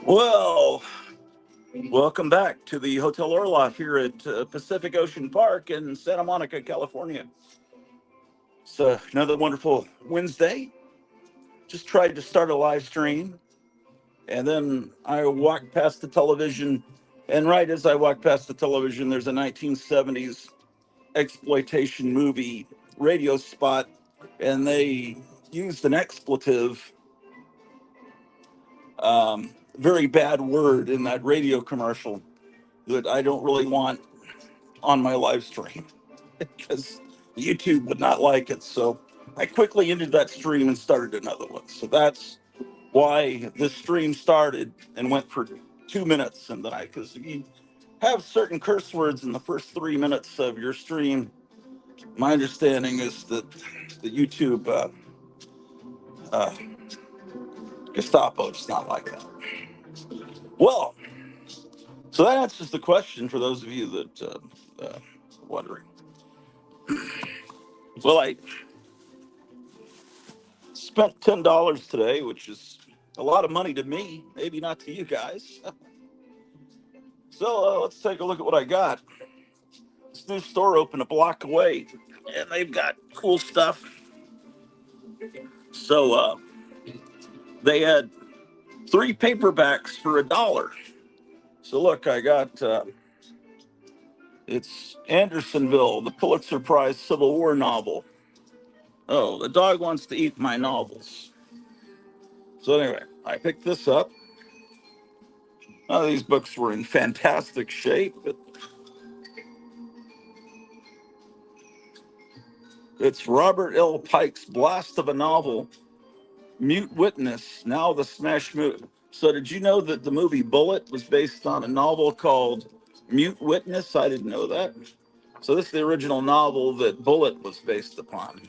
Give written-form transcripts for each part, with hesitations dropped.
Well, welcome back to the Hotel Orloff here at Pacific Ocean Park in Santa Monica, California. It's another wonderful Wednesday. Just tried to start a live stream, and then I walked past the television. And right as I walked past the television, there's a 1970s exploitation movie radio spot, and they used an expletive, very bad word in that radio commercial that I don't really want on my live stream because YouTube would not like it. So I quickly ended that stream and started another one. So that's why this stream started and went for 2 minutes. And then because you have certain curse words in the first 3 minutes of your stream, my understanding is that the YouTube uh, Gestapo does not like that. Well, so that answers the question for those of you that are wondering. Well, I spent $10 today, which is a lot of money to me, maybe not to you guys. So let's take a look at what I got. This new store opened a block away, and they've got cool stuff. So they had three paperbacks for $1. So look, I got it's Andersonville, the Pulitzer Prize Civil War novel. Oh, the dog wants to eat my novels. So anyway, I picked this up. These books were in fantastic shape, but it's Robert L. Pike's blast of a novel, Mute Witness, now the smash movie. So did you know that the movie Bullet was based on a novel called Mute Witness? I didn't know that. So this is the original novel that Bullet was based upon.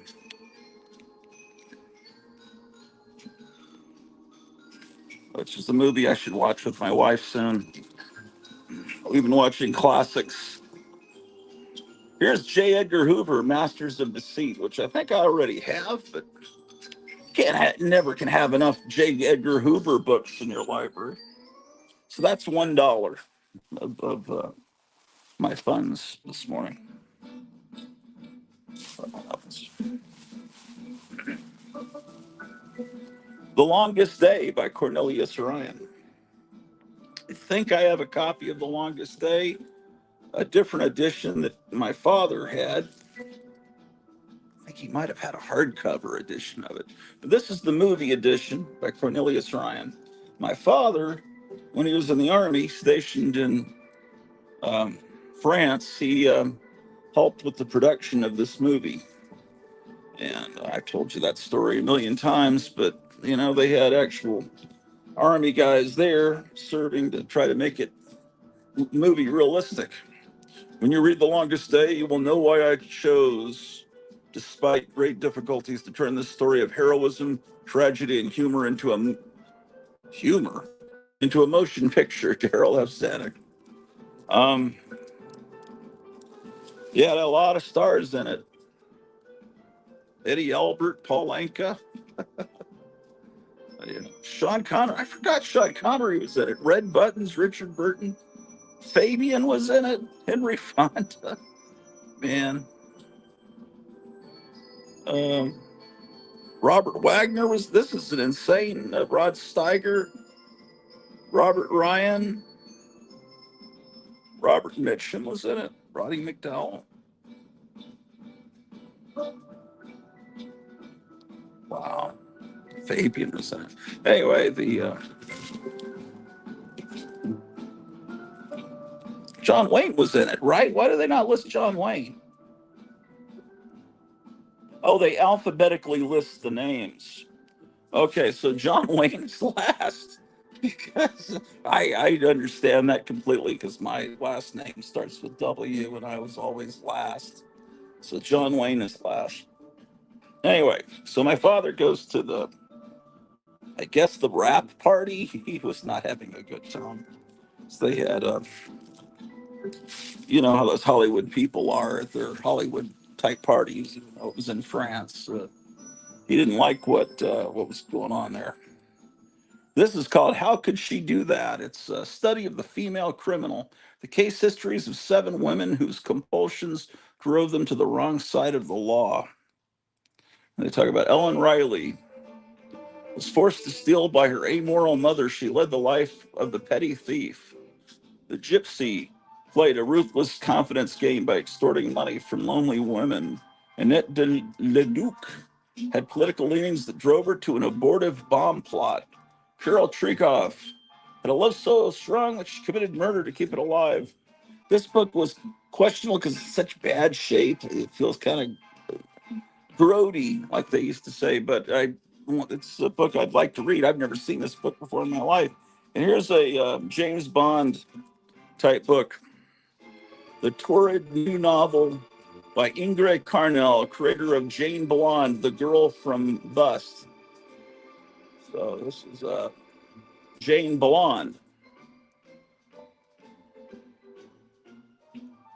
Which is a movie I should watch with my wife soon. We've been watching classics. Here's J. Edgar Hoover, Masters of Deceit, which I think I already have, but never can have enough J. Edgar Hoover books in your library. So that's $1 of my funds this morning. The Longest Day by Cornelius Ryan. I think I have a copy of The Longest Day, a different edition that my father had. I think he might have had a hardcover edition of it. But this is the movie edition by Cornelius Ryan. My father, when he was in the army, stationed in um, France, he helped with the production of this movie. And I've told you that story a million times, but they had actual army guys there serving to try to make it movie realistic. When you read The Longest Day, you will know why I chose, despite great difficulties, to turn this story of heroism, tragedy, and humor into a motion picture. Daryl F. Zanuck. Yeah, had a lot of stars in it. Eddie Albert, Paul Anka, Sean Connery. I forgot Sean Connery was in it. Red Buttons, Richard Burton, Fabian was in it. Henry Fonda, man. Um, Robert Wagner was. This is an insane. Rod Steiger, Robert Ryan, Robert Mitchum was in it. Roddy McDowell. Wow. Fabian was in it. Anyway, the John Wayne was in it, right? Why do they not list John Wayne? Oh, they alphabetically list the names. Okay, so John Wayne's last. Because I understand that completely because my last name starts with W and I was always last. So John Wayne is last. Anyway, so my father goes to I guess the rap party. He was not having a good time. So they had, how those Hollywood people are at their Hollywood type parties. It was in France. He didn't like what was going on there. This is called How Could She Do That? It's a study of the female criminal, the case histories of 7 women whose compulsions drove them to the wrong side of the law. And they talk about Ellen Riley. Was forced to steal by her amoral mother, she led the life of the petty thief. The gypsy played a ruthless confidence game by extorting money from lonely women. Annette de Leduc had political leanings that drove her to an abortive bomb plot. Carol Trekoff had a love so strong that she committed murder to keep it alive. This book was questionable because it's such bad shape. It feels kind of grody, like they used to say, but it's a book I'd like to read. I've never seen this book before in my life. And here's a James Bond type book, The Torrid New Novel by Ingrid Carnell, creator of Jane Blonde, The Girl from Bust. So this is Jane Blonde.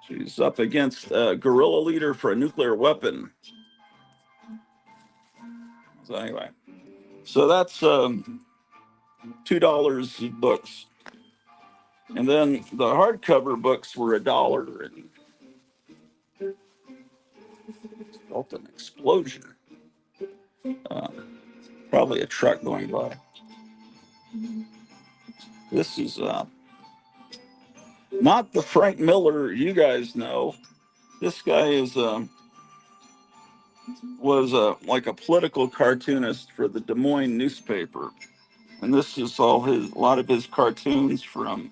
She's up against a guerrilla leader for a nuclear weapon. So anyway, so that's $2 books. And then the hardcover books were $1, and felt an explosion. Uh, Probably a truck going by. This is not the Frank Miller you guys know. This guy is was like a political cartoonist for the Des Moines newspaper, and this is a lot of his cartoons from.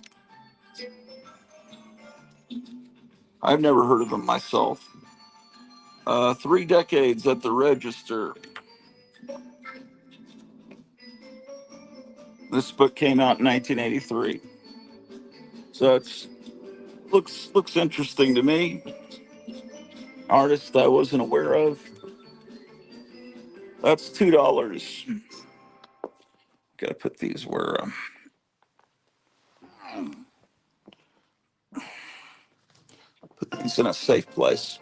I've never heard of him myself. 3 decades at the Register. This book came out in 1983, so it's looks interesting to me. Artist I wasn't aware of. That's $2. Got to put these where put these in a safe place.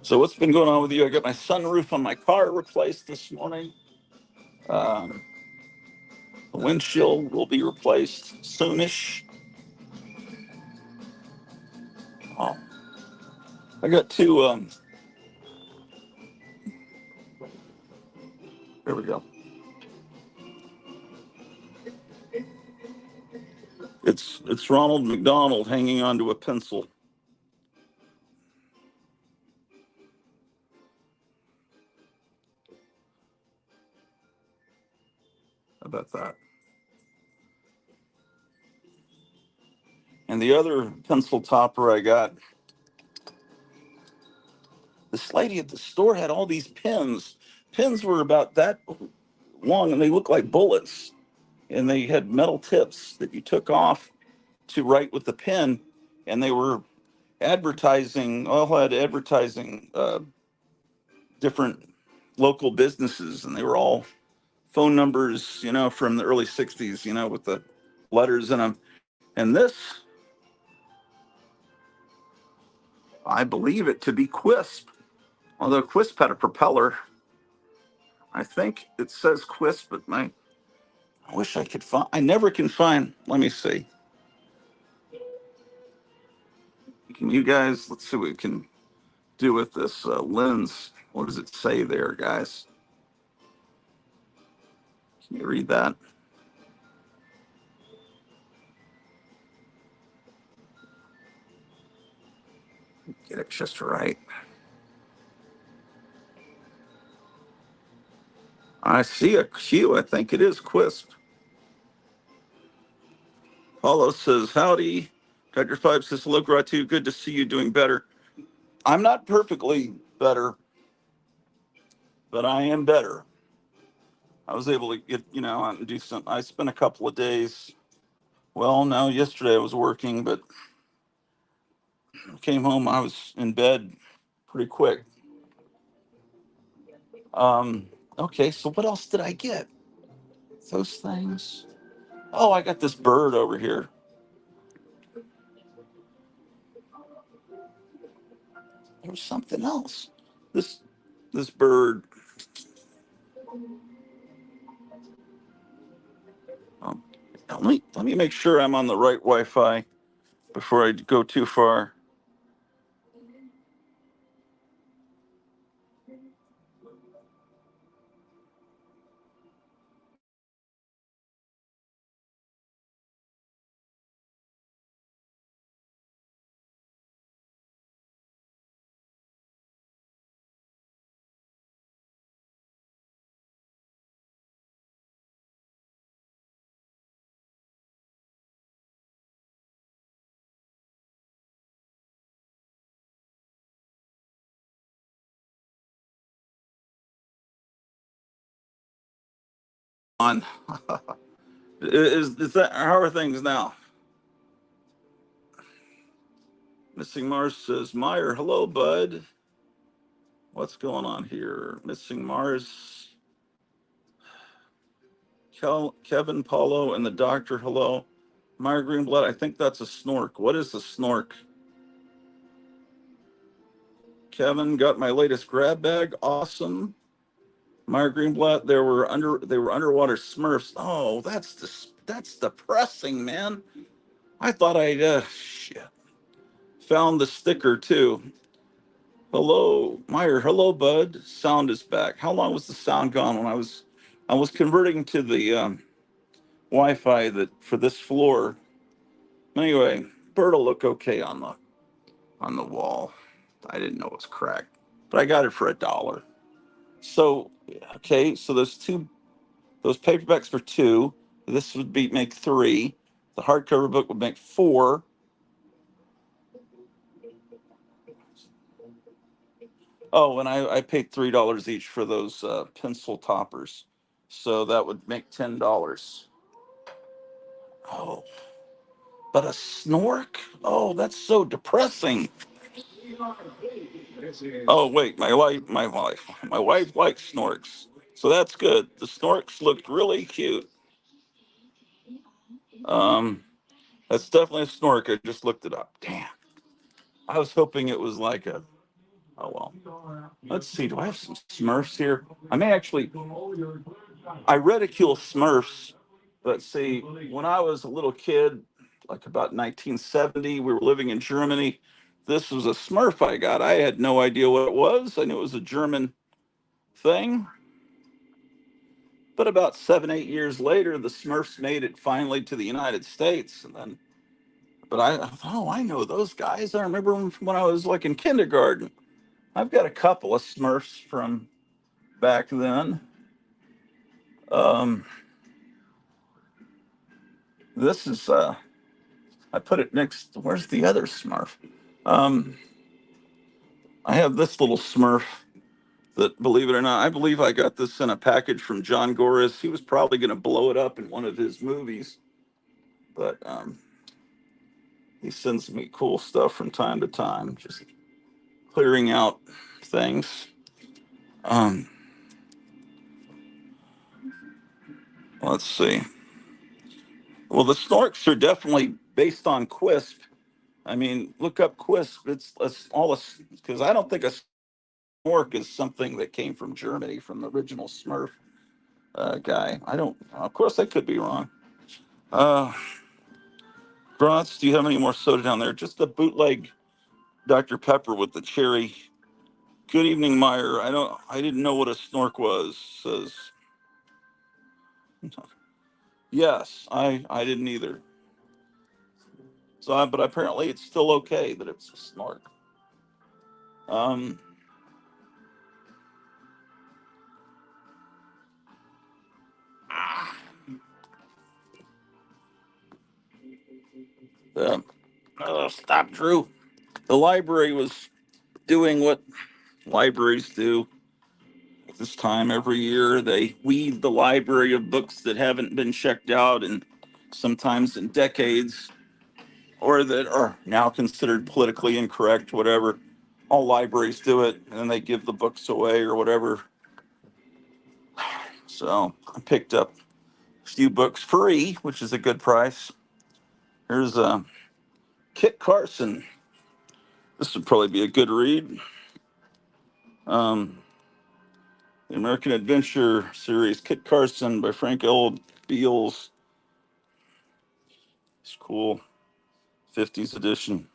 So what's been going on with you? I got my sunroof on my car replaced this morning. Um, the windshield will be replaced soonish. Oh, I got two. There we go. It's Ronald McDonald hanging onto a pencil. How about that? And the other pencil topper I got, this lady at the store had all these pens. Pens were about that long and they looked like bullets. And they had metal tips that you took off to write with the pen. And they were advertising different local businesses. And they were all phone numbers, from the early 60s, with the letters in them. And this, I believe it to be Quisp. Although Quisp had a propeller, I think it says Quisp, but I wish I could find. I never can find. Let me see. Can you guys? Let's see what we can do with this lens. What does it say there, guys? Can you read that? Get it just right. I see a Q. I think it is Quisp. Paulo says, howdy. Dr. Five says, hello, Gratu. Good to see you doing better. I'm not perfectly better, but I am better. I was able to get, out and do some. I spent a couple of days. Well, no, yesterday I was working, but came home. I was in bed pretty quick. Okay, so what else did I get? Those things. Oh, I got this bird over here. There was something else. This this bird. Um, let me make sure I'm on the right Wi-Fi before I go too far. On. Is that how are things now? Missing Mars says, Meyer, hello, bud. What's going on here? Missing Mars, Kevin, Paulo, and the doctor, hello. Meyer Greenblatt, I think that's a snork. What is a snork? Kevin, got my latest grab bag. Awesome. Meyer Greenblatt, they were underwater Smurfs. Oh, that's depressing, man. I thought I'd shit. Found the sticker too. Hello, Meyer. Hello, bud. Sound is back. How long was the sound gone when I was converting to the Wi-Fi that for this floor. Anyway, bird will look okay on the wall. I didn't know it was cracked, but I got it for $1. So okay, so those paperbacks for two. This would be make three. The hardcover book would make four. Oh, and I paid $3 each for those pencil toppers, so that would make $10. Oh, but a snork? Oh, that's so depressing. Oh wait, my wife likes snorks, so that's good. The snorks looked really cute. Um, that's definitely a snork. I just looked it up. Damn, I was hoping it was like a. Oh well. Let's see. Do I have some Smurfs here? I may actually. I ridicule Smurfs, but see, when I was a little kid, like about 1970, we were living in Germany. This was a Smurf I got. I had no idea what it was. I knew it was a German thing. But about 7, 8 years later, the Smurfs made it finally to the United States. And then, but I thought, oh, I know those guys. I remember them from when I was like in kindergarten. I've got a couple of Smurfs from back then. Um, this is, I put it next, where's the other Smurf? Um, I have this little Smurf that, believe it or not, I believe I got this in a package from John Gores. He was probably going to blow it up in one of his movies. But he sends me cool stuff from time to time, just clearing out things. Um, let's see. Well, the snorks are definitely based on Quisp. I mean, look up Quisp. It's all because I don't think a snork is something that came from Germany from the original Smurf guy. I don't. Of course, I could be wrong. Uh, Grotz, do you have any more soda down there? Just the bootleg Dr. Pepper with the cherry. Good evening, Meyer. I didn't know what a snork was. Says yes. I didn't either. So, but apparently it's still okay that it's a snork. Um, uh, stop, Drew. The library was doing what libraries do at this time every year. They weed the library of books that haven't been checked out, and sometimes in decades, or that are now considered politically incorrect, whatever. All libraries do it, and then they give the books away or whatever. So I picked up a few books free, which is a good price. Here's Kit Carson. This would probably be a good read. The American Adventure series, Kit Carson by Frank L. Beals. It's cool. 50s edition.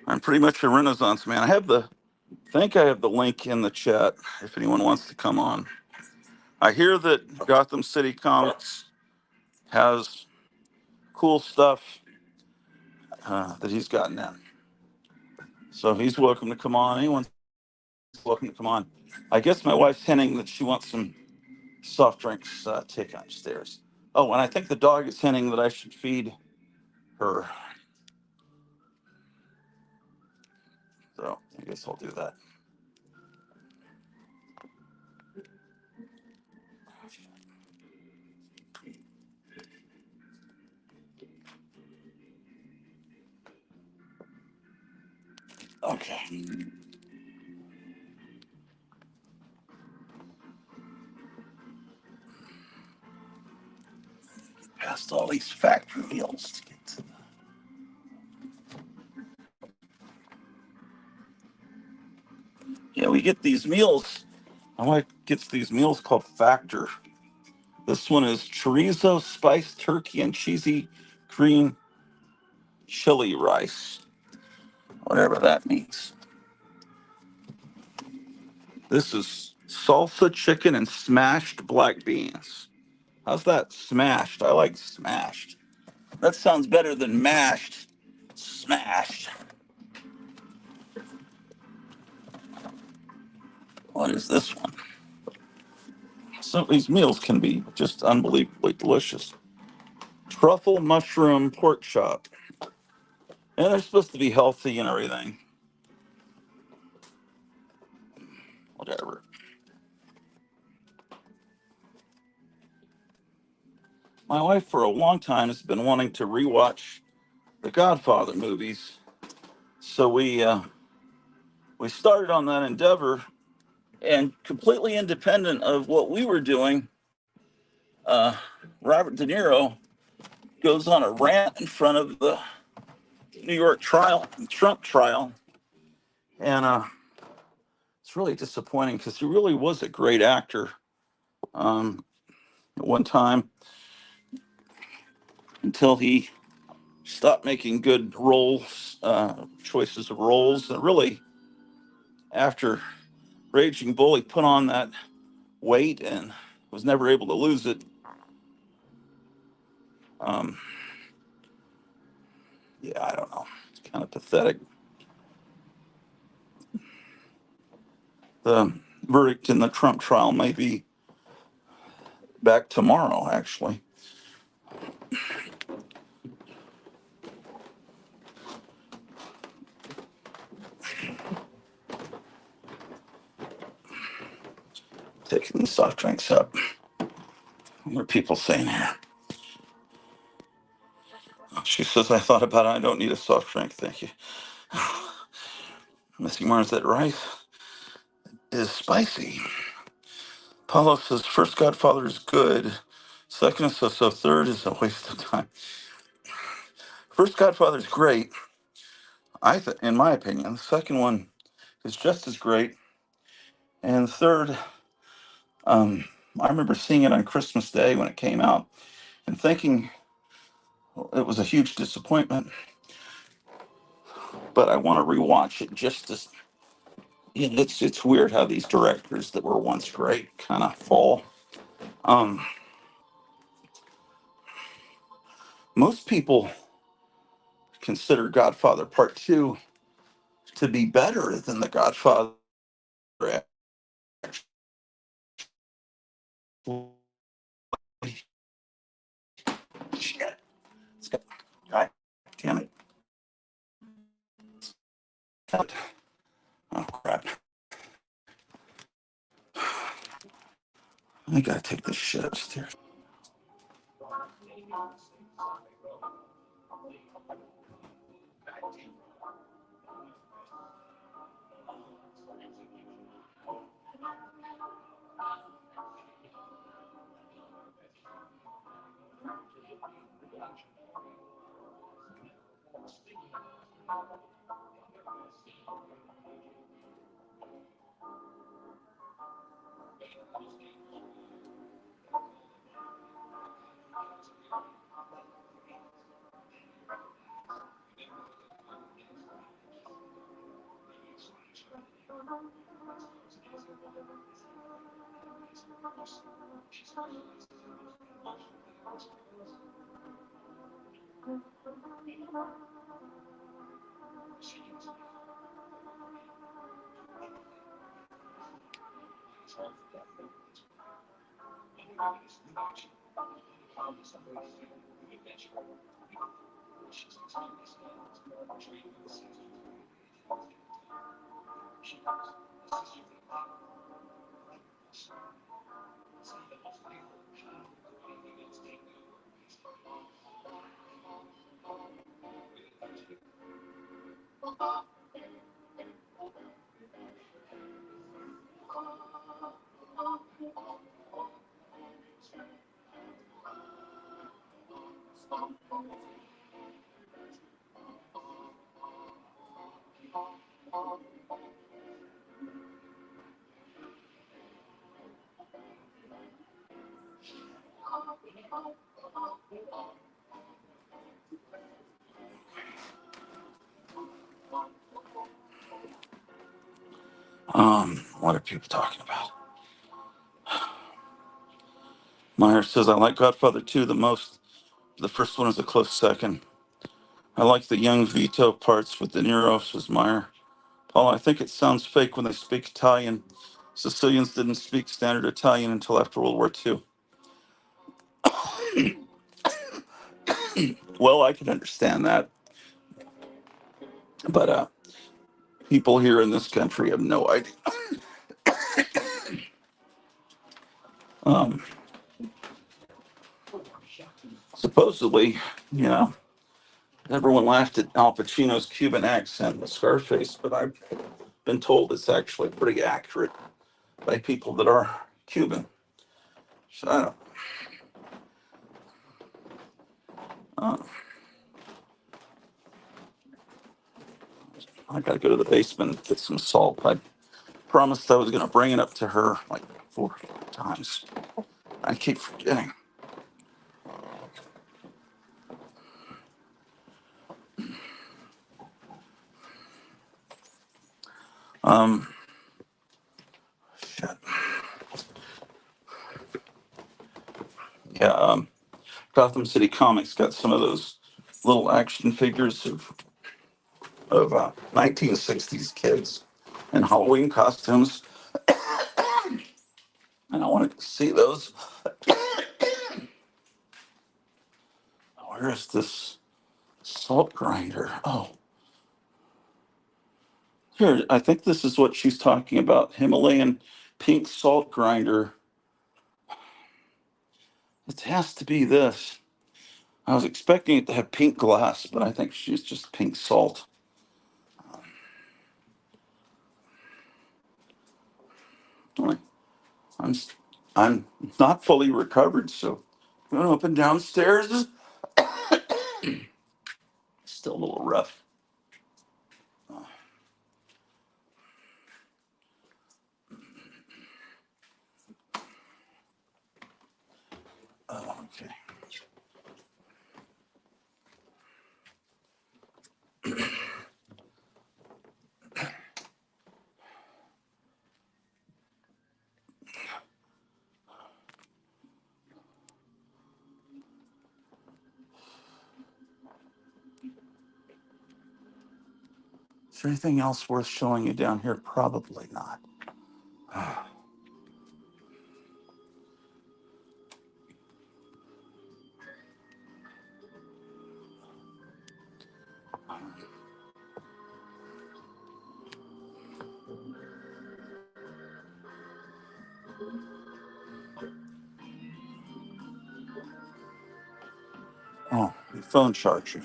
I'm pretty much a Renaissance man. I think I have the link in the chat if anyone wants to come on. I hear that Gotham City Comics has cool stuff that he's gotten in. So he's welcome to come on. Anyone's welcome to come on. I guess my wife's hinting that she wants some soft drinks taken upstairs. Oh, and I think the dog is hinting that I should feed her. So I guess I'll do that. Okay. Past all these factory meals to get to the. Yeah, we get these meals. My wife gets these meals called Factor. This one is chorizo, spiced turkey, and cheesy green chili rice, whatever that means. This is salsa chicken and smashed black beans. How's that smashed? I like smashed. That sounds better than mashed. Smashed. What is this one? Some of these meals can be just unbelievably delicious. Truffle mushroom pork chop. And they're supposed to be healthy and everything. Whatever. My wife, for a long time, has been wanting to rewatch the Godfather movies. So we started on that endeavor, and completely independent of what we were doing, uh, Robert De Niro goes on a rant in front of the New York Trump trial, and it's really disappointing because he really was a great actor. At one time, until he stopped making good choices of roles, and really after Raging Bull, he put on that weight and was never able to lose it. Um, yeah, I don't know. It's kind of pathetic. The verdict in the Trump trial may be back tomorrow, actually. Taking these soft drinks up. What are people saying here? She says, I thought about it. I don't need a soft drink. Thank you. Missy Mars, that rice is spicy. Paulo says, first Godfather is good. Second is so. Third is a waste of time. First Godfather is great, in my opinion. The second one is just as great. And third, I remember seeing it on Christmas Day when it came out and thinking it was a huge disappointment. But I want to rewatch it just to. Yeah, it's weird how these directors that were once great kind of fall. Um, Most people consider Godfather Part Two to be better than the Godfather. Shit. God damn it. Oh crap. I gotta take this shit upstairs. What are people talking about? Meyer says, I like Godfather 2 the most. The first one is a close second. I like the young Vito parts with De Niro, says Meyer. Paul, I think it sounds fake when they speak Italian. Sicilians didn't speak standard Italian until after World War II. Well, I can understand that. But people here in this country have no idea. Um, Supposedly, you know, everyone laughed at Al Pacino's Cuban accent with Scarface, but I've been told it's actually pretty accurate by people that are Cuban. So uh, I got to go to the basement and get some salt. I promised I was going to bring it up to her like 4 or 5 times. I keep forgetting. Um, Shit. Yeah, Gotham City Comics got some of those little action figures of 1960s kids in Halloween costumes, and I wanted to see those. Where is this salt grinder? Oh, here. I think this is what she's talking about. Himalayan pink salt grinder. It has to be this. I was expecting it to have pink glass, but I think she's just pink salt. Anyway, I'm I'm not fully recovered, so going up and downstairs is still a little rough. Okay. Is there anything else worth showing you down here? Probably not. Oh, your phone charger.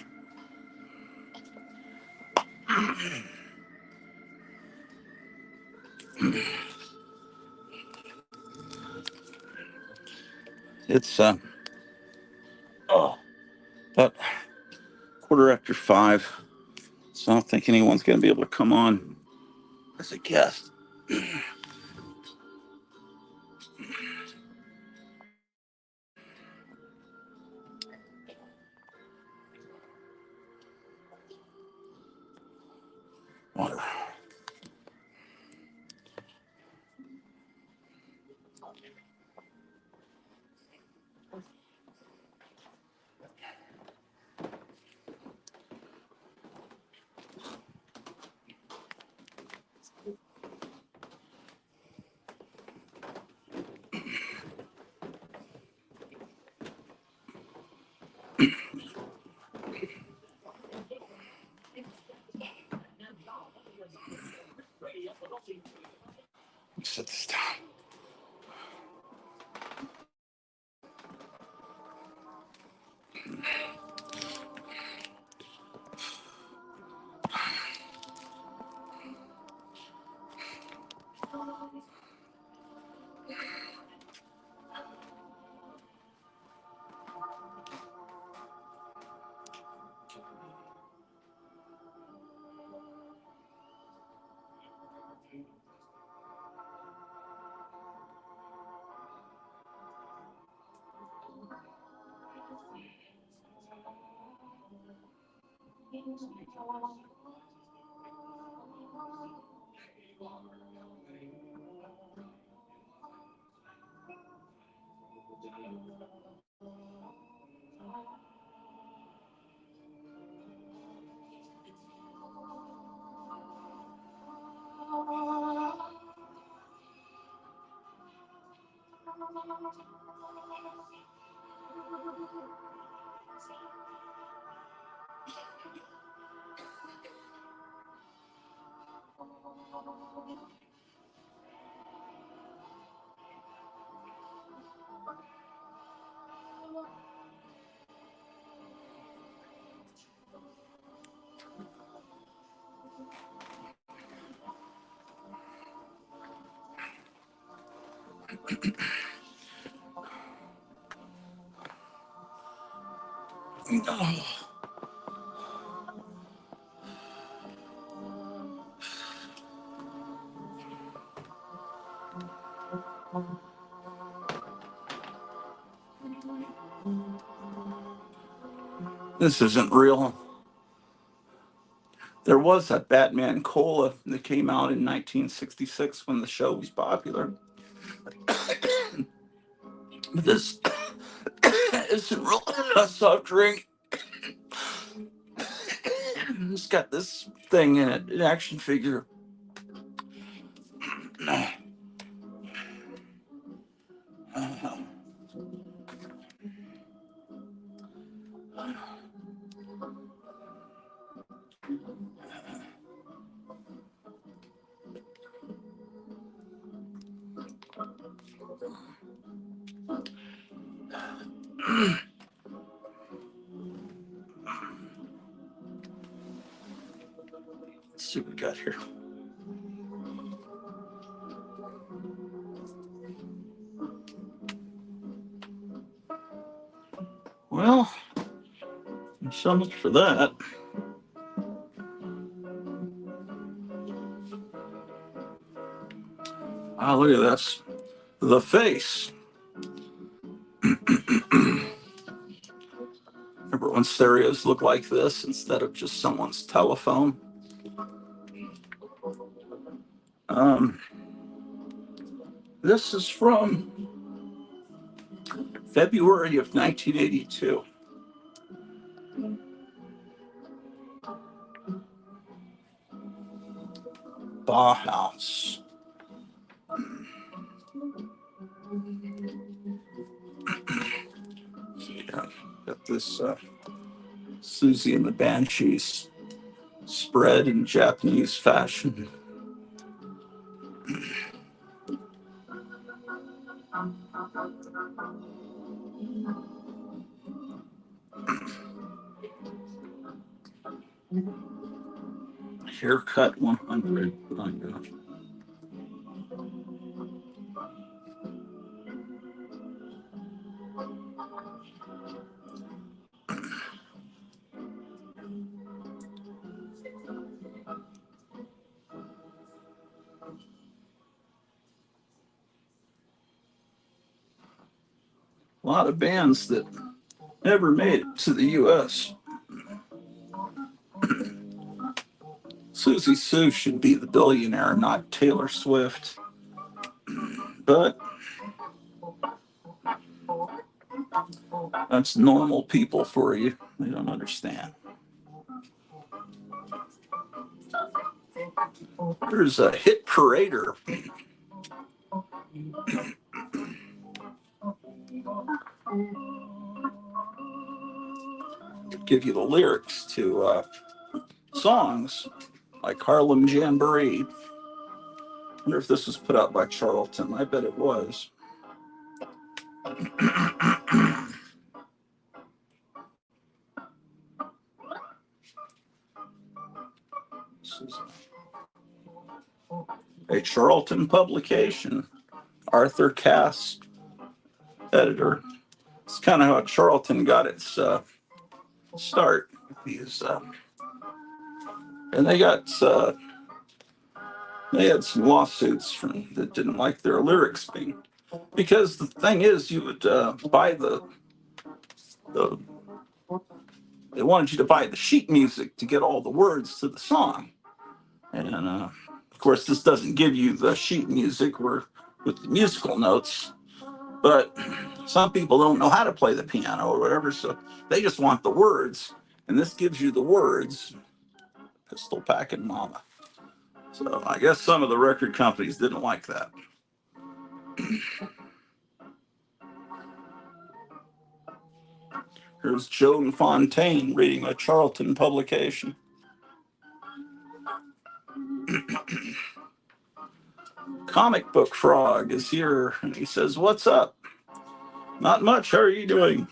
It's oh, about 5:15. So I don't think anyone's going to be able to come on as a guest. Water. Set this down. Oh, this isn't real. There was a Batman Cola that came out in 1966 when the show was popular. But this isn't real a soft drink. It's got this thing in it, an action figure. Let's see what we got here. Well, so much for that. Ah, look at this. The face. Remember when stereos look like this instead of just someone's telephone? Um, this is from February of 1982. Bauhaus. Yeah, got this Susie and the Banshees spread in Japanese fashion. Haircut 100. Oh, gosh. A lot of bands that never made it to the U.S. Susie Sue should be the billionaire, not Taylor Swift. But that's normal people for you. They don't understand. There's a hit parader. Give you the lyrics to songs like Harlem Jamboree. I wonder if this was put out by Charlton. I bet it was. This is a Charlton publication. Arthur Cass, editor. It's kind of how Charlton got its start. And they had some lawsuits from that didn't like their lyrics being, because the thing is, you would buy the they wanted you to buy the sheet music to get all the words to the song, and of course this doesn't give you the sheet music where with the musical notes, but some people don't know how to play the piano or whatever, so they just want the words, and this gives you the words. Pistol packing mama. So I guess some of the record companies didn't like that. Here's Joan Fontaine reading a Charlton publication. Comic Book Frog is here, and he says, "What's up?" "Not much. How are you doing?"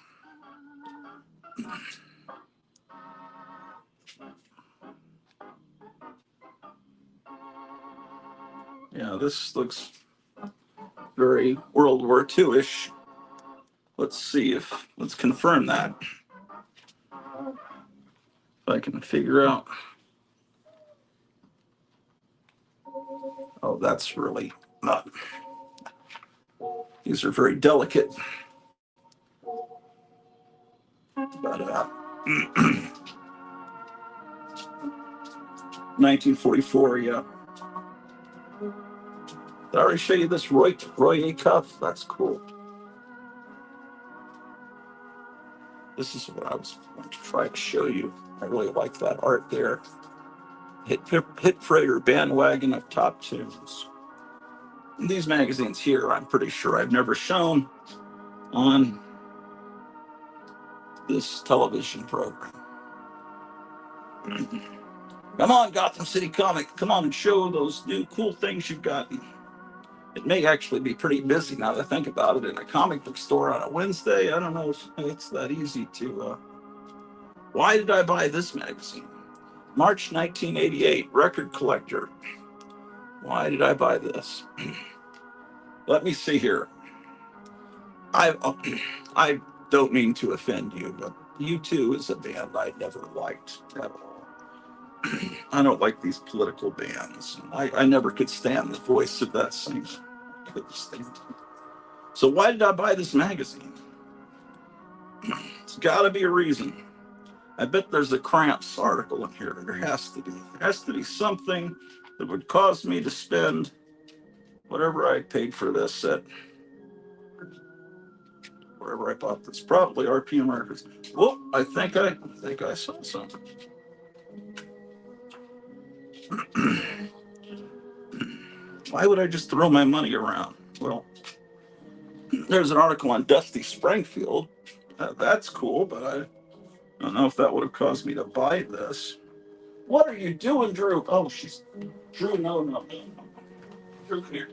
Yeah, this looks very World War II-ish. Let's confirm that. If I can figure out. Oh, that's really not. These are very delicate. But 1944, yeah. Did I already show you this Roy A. cuff? That's cool. This is what I was going to try to show you. I really like that art there. Hit Prater bandwagon of top tunes. These magazines here, I'm pretty sure I've never shown on this television program. Come on, Gotham City Comic. Come on and show those new cool things you've got. It may actually be pretty busy now that I think about it in a comic book store on a Wednesday. I don't know if it's that easy to. Why did I buy this magazine? March 1988, Record Collector. Why did I buy this? Let me see here. I don't mean to offend you, but U2 is a band I never liked at all. I don't like these political bands. I never could stand the voice of that singer. Couldn't stand it. So why did I buy this magazine? It's got to be a reason. I bet there's a Cramps article in here. There has to be. There has to be something that would cause me to spend whatever I paid for this at wherever I bought this. Probably RPM Records. Well, I think I saw something. Why would I just throw my money around? Well, there's an article on Dusty Springfield. That's cool, but I don't know if that would have caused me to buy this. What are you doing, Drew? Oh, she's Drew. No. Drew, come here.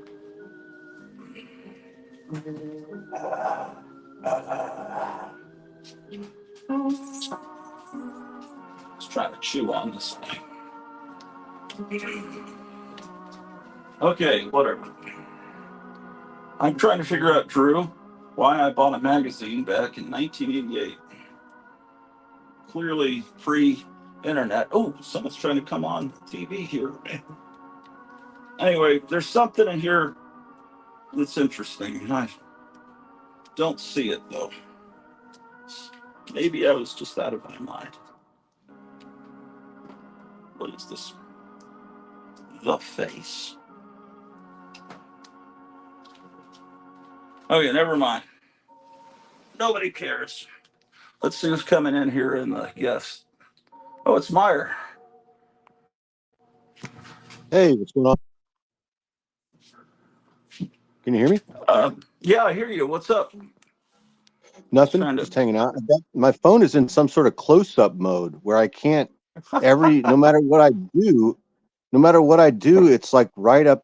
Just trying to chew on this thing. Okay, whatever. I'm trying to figure out, Drew, why I bought a magazine back in 1988. Clearly free internet. Oh, someone's trying to come on TV here. Anyway, there's something in here that's interesting. Don't see it though. Maybe I was just out of my mind. What is this? The face. Okay, never mind. Nobody cares. Let's see who's coming in here in the guest. Oh, it's Meyer. Hey, what's going on? Can you hear me? Yeah, I hear you. What's up? Just Nothing, trying to. just hanging out. My phone is in some sort of close-up mode where I can't no matter what I do, it's like right up.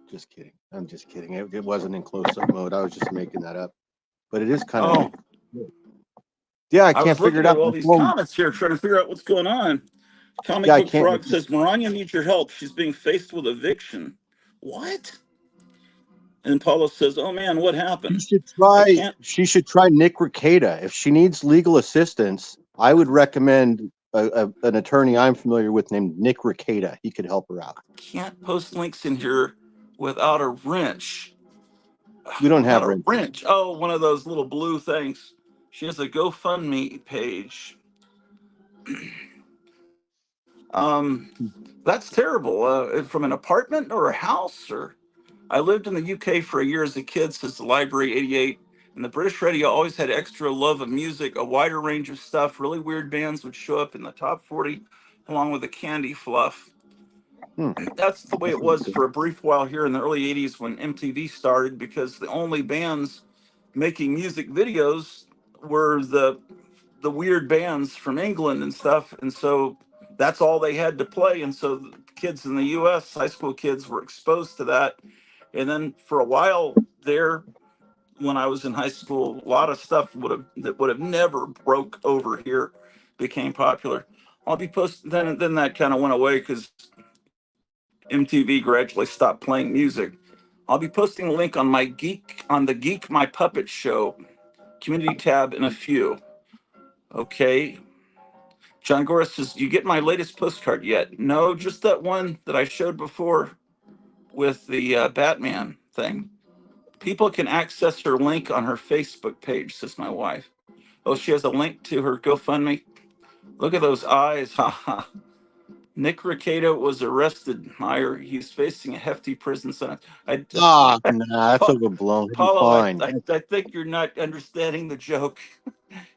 Just kidding. I'm just kidding. It wasn't in close-up mode. I was just making that up. But it is kind of Oh, neat. Yeah, I I can't was figure looking it at out. all My these phone. comments here, trying to figure out what's going on. Comic Yeah, I Book can't. Frog says Maranya needs your help. She's being faced with eviction. What? And Paulo says, "Oh man, what happened? I can't." She should try Nick Rekieta. If she needs legal assistance, I would recommend an attorney I'm familiar with named Nick Rekieta. He could help her out. Can't post links in here without a wrench. We don't Without have a rent. wrench. Oh, one of those little blue things. She has a GoFundMe page. That's terrible. From an apartment or a house, or I lived in the UK for a year as a kid, says the Library 88. And the British radio always had extra love of music, a wider range of stuff. Really weird bands would show up in the top 40 along with the candy fluff. Hmm. That's the way That it sounds was good. for a brief while here in the early 80s when MTV started, because the only bands making music videos were the weird bands from England and stuff. And so that's all they had to play. And so the kids in the US, high school kids, were exposed to that. And then for a while there, when I was in high school, a lot of stuff would have never broke over here became popular. I'll be posting then that kind of went away because MTV gradually stopped playing music. I'll be posting a link on the Geek My Puppet Show community tab in a few. Okay. John Gora says, "You get my latest postcard yet?" No, just that one that I showed before with the Batman thing. People can access her link on her Facebook page, says my wife. Oh, she has a link to her GoFundMe. Look at those eyes. Haha. Nick Rekieta was arrested, Meyer. He's facing a hefty prison sentence. Ah, nah, that's Pa- overblown. He'll be Paulo, fine. I think you're not understanding the joke.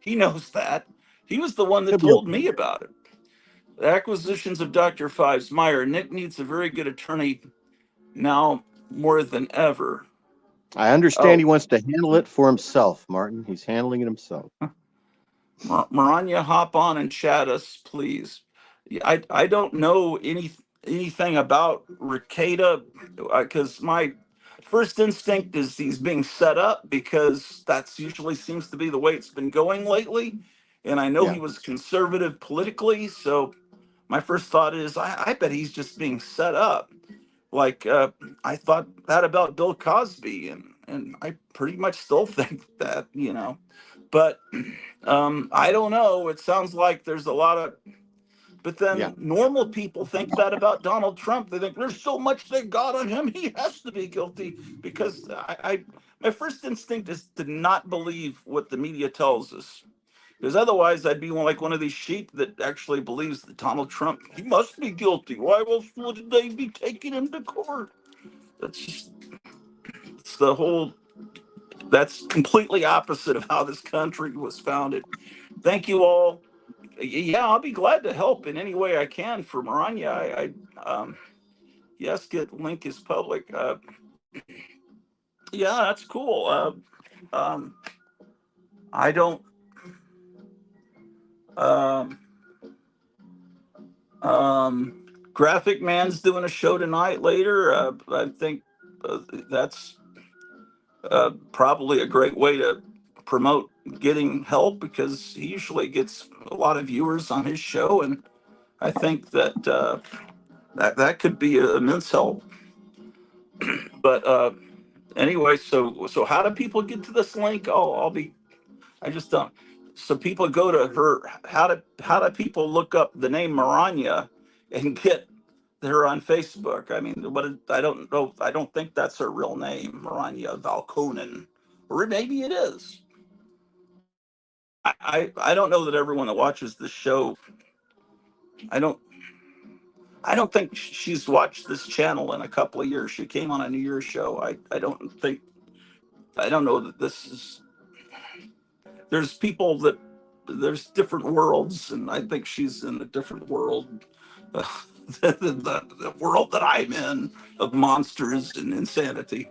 He knows that. He was the one that He'll be told okay. me about it. The acquisitions of Dr. Fives. Meyer, Nick needs a very good attorney now more than ever. I understand Oh, he wants to handle it for himself, Martin. He's handling it himself. Maranya, hop on and chat us, please. I don't know anything about Ricada because my first instinct is he's being set up because that's usually seems to be the way it's been going lately. And I know Yeah, he was conservative politically, so my first thought is I bet he's just being set up. Like I thought that about Bill Cosby, and I pretty much still think that. But I don't know. It sounds like there's a lot of, but yeah, then normal people think that about Donald Trump. They think there's so much they got on him. He has to be guilty because my first instinct is to not believe what the media tells us. Because otherwise, I'd be like one of these sheep that actually believes that Donald Trump, he must be guilty. Why else would they be taking him to court? That's just, it's the whole, that's completely opposite of how this country was founded. Thank you all. Yeah, I'll be glad to help in any way I can for Maranya. Yes, get link is public. Yeah, that's cool. Um, I don't. Um, Graphic Man's doing a show tonight later. I think that's probably a great way to promote getting help because he usually gets a lot of viewers on his show, and I think that could be an immense help. But anyway, so how do people get to this link? I'll be. I just don't. So people go to her. How do people look up the name Maranya and get her on Facebook? I mean, I don't know. I don't think that's her real name, Maranya Valkonen or maybe it is. I don't know that everyone that watches this show. I don't I don't think she's watched this channel in a couple of years. She came on a New Year's show. I don't know that this is. There's people that there's different worlds, and I think she's in a different world. Uh, the world that I'm in of monsters and insanity.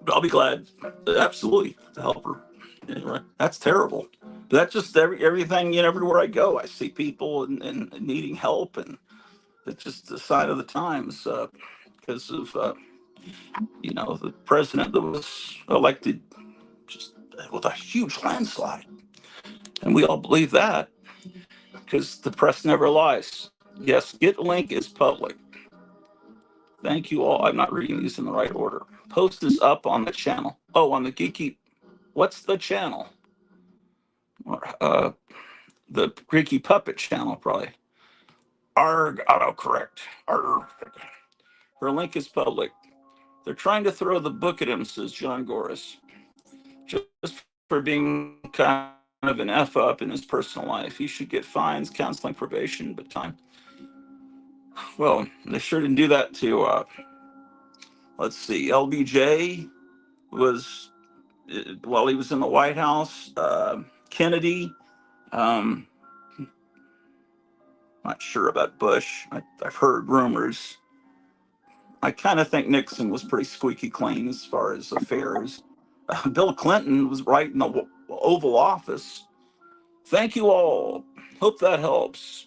But I'll be glad, absolutely, to help her. Anyway, that's terrible. That's just everything. Everywhere I go, I see people and needing help, and it's just a sign of the times because of the president that was elected just with a huge landslide, and we all believe that because the press never lies. Yes, Get Link is public. Thank you all. I'm not reading these in the right order. Post is up on the channel. Oh, on the Geeky. What's the channel? Uh, the Greeky Puppet channel, probably. Arg, autocorrect. Arg. Her link is public. They're trying to throw the book at him, says John Goris, just for being kind of an F up in his personal life. He should get fines, counseling, probation, but time. Well, they sure didn't do that to, let's see, LBJ was, while he was in the White House, Kennedy, um, not sure about Bush. I've heard rumors. I kind of think Nixon was pretty squeaky clean as far as affairs. Bill Clinton was right in the Oval Office. Thank you all. Hope that helps.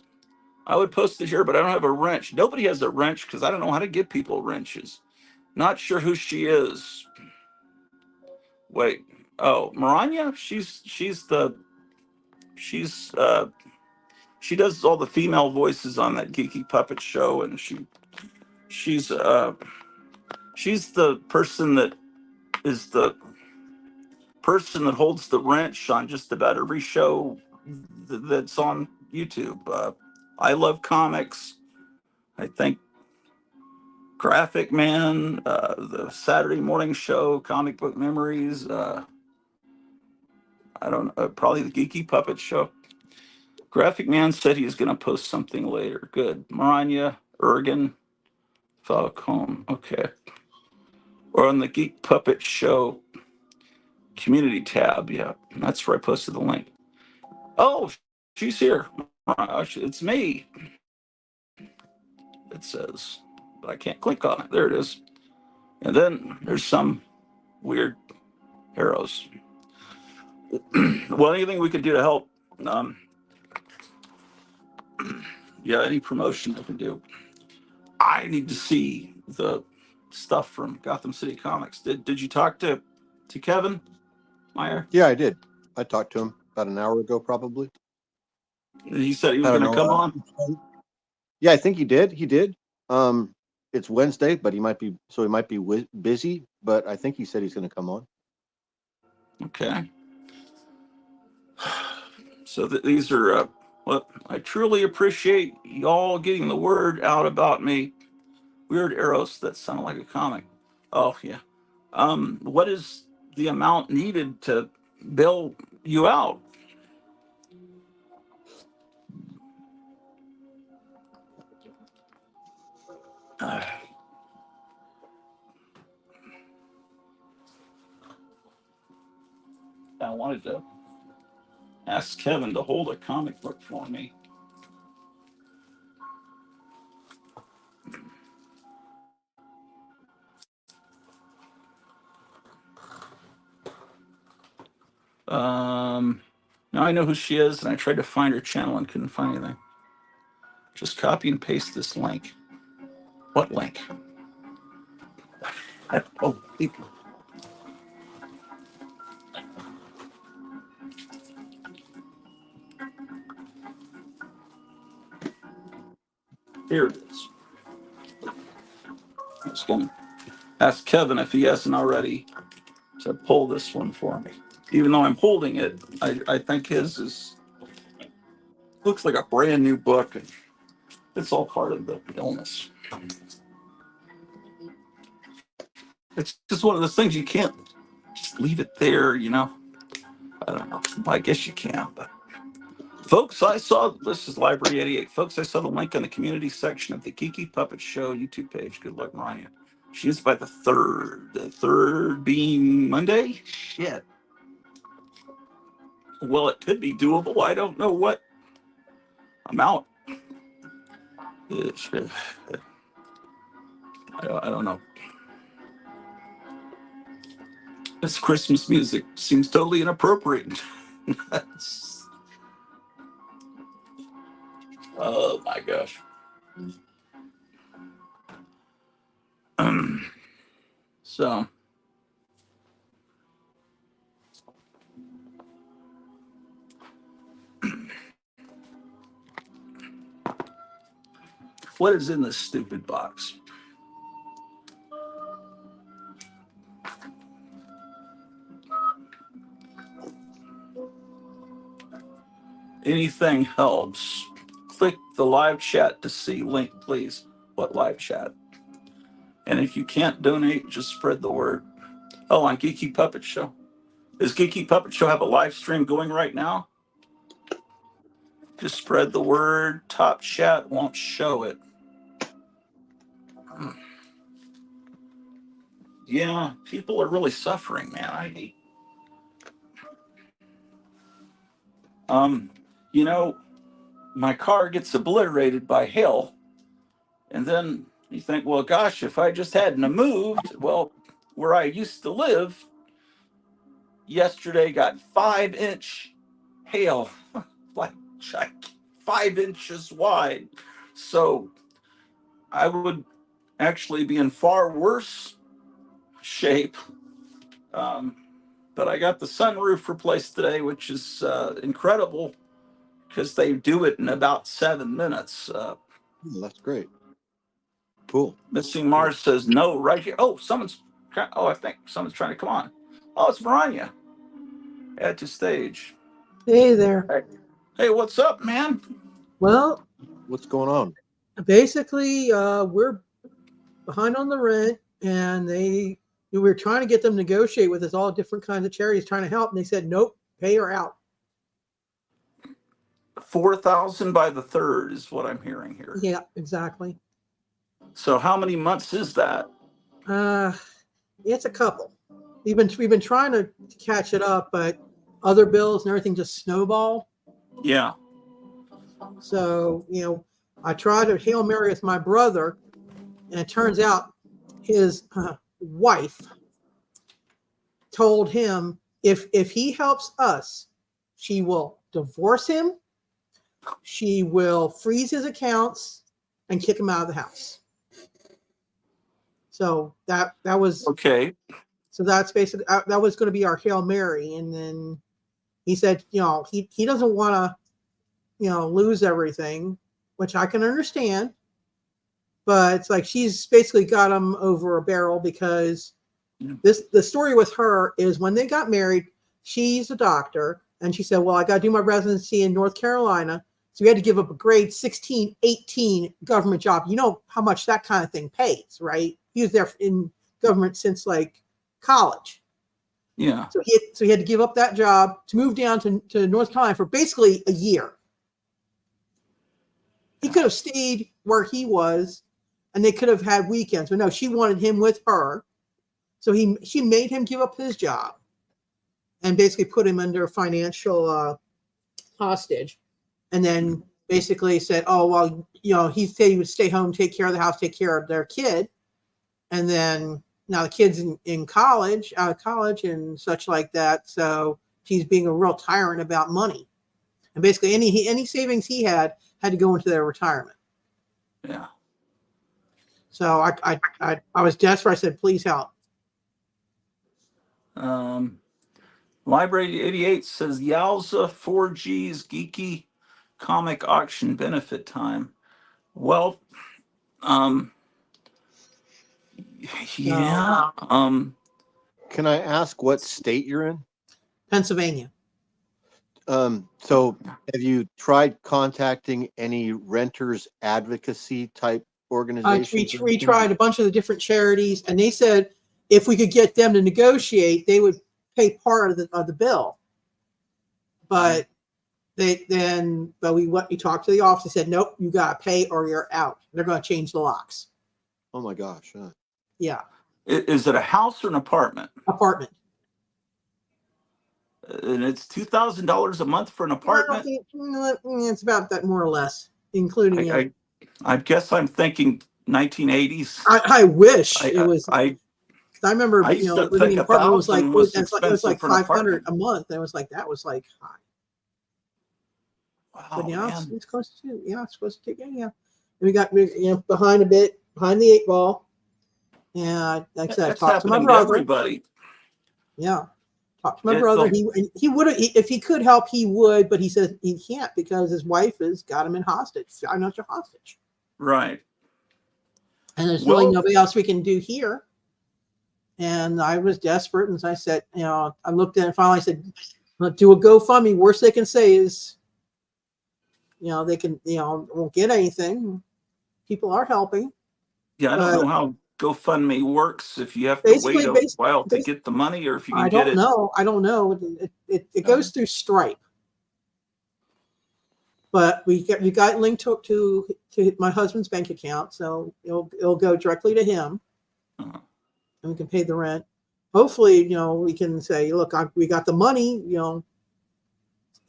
I would post it here, but I don't have a wrench. Nobody has a wrench because I don't know how to give people wrenches. Not sure who she is. Wait. Oh, Maranya? She does all the female voices on that Geeky Puppet show, and she's the person that is the person that holds the wrench on just about every show that's on YouTube. I love comics. I think Graphic Man, the Saturday morning show, Comic Book Memories. I don't know, probably the Geeky Puppet show. Graphic Man said he's going to post something later. Good. Maranya, Ergen, Falcone. Okay. Or on the Geek Puppet Show community tab. Yeah, that's where I posted the link. Oh, she's here. It's me. It says, but I can't click on it. There it is. And then there's some weird arrows. Well, anything we could do to help. Um, yeah, any promotion I can do. I need to see the stuff from Gotham City Comics. Did you talk to Kevin Meyer? Yeah, I did. I talked to him about an hour ago, probably. He said he was going to come on. Yeah, I think he did. He did. It's Wednesday, but he might be busy. But I think he said he's going to come on. Okay. So these are well, I truly appreciate y'all getting the word out about me. Weird arrows that sound like a comic. Oh yeah. What is the amount needed to bail you out? I wanted to ask Kevin to hold a comic book for me. Now I know who she is, and I tried to find her channel and couldn't find anything. Just copy and paste this link. What link? Oh, here it is. I was going to ask Kevin if he hasn't already to pull this one for me. Even though I'm holding it, I think his looks like a brand new book. And it's all part of the illness. It's just one of those things you can't. just leave it there, I don't know. Well, I guess you can, but folks, I saw this is Library 88. Folks, I saw the link on the community section of the Kiki Puppet Show YouTube page. Good luck, Mariah. She is by the third. The third being Monday? Shit. Well, it could be doable. I don't know what amount. I don't know. This Christmas music seems totally inappropriate. Oh my gosh. So, what is in this stupid box? Anything helps. Click the live chat to see link, please. What live chat? And if you can't donate, just spread the word. Oh, on Geeky Puppet Show. Does Geeky Puppet Show have a live stream going right now? Just spread the word. Top chat won't show it. Yeah, people are really suffering, man. You know, my car gets obliterated by hail, and then you think, well, gosh, if I just hadn't have moved, well, where I used to live, yesterday got 5-inch hail, like 5 inches wide. So I would actually be in far worse shape. But I got the sunroof replaced today, which is incredible because they do it in about 7 minutes. That's great. Cool. Missing Mars says no right here. Oh, I think someone's trying to come on. Oh, it's Maranya. Add to stage. Hey there. Hey, what's up, man? Well, What's going on? basically, we're behind on the rent, and we were trying to get them to negotiate with us, all different kinds of charities trying to help, and they said, nope, pay her out. 4,000 by the third is what I'm hearing here. Yeah, exactly. So how many months is that? It's a couple. We've been trying to catch it up, but other bills and everything just snowballed. Yeah. So, I tried to Hail Mary with my brother, and it turns out his wife told him if he helps us, she will divorce him, she will freeze his accounts, and kick him out of the house. So that was okay. So that's basically that was going to be our Hail Mary, and then he said, he doesn't want to, lose everything, which I can understand. But it's like she's basically got him over a barrel because the story with her is when they got married, she's a doctor, and she said, well, I got to do my residency in North Carolina. So we had to give up a grade 16, 18 government job. You know how much that kind of thing pays, right? He was there in government since like college. Yeah. So he had to give up that job to move down to North Carolina for basically a year. He could have stayed where he was, and they could have had weekends. But no, she wanted him with her. So she made him give up his job and basically put him under financial hostage. And then basically said, oh, well, he said he would stay home, take care of the house, take care of their kid. And then now the kid's in college, out of college and such like that. So she's being a real tyrant about money. And basically any savings he had to go into their retirement. Yeah. So I was desperate. I said, please help. Library 88 says Yowza 4G's geeky comic auction benefit time. Well, yeah. Can I ask what state you're in? Pennsylvania. So have you tried contacting any renters advocacy type organizations? We tried a bunch of the different charities, and they said if we could get them to negotiate, they would pay part of the bill. But we talked to the office. They said, nope, you got to pay or you're out. They're going to change the locks. Oh my gosh. Yeah. Is it a house or an apartment? Apartment. And it's $2,000 a month for an apartment. It's about that, more or less, including. I guess I'm thinking 1980s. I wish it was. I remember, I used to living think in an apartment was like $1,000 it was like for an $500 apartment. a month. It was like that was like high. Wow, But yeah, man. it's close to it's close to yeah. And we got behind the 8 ball, and like I said, I talked to my brother. Everybody. Yeah, talked to my brother. He would have, if he could help, he would, but he says he can't because his wife has got him in hostage. Financial hostage. Right. And there's really nobody else we can do here. And I was desperate, and so I said, I looked at it and finally said, let's do a GoFundMe. Worst they can say is, they can, won't get anything. People are helping. Yeah, I don't know how GoFundMe works. If you have to wait a while to get the money, or if you can get it. I don't know. It goes through Stripe. But we got linked to my husband's bank account, so it'll go directly to him, and we can pay the rent. Hopefully, we can say, look, we got the money.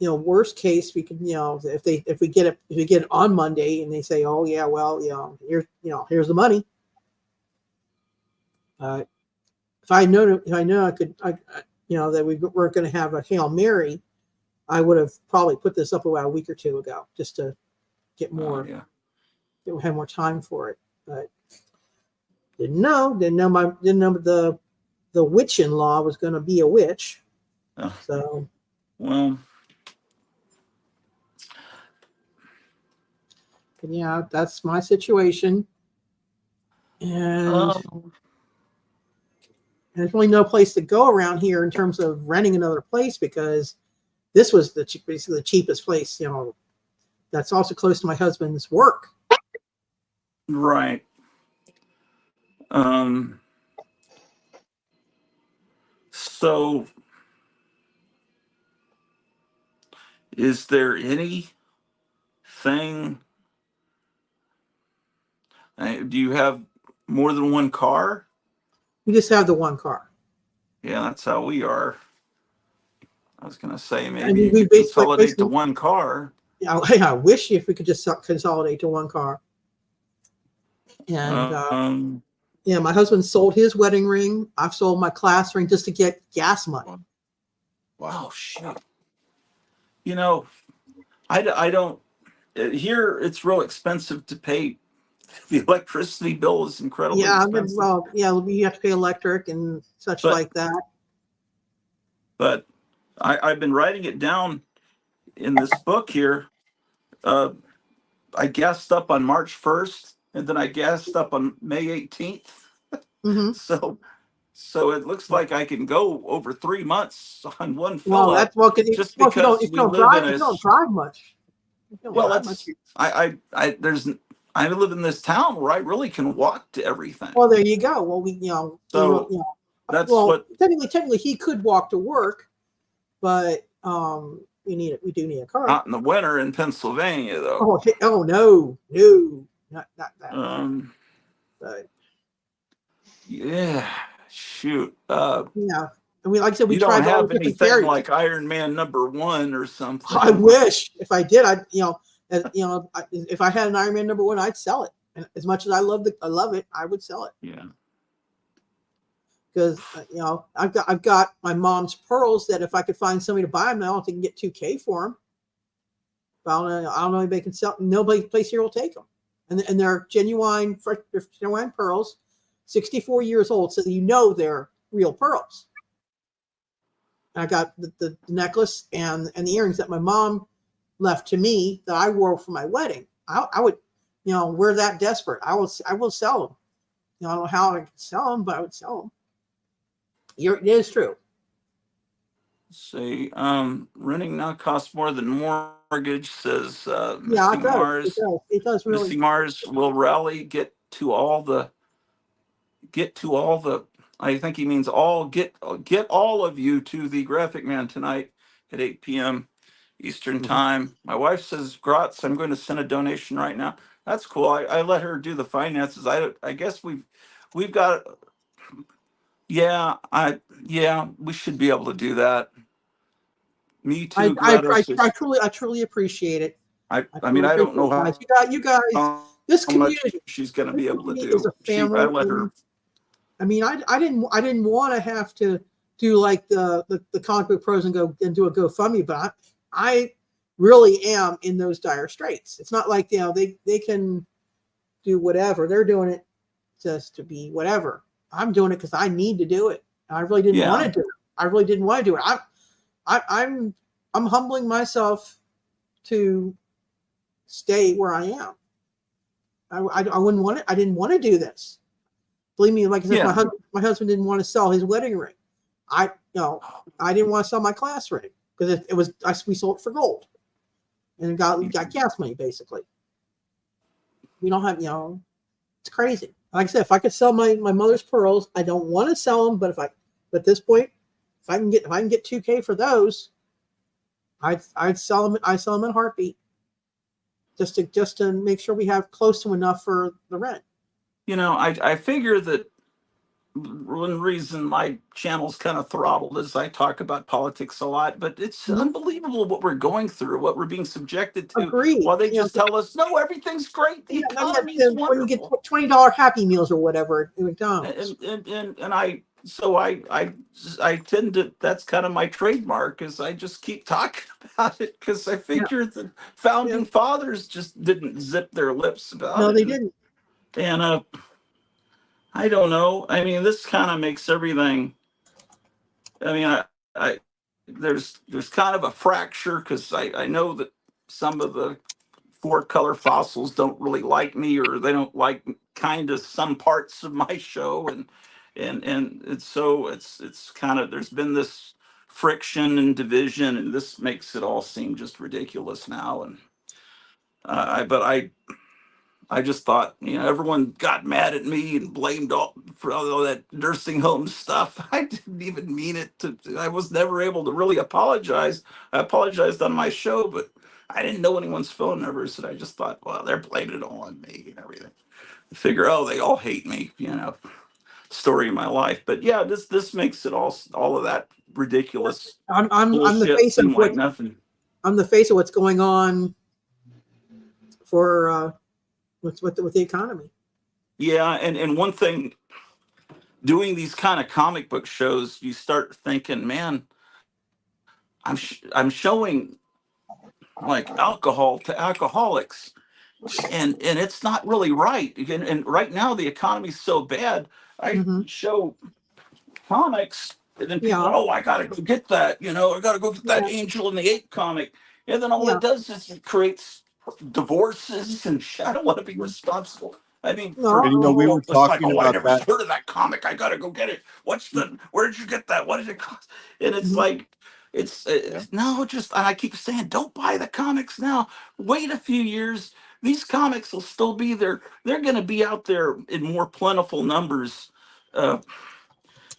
Worst case, we can, if we get it on Monday, and they say, oh yeah, well, here's the money. If I know I could, that we weren't going to have a Hail Mary, I would have probably put this up about a week or two ago, just to get more, have more time for it. But didn't know the witch-in-law was going to be a witch. Oh. So, well, yeah, that's my situation, and there's really no place to go around here in terms of renting another place, because this was basically the cheapest place, that's also close to my husband's work. Right. So is there anything, do you have more than one car? We just have the one car. Yeah, that's how we are. I was going to say, maybe we you could consolidate to one car. I wish if we could just consolidate to one car. And my husband sold his wedding ring. I've sold my class ring just to get gas money. Wow, shit. I don't. Here, it's real expensive to pay. The electricity bill is incredibly expensive. Well, you have to pay electric and such like that. But I've been writing it down in this book here. I gassed up on March 1st, and then I gassed up on May 18th. Mm-hmm. So it looks like I can go over 3 months on one fill up. Well, that's just because if you don't drive much. I live in this town where I really can walk to everything. Well, there you go. Well, technically he could walk to work, but we do need a car. Not in the winter in Pennsylvania, though. Oh no, not that. But yeah, shoot. Yeah. I mean, like I said, we don't tried have anything like Iron Man #1 or something. I wish. If I did, if I had an Iron Man #1, I'd sell it. And as much as I love it, I would sell it. Yeah. Because I've got my mom's pearls that if I could find somebody to buy them, I don't think I can get $2,000 for them. But I don't know anybody can sell. Nobody place here will take them, and they're genuine pearls, 64 years old, so they're real pearls. I got the necklace and the earrings that my mom left to me that I wore for my wedding. I would, we're that desperate. I will sell them. I don't know how I can sell them, but I would sell them. It is true. Let's see, renting now costs more than mortgage, says Missing Mars. It does really. Missing Mars will rally, get to all the I think he means all. Get all of you to the Graphic Man tonight at 8 p.m. Eastern Mhm. time. My wife says, "Gratz, I'm going to send a donation right now." That's cool. I let her do the finances. I guess we've got. Yeah, we should be able to do that. Me I too, I, Greta says. I truly appreciate it. I I mean, truly I don't appreciate know it, guys. You guys, how this much community, she's going to this be able to community is do. a I family, let her. and I mean, I didn't want to have to do like the comic book pros and go and do a GoFundMe, but I really am in those dire straits. It's not like they can do whatever they're doing it just to be whatever. I'm doing it because I need to do it. I really didn't want Yeah, to do it. I really didn't want to do it. I'm humbling myself to stay where I am. I wouldn't want it. I didn't want to do this. Believe me, like I said, yeah. my husband didn't want to sell his wedding ring. I you know I didn't want to sell my class ring because it was we sold it for gold and it got gas money basically. We don't have it's crazy. Like I said, if I could sell my mother's pearls, I don't want to sell them, but but at this point, if I can get 2K for those, I'd sell them. I sell them in a heartbeat just to make sure we have close to enough for the rent. I figure that one reason my channel's kind of throttled is I talk about politics a lot, but it's Mhm. unbelievable what we're going through, what we're being subjected to, Agreed. while they just tell us, no, everything's great, the Yeah, no, economy's yeah, when you get wonderful. $20 Happy Meals or whatever at McDonald's. And I tend to, that's kind of my trademark, is I just keep talking about it because I Yeah, figure the yeah. founding fathers just didn't zip their lips about No, it. they And, didn't. and I don't know. I mean, this kind of makes everything. I mean, I there's kind of a fracture because I know that some of the four color fossils don't really like me, or they don't like kind of some parts of my show, and it's kind of, there's been this friction and division, and this makes it all seem just ridiculous now. And I just thought, everyone got mad at me and blamed all for all that nursing home stuff. I didn't even mean it to. I was never able to really apologize. I apologized on my show, but I didn't know anyone's phone numbers, and I just thought, well, they're blaming it all on me and everything. I figure, oh, they all hate me, story of my life. But yeah, this makes it all of that ridiculous I'm the bullshit face of seem like nothing. I'm the face of what's going on for with the economy. Yeah, and one thing, doing these kind of comic book shows, you start thinking, man, I'm showing like alcohol to alcoholics, and it's not really right. And right now the economy's so bad. I Hmm. show comics, and then people, Yeah, oh, I gotta go get that. I gotta go get that yeah, Angel in the Ape comic, and then all yeah. it does is it creates divorces, and I don't want to be responsible. I mean, for And No, we were people, it's like, talking oh, I about never that. heard of that comic. I gotta go get it. Where did you get that? What did it cost? And it's mhm. like, it's Yeah. no, just, I keep saying, don't buy the comics now. Wait a few years. These comics will still be there. They're going to be out there in more plentiful numbers. Uh,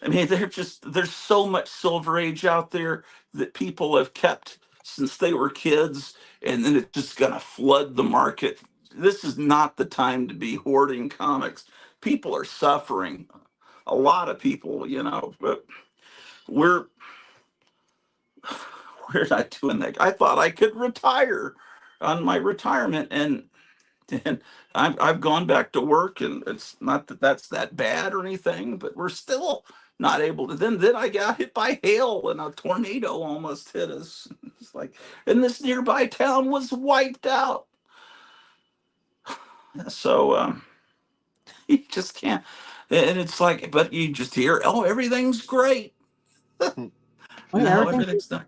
I mean, there's so much Silver Age out there that people have kept since they were kids, and then it's just gonna flood the market. This is not the time to be hoarding comics. People are suffering. A lot of people, but we're we're not doing that. I thought I could retire on my retirement, and I've gone back to work, and it's not that that's that bad or anything, but we're still not able to. Then I got hit by hail, and a tornado almost hit us. It's like, and this nearby town was wiped out. So you just can't. And it's like, but you just hear, oh, everything's great. Hmm. Oh yeah, No, everything. everything's not.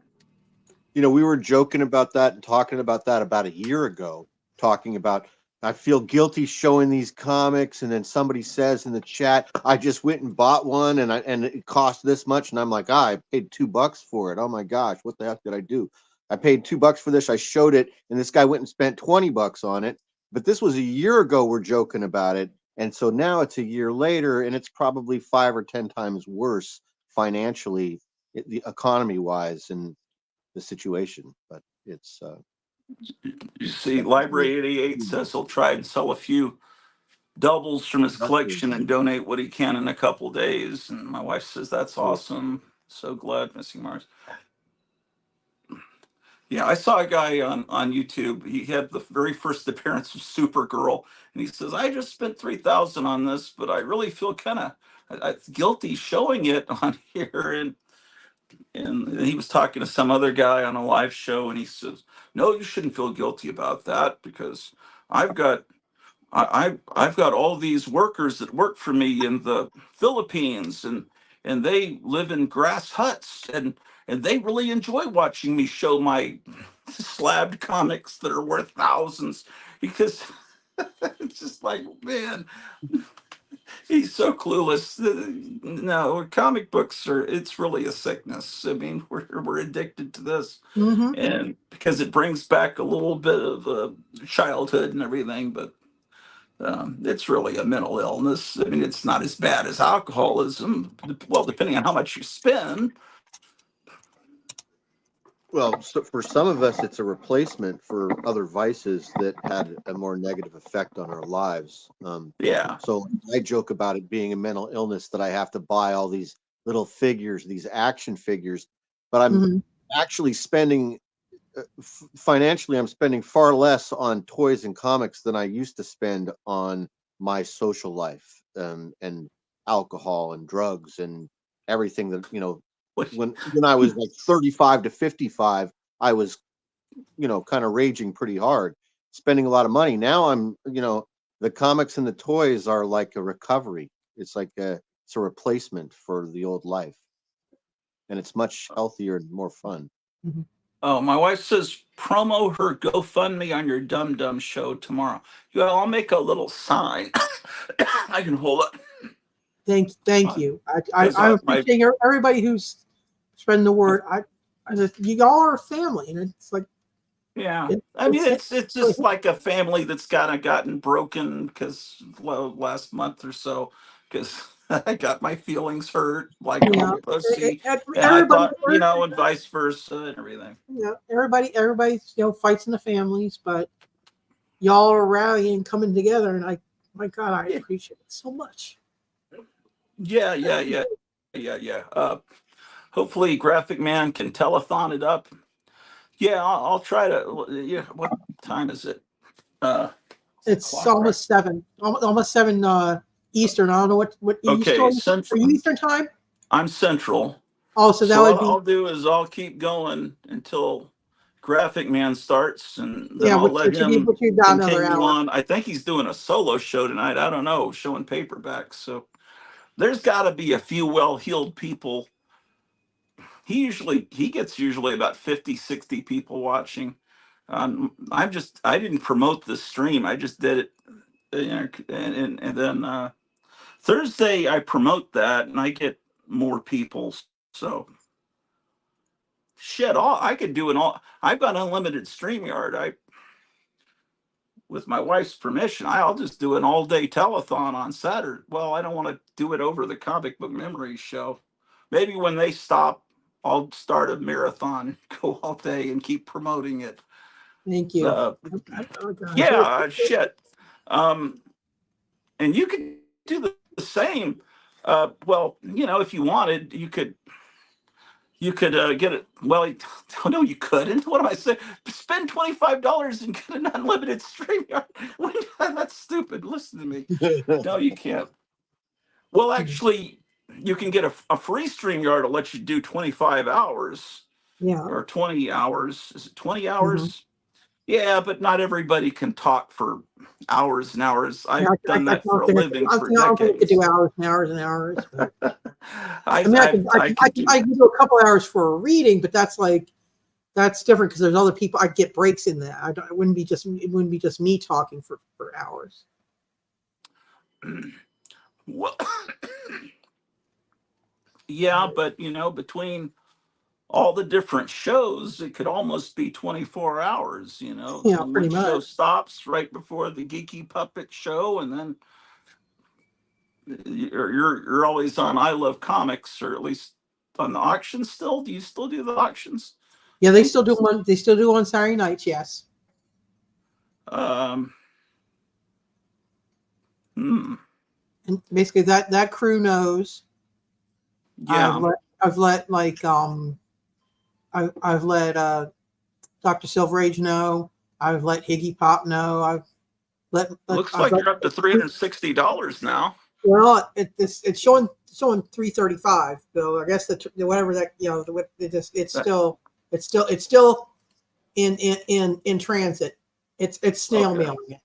We were joking about that and talking about that about a year ago, talking about I feel guilty showing these comics, and then somebody says in the chat, I just went and bought one and it cost this much, and I'm like, I paid $2 for it. Oh my gosh, what the heck did I do? I paid $2 for this. I showed it, and this guy went and spent $20 on it. But this was a year ago. We're joking about it, And so now it's a year later, and it's probably 5 or 10 times worse financially, the economy wise, and the situation. But it's You see, Library 88 says he'll try and sell a few doubles from his collection and donate what he can in a couple days. And my wife says, that's awesome. So glad, Missing Mars. Yeah, I saw a guy on YouTube. He had the very first appearance of Supergirl, and he says, "I just spent 3,000 on this, but I really feel kind of guilty showing it on here." And he was talking to some other guy on a live show, and he says, "No, you shouldn't feel guilty about that because I've got I've got all these workers that work for me in the Philippines, and they live in grass huts, and they really enjoy watching me show my slabbed comics that are worth thousands because it's just like, man, he's so clueless. No, comic books are, it's really a sickness. I mean, we're addicted to this, Mm-hmm. and because it brings back a little bit of childhood and everything, but it's really a mental illness. I mean, it's not as bad as alcoholism. Well, depending on how much you spend. Well, so for some of us, it's a replacement for other vices that had a more negative effect on our lives. Yeah. So I joke about it being a mental illness that I have to buy all these little figures, these action figures, but I'm Mm-hmm. actually spending financially, I'm spending far less on toys and comics than I used to spend on my social life, and alcohol and drugs and everything that, when I was like 35 to 55, I was, kind of raging pretty hard, spending a lot of money. Now I'm, the comics and the toys are like a recovery. It's like it's a replacement for the old life, and it's much healthier and more fun. Mm-hmm. Oh, my wife says promo her GoFundMe on your Dum Dum show tomorrow. Yeah, I'll make a little sign. I can hold it. Thank you. Because I'm my appreciating everybody who's spreading the word. I just, you all are a family, and it's like Yeah, I mean it's really, just like a family that's kind of gotten broken because last month or so because I got my feelings hurt like a yeah. little pussy, and I Everybody, thought and vice versa and everything. yeah, everybody, fights in the families, but y'all are rallying and coming together, and my God, I Yeah, appreciate it so much. yeah, yeah, yeah, yeah, yeah. Hopefully, Graphic Man can telethon it up. Yeah, I'll try to. Yeah, what time is it? It's a It's clock, right? almost 7, almost 7 Eastern. I don't know what are you Okay, still, are Central. you Eastern time? I'm Central. Oh, so that So would what be, I'll do is I'll keep going until Graphic Man starts, and then yeah, I'll let him which would be about another continue hour. on. I think he's doing a solo show tonight. I don't know, showing paperbacks. So there's got to be a few well-heeled people. He gets usually about 50, 60 people watching. I didn't promote this stream. I just did it, and then Thursday I promote that, and I get more people. So shit, all I could do all. I've got unlimited StreamYard. I, with my wife's permission, I'll just do an all-day telethon on Saturday. Well, I don't want to do it over the comic book memory show. Maybe when they stop, I'll start a marathon, go all day, and keep promoting it. Thank you. Uh, Oh gosh. yeah, shit. Um, and you could do the same. Well, if you wanted, you could get it. Well, no, you couldn't. What am I saying? Spend $25 and get an unlimited stream. That's stupid. Listen to me. No, you can't. Well, actually, you can get a free StreamYard to let you do 25 hours Yeah. or 20 hours. Is it 20 Mm-hmm. hours? Yeah, but not everybody can talk for hours and hours. Yeah, I've done I that for don't a think living for I don't think I could do decades. hours and hours and hours. But I, I mean, I, I could do I that. can do a couple hours for a reading, but that's different because there's other people. I get breaks in that. It wouldn't be just me talking for hours. Well, yeah, but between all the different shows, it could almost be 24 hours. Yeah, So one pretty much. show stops right before the Geeky Puppet show, and then you're always on I Love Comics, or at least on the auctions still. Do you still do the auctions? Yeah, they still do one. They still do on Saturday nights. Yes. Um, hmm, And basically, that crew knows. yeah. I've let like I've let Dr. Silverage know. I've let Higgy Pop know. Looks I've like let you're up to $360 now. well, it's showing 335. So I guess whatever that That- it's still in transit. It's snail okay. mailing it.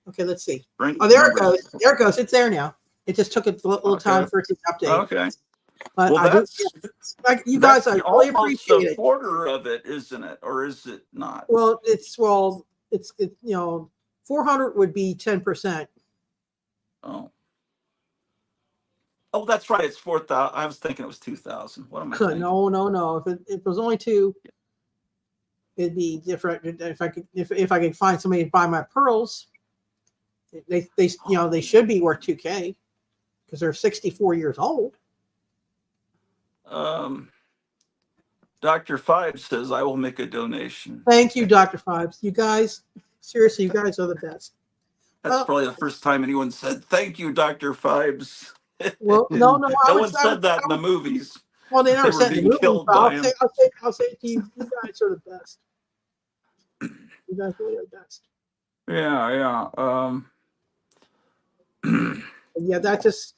Okay, let's see. Bring Oh, there it numbers. goes. There it goes. It's there now. It just took a little time Okay. for it to update. Okay. But Well, I do. that's Like you guys, that's I really almost a appreciate it. quarter of it, isn't it? Or is it not? Well, it's 400 would be 10%. Oh. Oh, that's right. It's 4,000. I was thinking it was 2,000. What am I thinking? No. If it was only two, it'd be different. If I could find somebody to buy my pearls, they should be worth 2K because they're 64 years old. Um, Dr. Five says I will make a donation. Thank you, Dr. Fibes. You guys, seriously, you guys are the best. That's probably the first time anyone said thank you, Dr. Fibes. Well, no, No one said that in the movies. well, they They never were said in the being movie, killed but by him. I'll say it to you. You guys are the best. You guys really are the best. Yeah. Yeah, that just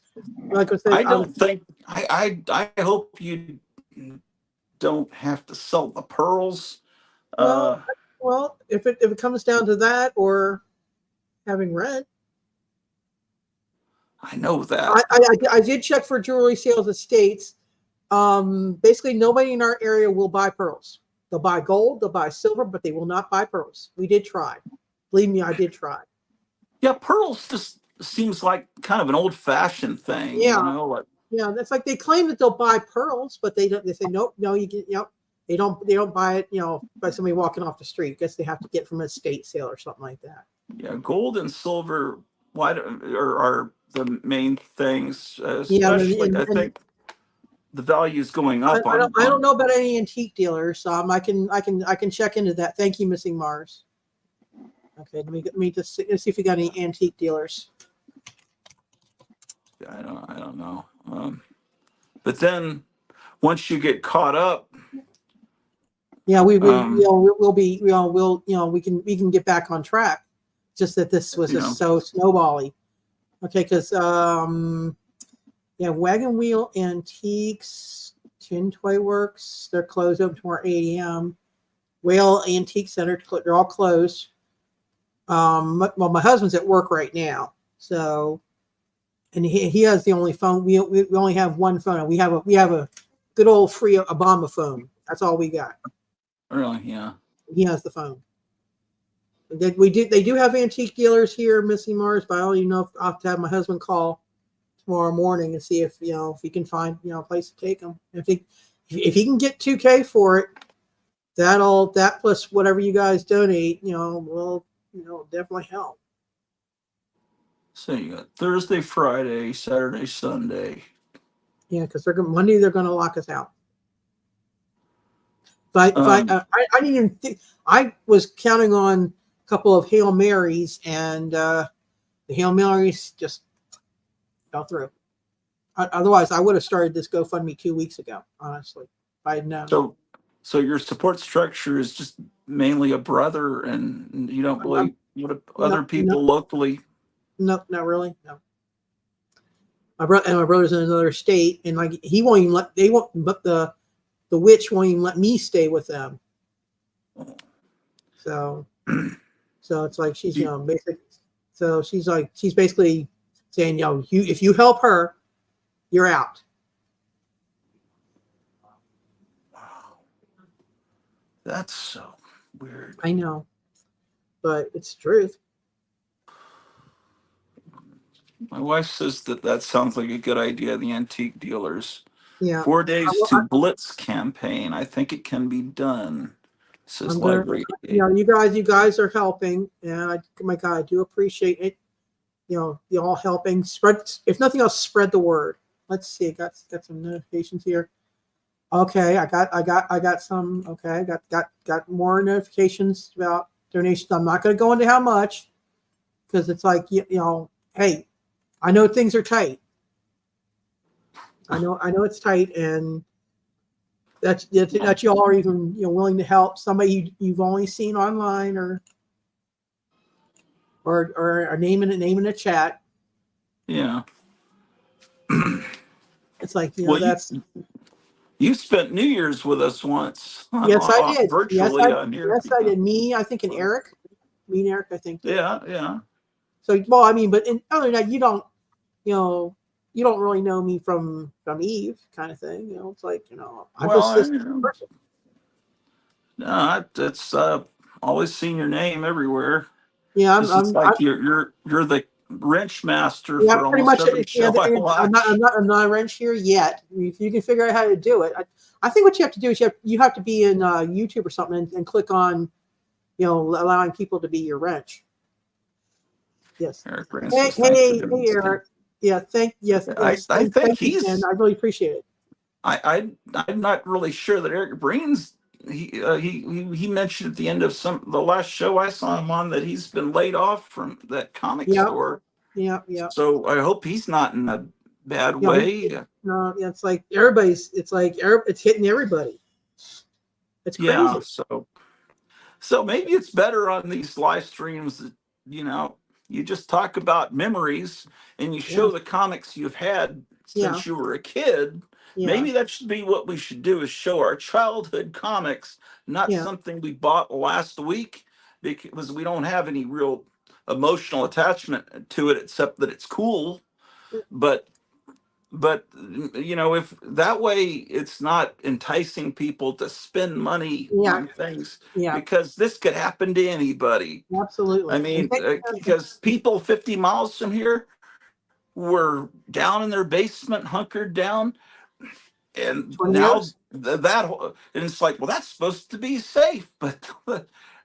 like I said. I don't think I hope you don't have to sell the pearls. Well, if it comes down to that or having rent, I know that. I did check for jewelry sales estates. Basically, nobody in our area will buy pearls. They'll buy gold, they'll buy silver, but they will not buy pearls. We did try. Believe me, I did try. Yeah, pearls just seems like kind of an old-fashioned thing, Yeah, Like, yeah. That's like they claim that they'll buy pearls, but they don't. They say nope, no, you get They don't buy it, by somebody walking off the street. I guess they have to get from a estate sale or something like that. yeah, gold and silver, are the main things. Yeah, Especially, I think the value is going up I on. don't know about any antique dealers. I can check into that. Thank you, Missing Mars. Okay, let me just see if you got any antique dealers. I don't know. But then once you get caught up, Yeah, we'll be we can get back on track. Just that this was just so snowbally. Okay, because Wagon Wheel Antiques, Tin Toy Works, they're closed open tomorrow 8 a.m. Whale Antique Center, they're all closed. Well, my husband's at work right now, so and he has the only phone. We only have one phone. We have a good old free Obama phone. That's all we got. really, yeah. He has the phone. They do have antique dealers here, Missy Mars. But I don't even know if I'll have to have my husband call tomorrow morning and see if he can find a place to take them. If he can get 2K for it, that plus whatever you guys donate, will definitely help. So you got Thursday, Friday, Saturday, Sunday. Yeah, because Monday they're going to lock us out. But I didn't even think. I was counting on a couple of Hail Marys, and the Hail Marys just fell through. Otherwise, I would have started this GoFundMe 2 weeks ago. Honestly, if I had known. So your support structure is just mainly a brother, and you don't really other people locally. No, not really. No. My brother's in another state, and like he won't even let but the witch won't even let me stay with them. So it's like she's basic. So she's basically saying, if you help her, you're out. Wow, that's so weird. I know, but it's the truth. My wife says that sounds like a good idea. The antique dealers. Yeah. 4 days to Blitz campaign. I think it can be done. Says library. You guys are helping, and my God, I do appreciate it. you all helping spread. If nothing else, spread the word. Let's see. Got some notifications here. Okay, I got some. Okay, got more notifications about donations. I'm not going to go into how much because it's like hey, I know things are tight. I know it's tight, and that you all are even willing to help somebody you've only seen online or a name in a chat. Yeah. It's like Well, that's you spent New Year's with us once, yes I did. virtually on here. Yes I did. Me, I think, and Eric. Me and Eric, I think. Did. Yeah, yeah. So well, I mean, but other than that, you don't really know me from Eve kind of thing. It's like I'm Well, just this person. no, it's always seen your name everywhere. Yeah, It's just like you're the wrench master yeah, for pretty almost much. every Yeah, show I watch. I'm not a wrench here yet. If you can figure out how to do it, I think what you have to do is you have to be in YouTube or something and click on, allowing people to be your wrench. Yes. Eric Hey, Francis, thanks for hey, doing hey, this. Eric. Yeah, yes, I think thank you, Ken. he's. I really appreciate it. I'm not really sure that Eric Breen's. He mentioned at the end of the last show I saw him on that he's been laid off from that comic Yeah, store. yeah. So I hope he's not in a bad Yeah, way. no, yeah, it's like everybody's. It's like it's hitting everybody. It's Yeah. crazy. So maybe it's better on these live streams that, you know, you just talk about memories and you Yeah, show the comics you've had yeah, since you were a kid. yeah, Maybe that should be what we should do is show our childhood comics, not yeah, something we bought last week because we don't have any real emotional attachment to it except that it's cool. But you know, if that way it's not enticing people to spend money yeah, on things yeah. because this could happen to anybody. I Absolutely. And mean, thank you. because people 50 miles from here were down in their basement hunkered down, and 20 years. now and it's like, well, that's supposed to be safe, but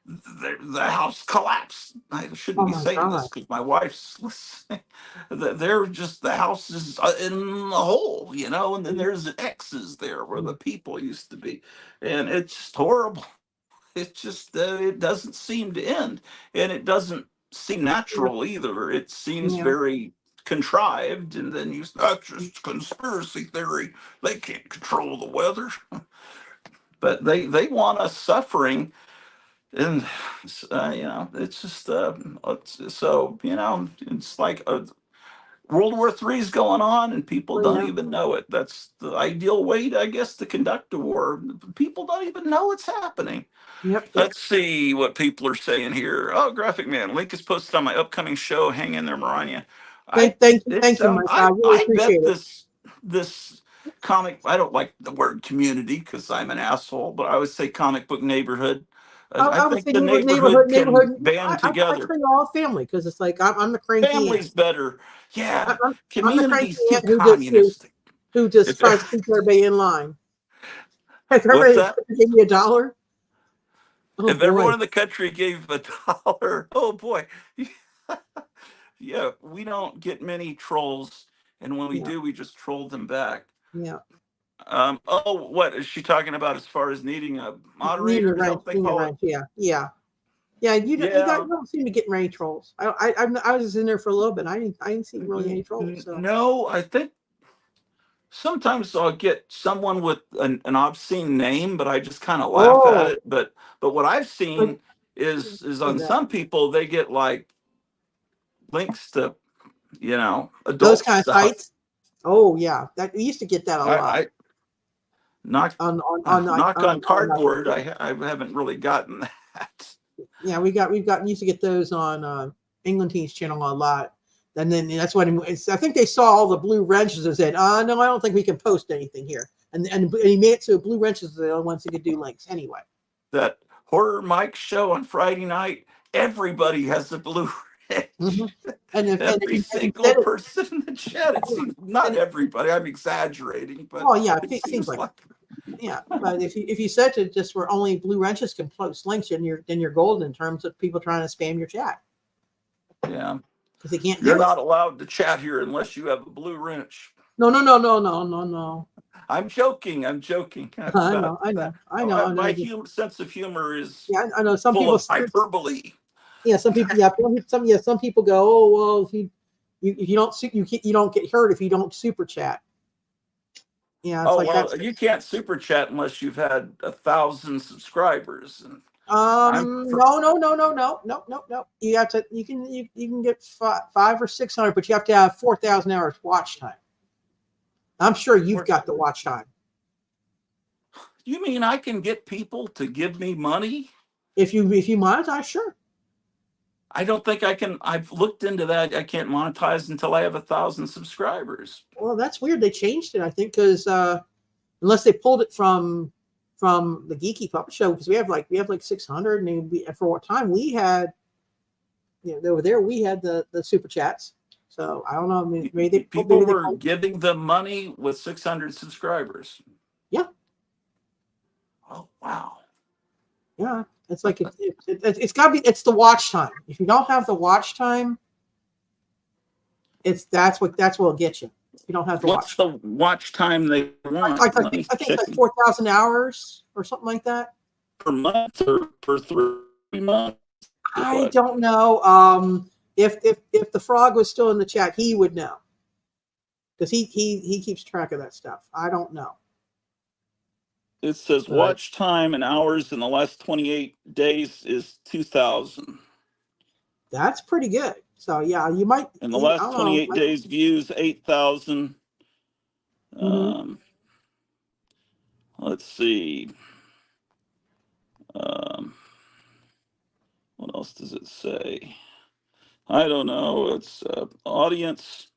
the house collapsed. I shouldn't Oh be my saying this God. because my wife's listening. They're just, the house is in the hole, you know, and then there's X's there where the people used to be, and it's just horrible. It just it doesn't seem to end, and it doesn't seem Yeah, natural either. It seems yeah, very contrived, and then that's just conspiracy theory. They can't control the weather, but they want us suffering, and you know, it's just so you know, it's like World War III is going on, and people oh, don't yeah. even know it. That's the ideal way, I guess, to conduct a war. People don't even know it's happening. Yep. Let's see what people are saying here. Oh, Graphic Man, link is posted on my upcoming show. Hang in there, Marania. Thank you, Mike. I really I appreciate bet it. this comic. I don't like the word community because I'm an asshole, but I would say comic book neighborhood. I I would think say the neighborhood can neighborhood. band I together. say all family because it's like I'm the cranky aunt. Family's better. Yeah, I'm the cranky community's too aunt communistic. who just If tries to keep everybody in line. If what's everybody that? give me $1, oh If boy. everyone in the country gave $1, oh boy. Yeah, we don't get many trolls, and when we Yeah, do, we just troll them back. yeah. Oh, what is she talking about as far as needing a moderator? Is that what they Needing a call it? wrench. Yeah, yeah. Yeah, Yeah. you don't seem to get many trolls. I was in there for a little bit. I didn't see really any trolls. So No, I think sometimes I'll get someone with an obscene name, but I just kind of laugh at oh, it. But what I've like, seen is what is on that? some people they get like links to, you know, Those adult kind of stuff. sites. Oh yeah, that we used to get that a lot I knock knock on that cardboard. website. I haven't really gotten that. Yeah, we've gotten used to get those on England Teens channel a lot. And then that's when I think they saw all the blue wrenches and said, no, I don't think we can post anything here." And he made it so blue wrenches are the only ones who could do links anyway. That horror Mike show on Friday night, everybody has a blue ridge. Mm-hmm. Every And he single said it. person in the chat. It seems, not And everybody. I'm exaggerating, but oh yeah, it it seems seems like like yeah. But if you said to just where only blue wrenches can post links, then you're golden in terms of people trying to spam your chat. yeah. because they can't You're do it. not allowed to chat here unless you have a blue wrench. No, no, no, no, no, no, no. I'm joking. I'm joking. I know, I know, I know, I know. My sense of humor is Yeah, I know. Some full people, of hyperbole. yeah, some people, yeah, some people go, oh well, if you don't you don't get hurt if you don't super chat. Yeah, it's Oh like well, that's you can't super chat unless you've had 1,000 subscribers. And no, no, no, no, no, no, no, no. You have to you can get 500 or 600, but you have to have 4,000 hours watch time. I'm sure you've got the watch time. You mean I can get people to give me money? If you monetize, sure. I don't think I can. I've looked into that. I can't monetize until I have 1,000 subscribers. Well, that's weird. They changed it, I think, because unless they pulled it from the Geeky Puppet Show, because we have like 600, and for what time we had, over there we had the super chats. So I don't know. Maybe People were giving them money with 600 subscribers. Yeah. Oh wow. Yeah, it's like it's got to be. It's the watch time. If you don't have the watch time, that's what will get you. If you don't have the What's the watch time they want? I think it's like 4,000 hours or something like that per month or per 3 months. I don't know. If the frog was still in the chat, he would know because he keeps track of that stuff. I don't know. It says watch time and hours in the last 28 days is 2,000. That's pretty good. So yeah, you might. In the last 28 days, views 8,000. Let's see. What else does it say? I don't know. It's audience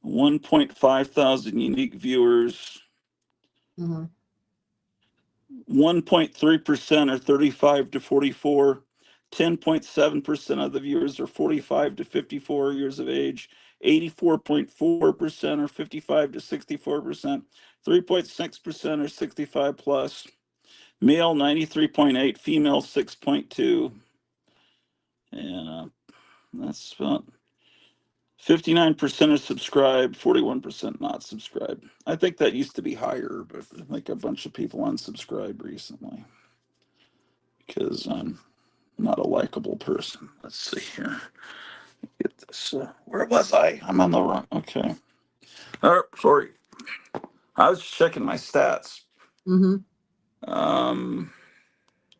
1.5 thousand unique viewers. 1.3% are 35 to 44. 10.7% of the viewers are 45 to 54 years of age. 84.4% are 55 to 64%. 3.6% are 65 plus. Male 93.8, female 6.2. And that's about 59% are subscribed, 41% not subscribed. I think that used to be higher, but I think a bunch of people unsubscribed recently because I'm not a likable person. Let's see here. Get this. Where was I? I'm on the wrong. Okay. Oh, sorry. I was checking my stats.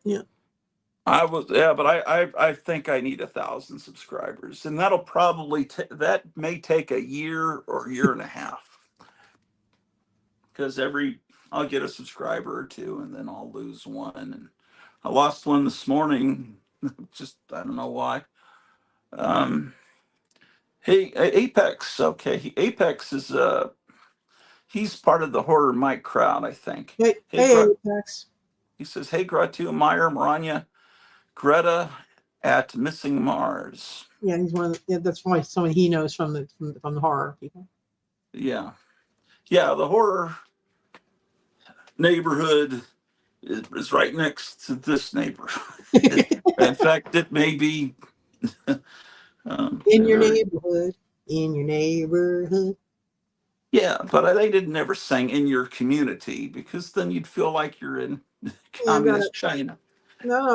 Yeah. But I think I need 1,000 subscribers, and that'll probably that may take a year or a year and a half, because I'll get a subscriber or two, and then I'll lose one, and I lost one this morning. Just I don't know why. Hey, Apex. Okay, Apex is he's part of the Horror Mike crowd, I think. Hey, Apex. He says, "Hey, Gratu, Meyer, Maranya, Greta at Missing Mars." Yeah, he's one of that's probably someone he knows from the horror people. Yeah, the horror neighborhood is right next to this neighborhood. In fact, it may be in your neighborhood. In your neighborhood. Yeah, but they didn't ever sing "in your community" because then you'd feel like you're in communist China. I don't know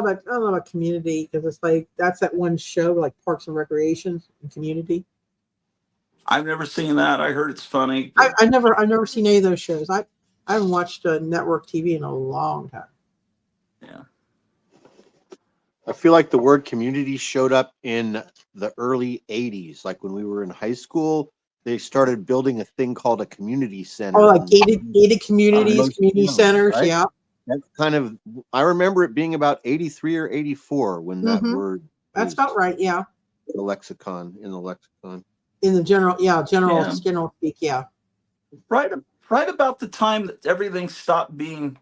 about community because it's like that's that one show like Parks and Recreation and Community. I've never seen that. I heard it's funny. I've never seen any of those shows. I haven't watched network TV in a long time. Yeah. I feel like the word community showed up in the early 80s. Like when we were in high school, they started building a thing called a community center. Oh, like gated communities, community centers, right? Yeah. That's kind of, I remember it being about 83 or 84 when that word. That's about right, yeah. In the lexicon. In the general speak, yeah. Right about the time that everything stopped being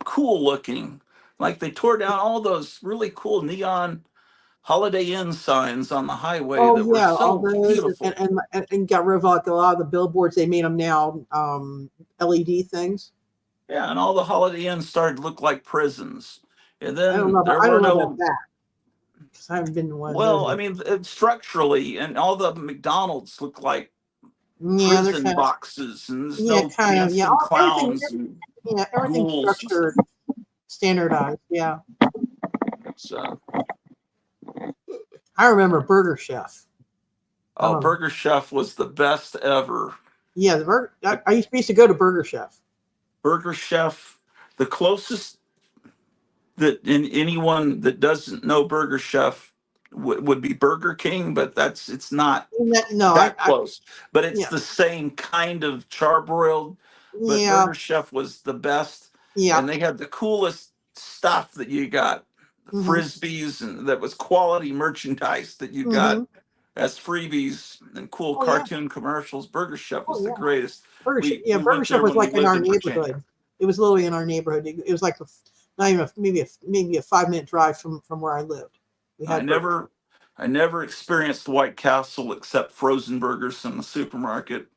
cool looking. Like they tore down all those really cool neon Holiday Inn signs on the highway that were so beautiful. And got rid of like a lot of the billboards. They made them now LED things. Yeah, and all the Holiday Inns started to look like prisons. And then I don't know about that. because I haven't been to one of Well, I those. mean, structurally, and all the McDonald's look like Yeah, they're prison kind of, boxes, and there's yeah, no kind of, yeah. dancing Everything, clowns and yeah, everything's ghouls. structured, standardized. Yeah, So, I remember Burger Chef. I oh, don't know. Burger Chef was the best ever. Yeah, the burger. I used to go to Burger Chef. Burger Chef, the closest that in anyone that doesn't know Burger Chef would be Burger King, but it's not No, that close. But it's yeah, the same kind of charbroiled. But yeah, Burger Chef was the best, yeah. and they had the coolest stuff that you got, Mm-hmm, frisbees, and that was quality merchandise that you got mm-hmm. as freebies and cool Oh yeah, cartoon commercials. Burger Chef oh was the yeah. greatest. Burger Chef, yeah, We Burger went Chef there was when we like in lived our in Virginia. neighborhood. It was literally in our neighborhood. It was like not even maybe a 5-minute drive from where I lived. We I had Burger Chef. never experienced White Castle except frozen burgers from the supermarket.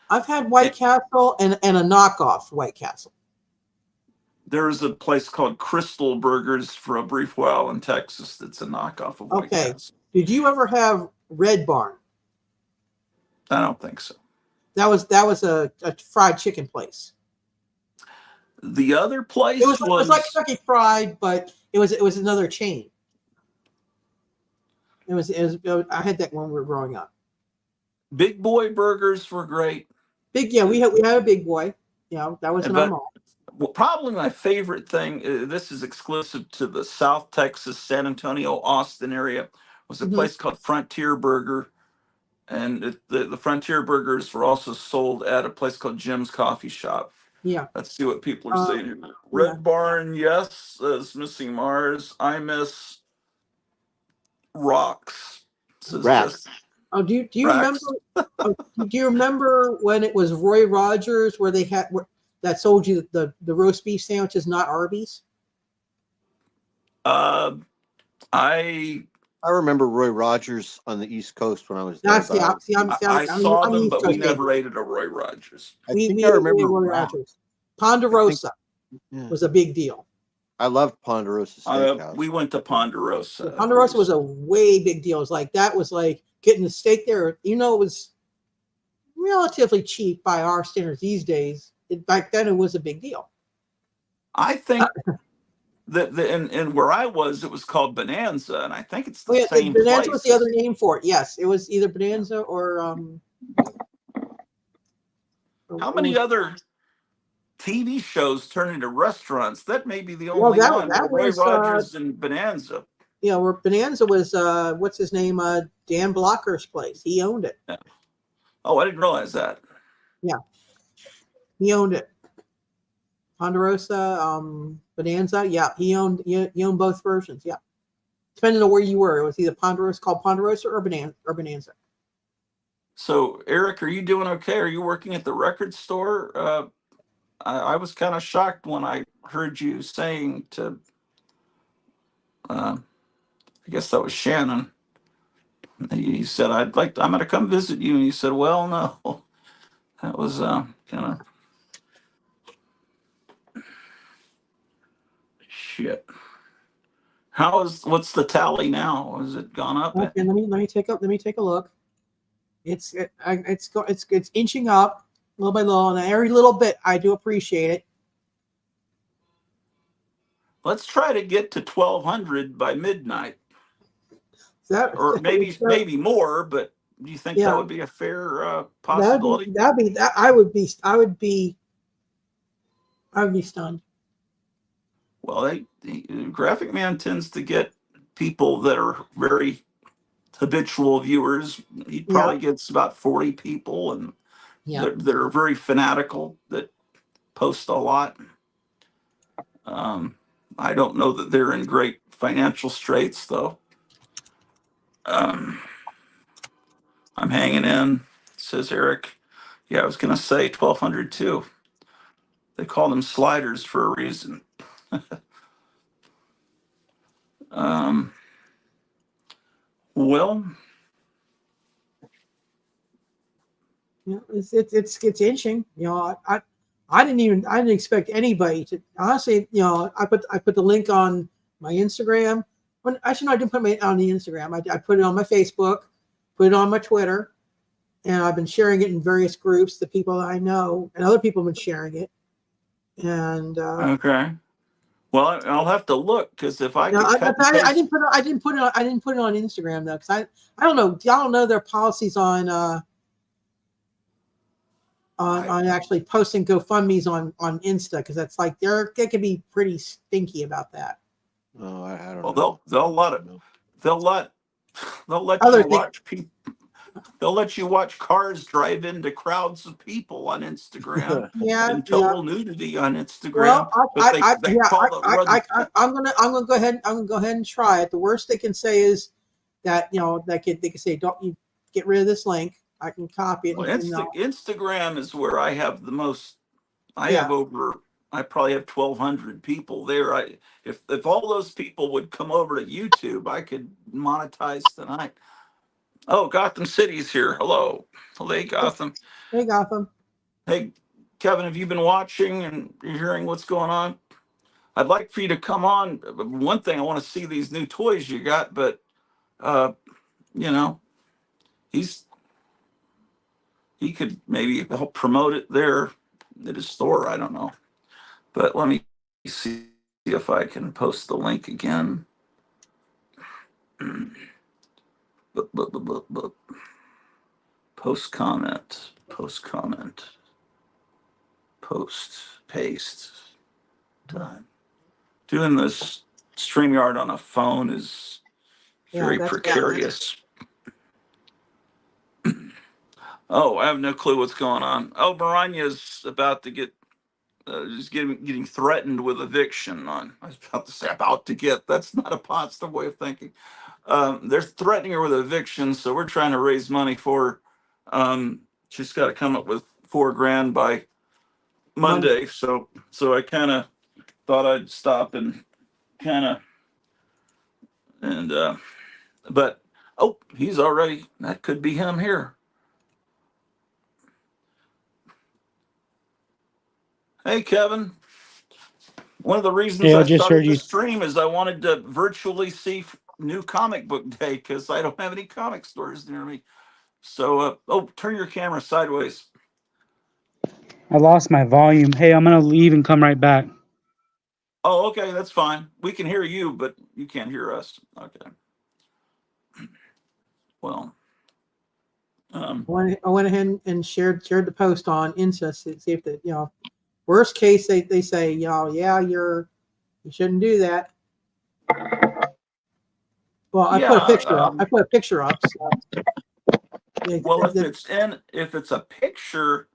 I've had White It, Castle and a knockoff White Castle. there was a place called Crystal Burgers for a brief while in Texas that's a knockoff of White Okay. Castle. Did you ever have Red Barn? I don't think so. That was a fried chicken place. The other place It was like was Kentucky Fried, but it was another chain. It was I had that when we were growing up. Big Boy Burgers were great. Big, yeah, we had a Big Boy. Yeah, that was in our But mall. probably my favorite thing, this is exclusive to the South Texas, San Antonio, Austin area, was a Mm-hmm. place called Frontier Burger. And the Frontier Burgers were also sold at a place called Jim's Coffee Shop. Yeah. Let's see what people are saying here. Yeah. Red Barn, yes, says Missing Mars. I miss Rocks, says Rats. just Oh, do you remember? Racks. Do you remember when it was Roy Rogers where they had that sold you the roast beef sandwiches, not Arby's? Uh, I I remember Roy Rogers on the East Coast when I was there. That's the I saw I'm them, East but we Coast baby. never ate at a Roy Rogers. I We think we I ate remember Roy Ralph. Rogers. Ponderosa Yeah. was a big deal. I loved Ponderosa Steakhouse. We went to Ponderosa. Yeah, Ponderosa was a way big deal. It was like that was like getting the steak there. You know, it was relatively cheap by our standards these days. Back then, it was a big deal. I think that in where I was, it was called Bonanza, and I think it's the Yeah, same Bonanza place. was the other name for it. Yes, it was either Bonanza or How many other TV shows turn into restaurants? That may be the well, only one. that Roy was Rogers and Bonanza. you know, where Bonanza was what's his name, Dan Blocker's place. He owned it. Yeah. Oh, I didn't realize that. Yeah, he owned it. Ponderosa, Bonanza. Yeah, he owned both versions. Yeah, depending on where you were, it was either called Ponderosa or Bonanza. So, Eric, are you doing okay? Are you working at the record store? I was kind of shocked when I heard you saying to, I guess that was Shannon. He said, I'm going to come visit you. And you said, well, no. That was kind of shit. What's the tally now? Has it gone up? Okay, let me take a look. It's inching up little by little, and every little bit I do appreciate it. Let's try to get to 1,200 by midnight, That or maybe more. But do you think that would be a fair possibility? I would be stunned. Well, the Graphic Man tends to get people that are very habitual viewers. He probably gets about 40 people, and that are very fanatical, that post a lot. I don't know that they're in great financial straits, though. I'm hanging in, says Eric. Yeah, I was going to say 1,200 too. They call them sliders for a reason. Well, Yeah, it's inching. You know, I didn't expect anybody to honestly. You know, I put the link on my Instagram. Well, actually, no, I didn't put it on the Instagram. I put it on my Facebook, put it on my Twitter, and I've been sharing it in various groups. The people that I know and other people have been sharing it. And Okay. Well, I'll have to look because if I no, could cut and I paste. didn't put it. I didn't put it on Instagram though, because I don't know. Y'all don't know their policies on actually posting GoFundmes on Insta, because that's like they can be pretty stinky about that. Oh, I don't Well, know. they'll let Other you thing, watch people. They'll let you watch cars drive into crowds of people on Instagram yeah, in yeah. total nudity on Well, Instagram, but they yeah, call it run. I'm gonna go ahead. I'm gonna go ahead and try it. The worst they can say is that they can say, don't you get rid of this link. I can copy it Well, and Instagram is where I have the most. I yeah. have over. I probably have 1,200 people there. If all those people would come over to YouTube, I could monetize tonight. Oh, Gotham City's here. Hello, hello, Gotham. Hey, Gotham. Hey, Kevin, have you been watching and hearing what's going on? I'd like for you to come on. One thing, I want to see these new toys you got, but uh, you know, he's he could maybe help promote it there at his store. I don't know, but let me see if I can post the link again. But post comment, post paste. Done. Doing this StreamYard on a phone is Yeah, very that's precarious. Oh, I have no clue what's going on. Oh, Mariah's about to get just getting threatened with eviction. I was about to say about to get. That's not a positive way of thinking. They're threatening her with eviction, so we're trying to raise money for her. She's got to come up with $4,000 by Monday. Monday. So I kind of thought I'd stop and kind of and but oh, he's already. That could be him here. Hey, Kevin. One of the reasons Hey, I I just heard started the you. stream is I wanted to virtually see New Comic Book Day because I don't have any comic stores near me. So, oh, turn your camera sideways. I lost my volume. Hey, I'm gonna leave and come right back. Oh, okay, that's fine. We can hear you, but you can't hear us. Okay. Well, I went ahead and shared the post on Insta, see if worst case they say yeah, you shouldn't do that. Well, I put a yeah. picture up. I put a picture up. So, Well, if it's a picture,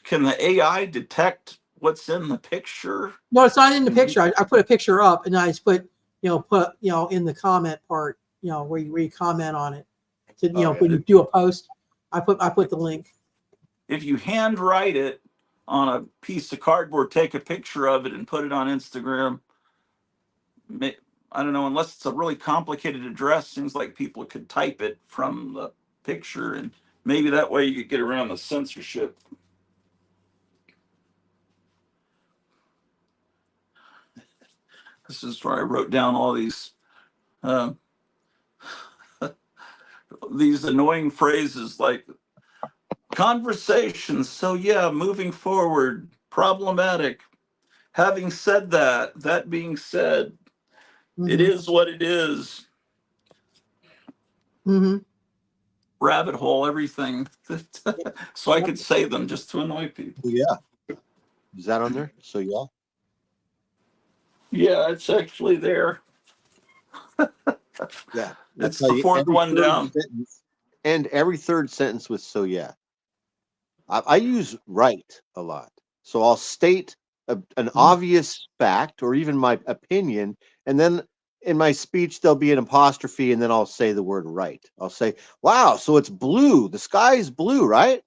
can the AI detect what's in the picture? no, it's not in the picture. I put a picture up and I just put in the comment part, where you comment on it. To when you do a post, I put the link. If you handwrite it on a piece of cardboard, take a picture of it, and put it on Instagram. I don't know, unless it's a really complicated address, seems like people could type it from the picture, and maybe that way you could get around the censorship. This is where I wrote down all uh, these annoying phrases like conversations. So yeah, moving forward, problematic. Having said that, that being said, it Mm-hmm. is what it is. Mm-hmm. Rabbit hole, everything. So I Yep. could say them just to annoy people. Yeah. Is that on there? So yeah. Yeah, it's actually there. Yeah. I'll It's tell the you fourth one down. every third sentence with so yeah. I use right a lot. So I'll state an obvious fact or even my opinion, and then in my speech there'll be an apostrophe, and then I'll say the word right. I'll say, "Wow, so it's blue. The sky is blue, right?"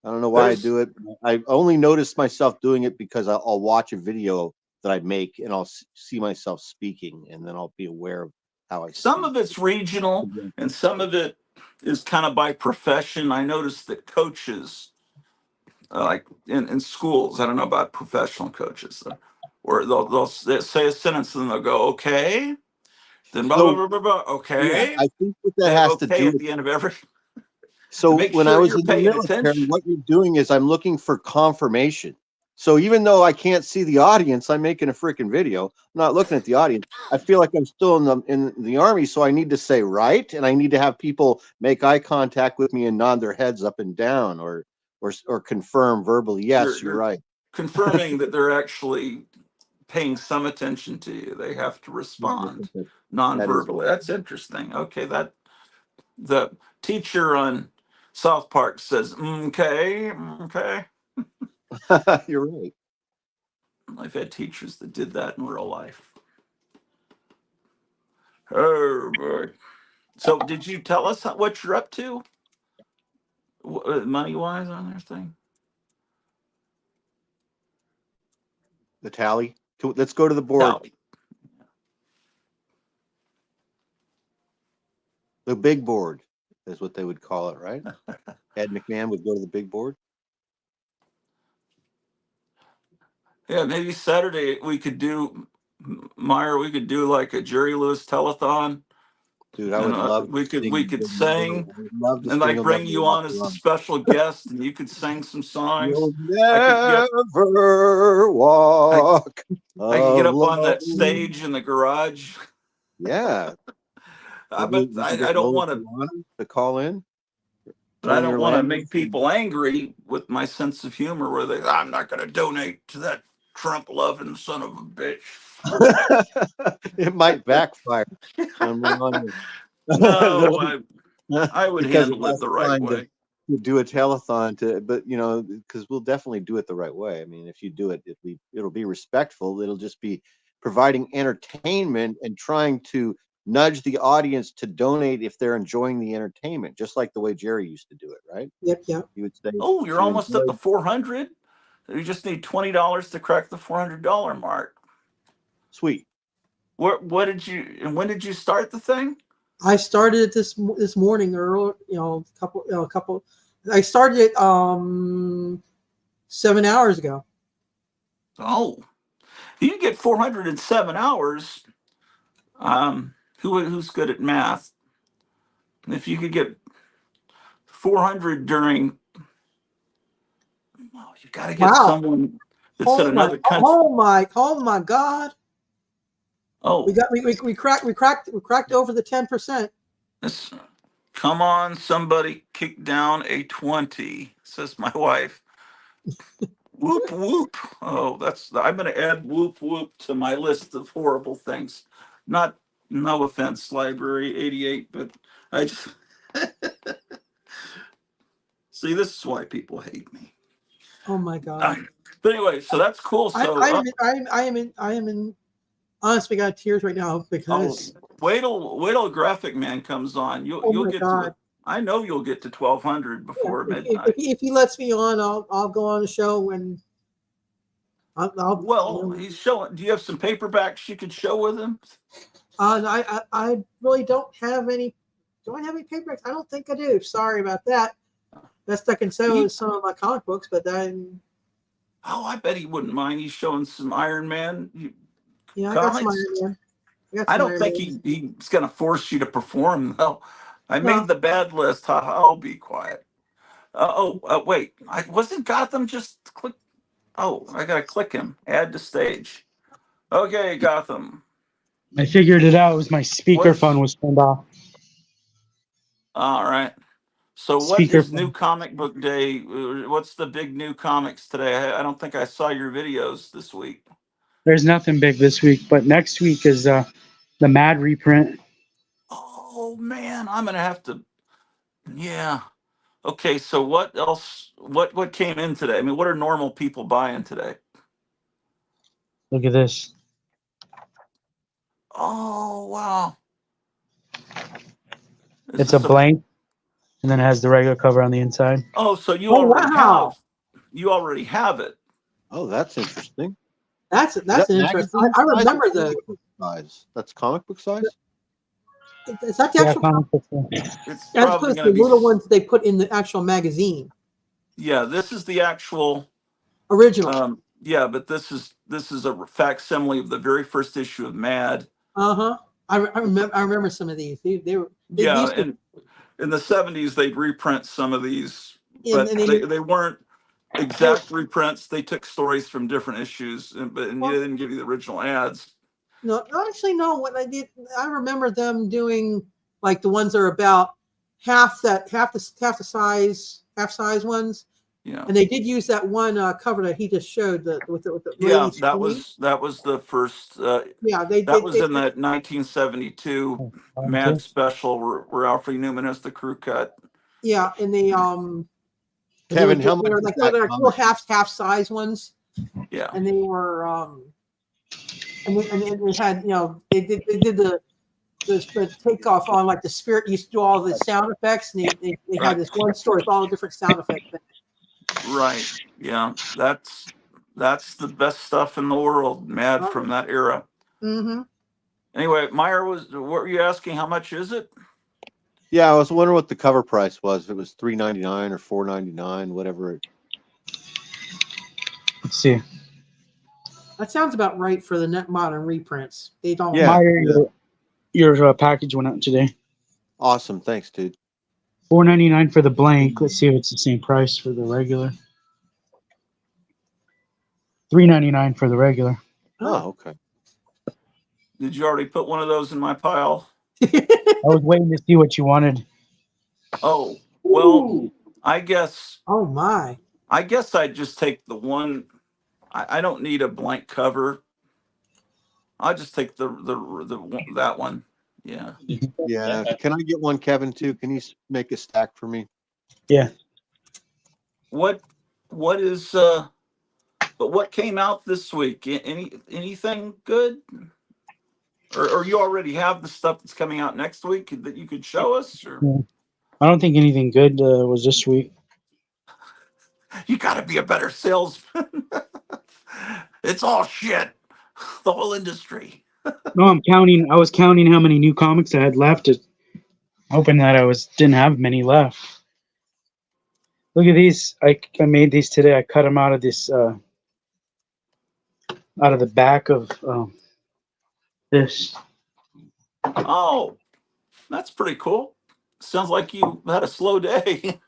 I don't know why I There's do it. I only notice myself doing it because I'll watch a video that I make, and I'll see myself speaking, and then I'll be aware of how I some speak. of it's regional and some of it is kind of by profession. I noticed that coaches, like in schools, I don't know about professional coaches, or they'll say a sentence and then they'll go, okay. Then blah, blah, blah, blah, blah. Yeah, Okay. I think what They that have has to okay do at with. the end of every. So Make when I sure was you're in the paying military, attention. what you're doing is I'm looking for confirmation. So even though I can't see the audience, I'm making a freaking video. I'm not looking at the audience. I feel like I'm still in the army, so I need to say right, and I need to have people make eye contact with me and nod their heads up and down, or confirm verbally. Yes, you're You're right. confirming that they're actually paying some attention to you. They have to respond That is non-verbally. That's interesting. Okay, that the teacher on South Park says, okay, okay. you're right. I've had teachers that did that in real life. Oh boy. So did you tell us what you're up to? Money wise on their thing? The tally. Let's go to the board. Tally. The big board is what they would call it, right? Ed McMahon would go to the big board. Yeah, maybe Saturday we could do, Meyer, we could do like a Jerry Lewis telethon. Dude, I And would love to we sing could You'll Never, sing, I would love to and sing I'd You'll bring Never you Walk on as a Alone. special guest, and you could sing some songs. You'll I could get never I, walk I could get up on that alone. stage in the garage. Yeah. But We can get I don't Lola want to. Solana to call in. But I Tony don't want to Orlando. make people angry with my sense of humor. Where I'm not going to donate to that Trump loving son of a bitch. It might backfire on me on No, I would because handle of it us the right trying to way. do a telethon but because we'll definitely do it the right way. I mean, if you do it, it'll be respectful. It'll just be providing entertainment and trying to nudge the audience to donate if they're enjoying the entertainment, just like the way Jerry used to do it, right? Yep, yep. He would say, Oh, if you're you almost at the enjoyed, 400. You just need $20 to crack the $400 mark. sweet. What did you and when did you start the thing? I started it this morning early. A couple. I started it 7 hours ago. Oh, if you get 407 hours. Who's good at math? If you could get 400 during, oh, you got to get Wow. someone that's in another country. Oh my God. Oh, We cracked over the 10%. this, come on, somebody kick down a 20, says my wife. Whoop whoop. Oh, I'm going to add whoop whoop to my list of horrible things. Not, no offense, Library 88, but I just see, this is why people hate me. Oh my God. But anyway, so that's cool. So I am in honestly got tears right now because wait till Graphic Man comes on. oh You'll my get to God. it. I know you'll get to 1200 Yeah, before if midnight. he lets me on, I'll go on the show and I'll Well, he's showing. Do you have some paperbacks you could show with him? I really don't have any. Do I have any paperbacks? I don't think I do. Sorry about that. Best I can say is some of my comic books, but then I bet he wouldn't mind. He's showing some Iron Man yeah, I got some comics. Iron Man. I got I some don't Iron think Man. he's going to force you to perform though. I No, made the bad list. I'll be quiet. Wait. I wasn't Gotham just click. Oh, I got to click him. Add to stage. Okay, Gotham. I figured it out. It was my speakerphone What's was turned off. all right? So what is New Speakerphone. Comic Book Day? What's the big new comics today? I don't think I saw your videos this week. There's nothing big this week, but next week is the Mad reprint. Oh man, I'm gonna have to. Yeah. Okay. So what else? What came in today? I mean, what are normal people buying today? Look at this. Oh wow. Is It's a this a? blank, and then it has the regular cover on the inside. Oh, so oh wow, you already have it. Oh, that's interesting. that's Is that interesting. magazine I size or remember comic book size? That's comic book size? is that the Yeah, actual comic book. It's as probably opposed to gonna the be. little ones they put in the actual magazine Yeah, this is the actual. original. Yeah, but this is a facsimile of the very first issue of Mad. Uh huh. I remember some of these. They were Yeah, these were, and in the 70s they'd reprint some of these, and, but and they weren't exact reprints. They took stories from different issues, and you well, didn't give you the original ads. no, actually, no. What I did, I remember them doing like the ones that are about half the size ones, Yeah. and they did use that one cover that he just showed with the Yeah, lady screaming. that was the first. Yeah, they That did. was in that 1972 Mad Special where Alfred Newman has the crew cut. Yeah, and they Kevin, how much they were is like that little comic? half size ones, Yeah, and they were and they had they did the takeoff on like the spirit used to do all the sound effects, and they had right, this one story with all the different sound effects. right. Yeah, that's the best stuff in the world. Mad from that era. Mm-hmm. Anyway, Meyer what were you asking? How much is it? Yeah, I was wondering what the cover price was. If it was $3.99 or $4.99, whatever. Let's see. That sounds about right for the net modern reprints. They don't. Yeah. Meyer, your package went out today. Awesome. Thanks, dude. $4.99 for the blank. Let's see if it's the same price for the regular. $3.99 for the regular. Oh, okay. Did you already put one of those in my pile? I was waiting to see what you wanted. Oh, well, I guess Oh my! I'd just take the one. I don't need a blank cover. I'll just take that one. Yeah. Yeah. Can I get one, Kevin, too? Can you make a stack for me? Yeah. What is but what came out this week? Anything good? Or you already have the stuff that's coming out next week that you could show us? Or I don't think anything good was this week. you got to be a better salesman. It's all shit. The whole industry. No, I was counting how many new comics I had left, hoping that didn't have many left. Look at these. I made these today. I cut them out of this out of the back of this. Oh, that's pretty cool. Sounds like you had a slow day.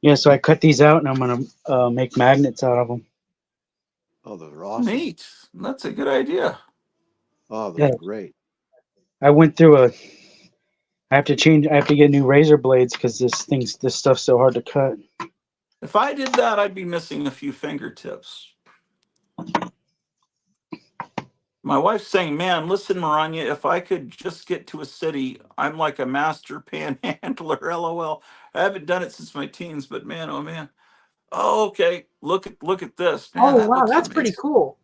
Yeah, so I cut these out, and I'm gonna make magnets out of them. Oh, those are awesome. Neat. That's a good idea. Oh, those Yeah. are great. I went through I have to get new razor blades because this stuff's so hard to cut. If I did that, I'd be missing a few fingertips. My wife's saying, man, listen, Maranya, if I could just get to a city, I'm like a master panhandler, LOL. I haven't done it since my teens, but man, oh man. Oh, okay. Look at this. Man, Oh that wow, looks that's amazing. pretty cool.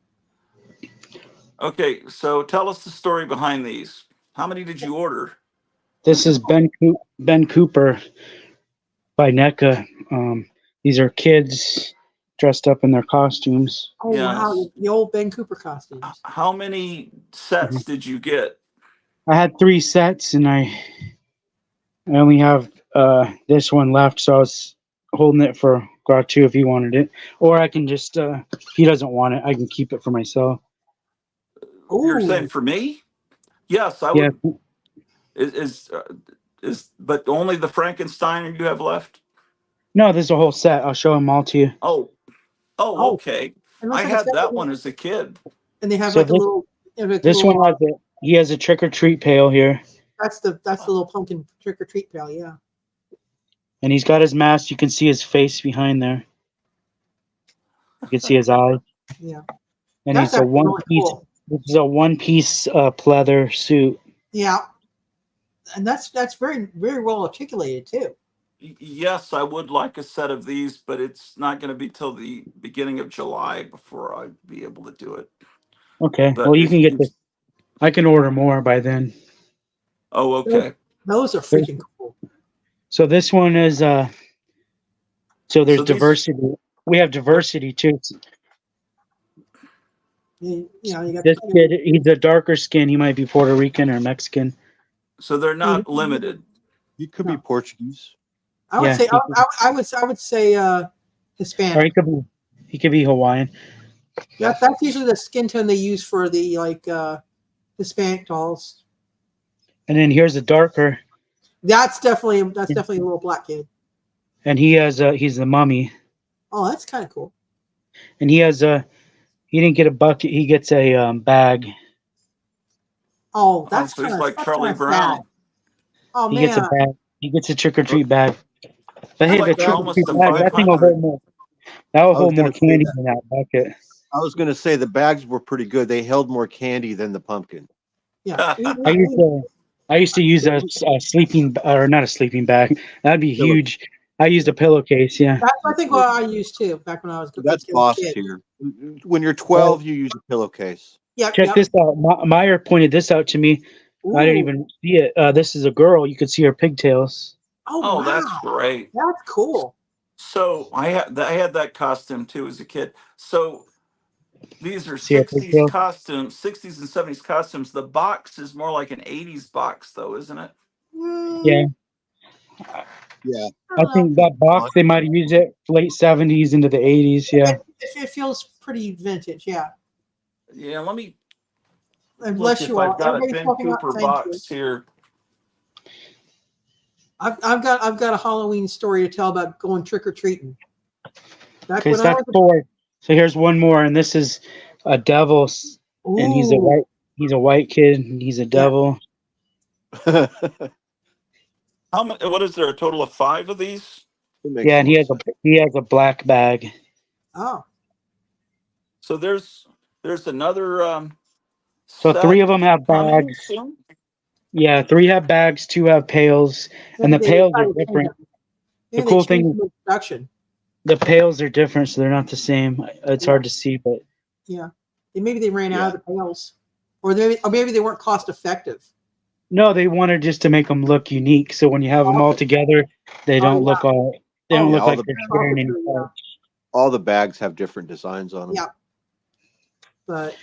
Okay, so tell us the story behind these. How many did you order? This is Ben Cooper by NECA. These are kids dressed up in their costumes. Oh wow, Yes. the old Ben Cooper costumes. How many sets did you get? I had 3 sets, and I only have this one left, so I was holding it for Gratu if he wanted it, or I can just if he doesn't want it, I can keep it for myself. You're saying Ooh, for me? Yes, I Yeah, would. Is but only the Frankenstein you have left? no, there's a whole set. I'll show them all to you. Oh, oh, okay. it I looks like a had set that one as a kid. and they have So like a little, like a this little. one he has a trick or treat pail here, That's the little pumpkin trick or treat pail. Yeah. and he's got his mask. You can see his face behind there. You can see his eyes, Yeah. and That's it's a actually one really piece. cool. This is a one piece pleather suit. Yeah. And that's very well articulated too. Yes, I would like a set of these, but it's not going to be till the beginning of July before I'd be able to do it. Okay, But well you can get this. I can order more by then. Oh, okay. Those are freaking cool. So this one is so there's So these- diversity. We have diversity too. You got This kid, he's a darker skin. He might be Puerto Rican or Mexican. So they're not limited. You could be Portuguese. I would Yeah, say he I would say Or Hispanic. he could be Hawaiian. That's usually the skin tone they use for the Hispanic dolls. And then here's a darker, That's definitely a little black kid. and he's the mummy, Oh, that's kind of cool. and he didn't get a bucket, he gets a bag. Oh, that's So he's kind of like Charlie sad. Brown. Oh He gets a man, bag. He gets a trick or treat bag. But It's hey, the like trick or almost treat a bag, that thing will 500. hold more. That will I was hold more gonna say candy that. than that bucket. I was gonna say the bags were pretty good. They held more candy than the pumpkin. yeah. I used to use a sleeping, or not a sleeping bag. That'd be Pillow- huge. I used a pillowcase. Yeah. That's I think what I used too back when I was That's a boss kid. tier. When you're 12, you use a pillowcase. Yep, Check yep. this out. Meyer pointed this out to me. I didn't Ooh. even see it. This is a girl. You could see her pigtails. Oh Oh, wow, that's great. that's cool. So I had that costume too as a kid. So these are See her 60s pigtails? costumes, 60s and 70s costumes. The box is more like an 80s box, though, isn't it? Yeah. Yeah. I think that box, they might have used it late 70s into the 80s. Yeah. It feels pretty vintage, yeah. Yeah, let me And look bless if you I've all. got a Everybody's Ben talking about Cooper thank you. box here. I've got a Halloween story to tell about going trick or treating. Back Okay, when so I that's was 4. So here's one more, and this is a devil, and he's a ooh, white kid, and he's a yeah. devil. It How many? What is there? A total of 5 of these? makes Yeah, and more sense. he has a black bag. Oh, So there's another So 3 set of them have coming bags. soon. Yeah, 3 have bags, 2 have pails, and maybe the they pails are decided to change different. them. The Maybe they cool changed thing, the production. the pails are different, so they're not the same. It's hard to see, but Yeah, maybe they ran Yeah. out of the pails, or maybe they weren't cost effective. no, they wanted just to make them look unique. So when you have them all together, they Oh don't yeah, look all. They don't oh Yeah, look all like the they're sharing any yeah. parts. all the bags have different designs on them. Yeah. But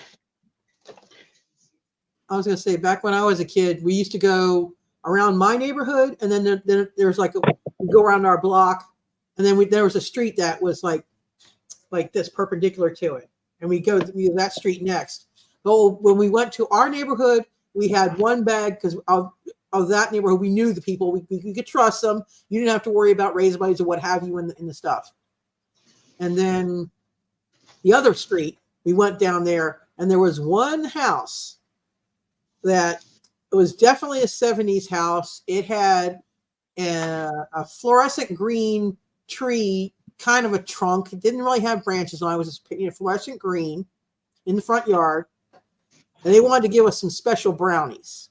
I was gonna say, back when I was a kid, we used to go around my neighborhood, and then there's like we go around our block, and then there was a street that was like this perpendicular to it, and we go that street next. So when we went to our neighborhood, we had one bag because of that neighborhood, we knew the people, we could trust them. You didn't have to worry about razor blades or what have you in the stuff. And then the other street, we went down there, and there was one house that it was definitely a 70s house. It had a fluorescent green tree, kind of a trunk. It didn't really have branches on it. It was just fluorescent green in the front yard. And they wanted to give us some special brownies.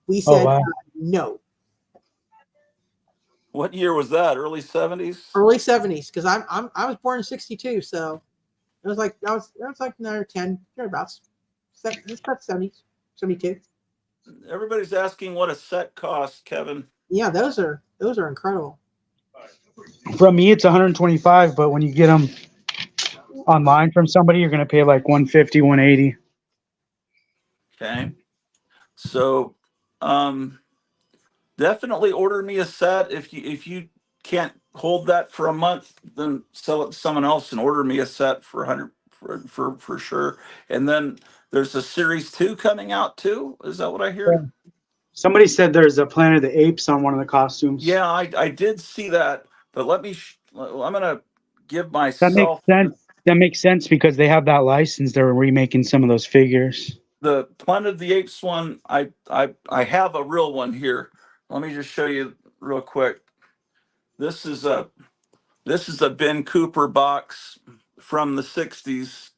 We Oh said wow! no. What year was that? Early 70s? Early 70s, because I was born in 62, so it was like I was 9 or 10, thereabouts. It's about 70s, 72. Everybody's asking what a set costs, Kevin. Yeah, those are incredible. From me, it's 125, but when you get them online from somebody, you're gonna pay like 150, 180. Okay. So definitely order me a set. If you can't hold that for a month, then sell it to someone else and order me a set for 100 for sure. And then there's a series 2 coming out too. Is that what I hear? Somebody said there's a Planet of the Apes on one of the costumes. Yeah, I did see that, but let me I'm gonna give That makes myself sense. That makes sense because they have that license. They're remaking some of those figures. the Planet of the Apes one. I have a real one here. Let me just show you real quick. This is a Ben Cooper box from the 60s,